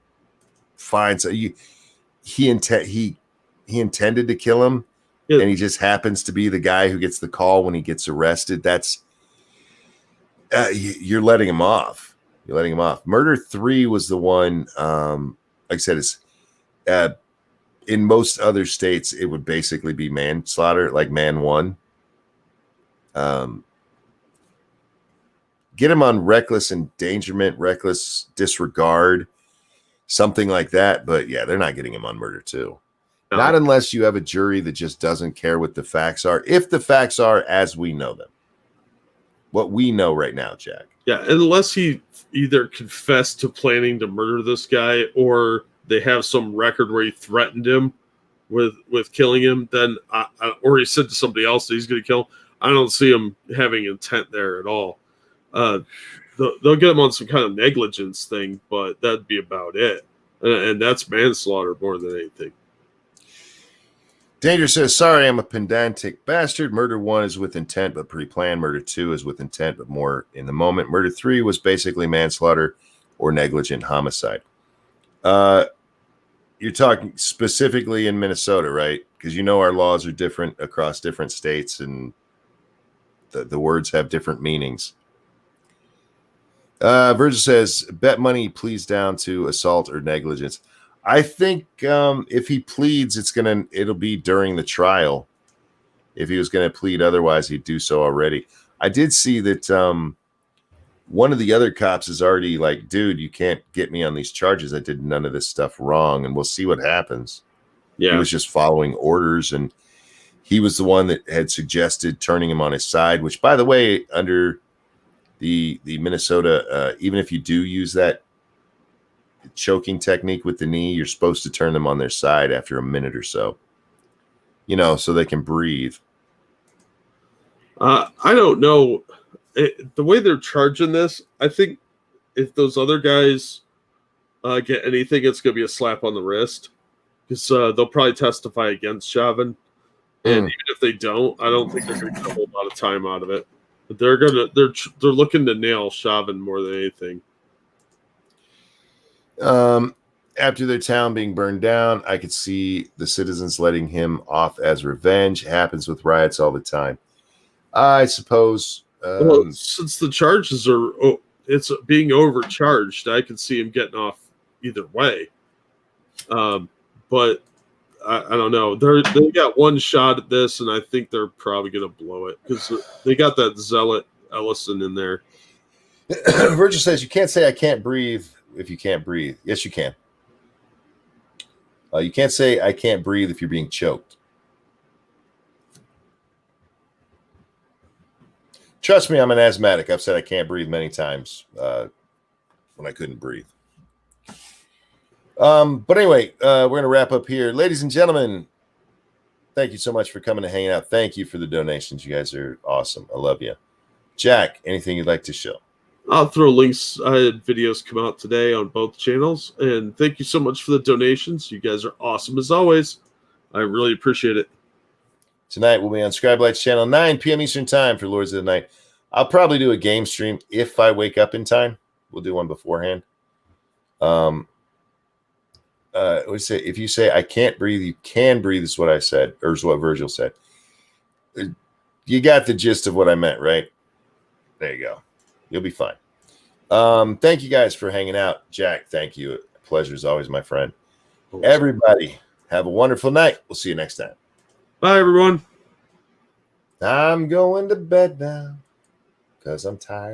[SPEAKER 3] find, so he intended to kill him, and he just happens to be the guy who gets the call when he gets arrested. You're letting him off. You're letting him off. Murder 3 was the one. Like I said, it's in most other states it would basically be manslaughter, like man 1. Get him on reckless endangerment, reckless disregard, something like that. But yeah, they're not getting him on murder 2.
[SPEAKER 2] No.
[SPEAKER 3] Not unless you have a jury that just doesn't care what the facts are. If the facts are as we know them, what we know right now, Jack.
[SPEAKER 2] Yeah, unless he either confessed to planning to murder this guy or they have some record where he threatened him with killing him, then or he said to somebody else that he's going to kill him. I don't see him having intent there at all. They'll get him on some kind of negligence thing, but that'd be about it. And that's manslaughter more than anything.
[SPEAKER 3] Danger says, sorry, I'm a pedantic bastard. Murder 1 is with intent, but pre-planned. Murder 2 is with intent, but more in the moment. Murder 3 was basically manslaughter or negligent homicide. You're talking specifically in Minnesota, right? Because you know our laws are different across different states, and the words have different meanings. Virgil says, bet money pleads down to assault or negligence. I think if he pleads, it'll be during the trial. If he was going to plead otherwise, he'd do so already. I did see that one of the other cops is already like, dude, you can't get me on these charges. I did none of this stuff wrong, and we'll see what happens.
[SPEAKER 2] Yeah.
[SPEAKER 3] He was just following orders, and he was the one that had suggested turning him on his side, which, by the way, under the Minnesota, even if you do use that choking technique with the knee, you're supposed to turn them on their side after a minute or so, so they can breathe.
[SPEAKER 2] I don't know. The way they're charging this, I think if those other guys get anything, it's going to be a slap on the wrist, because they'll probably testify against Chauvin. And even if they don't, I don't think they're going to get a whole lot of time out of it. But they're looking to nail Chauvin more than anything.
[SPEAKER 3] After their town being burned down, I could see the citizens letting him off as revenge. It happens with riots all the time. I suppose.
[SPEAKER 2] Well, since the charges it's being overcharged, I can see him getting off either way. But I don't know. They got one shot at this, and I think they're probably going to blow it because they got that zealot Ellison in there.
[SPEAKER 3] Virgil says, you can't say I can't breathe if you can't breathe. Yes, you can. You can't say I can't breathe if you're being choked. Trust me, I'm an asthmatic. I've said I can't breathe many times when I couldn't breathe. But anyway, we're going to wrap up here. Ladies and gentlemen, thank you so much for coming and hanging out. Thank you for the donations. You guys are awesome. I love you. Jack, anything you'd like to show?
[SPEAKER 2] I'll throw links. I had videos come out today on both channels. And thank you so much for the donations. You guys are awesome as always. I really appreciate it.
[SPEAKER 3] Tonight we'll be on Scribe Light's channel, 9 p.m. Eastern time for Lords of the Night. I'll probably do a game stream if I wake up in time. We'll do one beforehand. If you say I can't breathe, you can breathe is what I said, or is what Virgil said. You got the gist of what I meant, right? There you go. You'll be fine. Thank you guys for hanging out. Jack, thank you. Pleasure as always, my friend. Everybody, have a wonderful night. We'll see you next time.
[SPEAKER 2] Bye, everyone.
[SPEAKER 3] I'm going to bed now because I'm tired.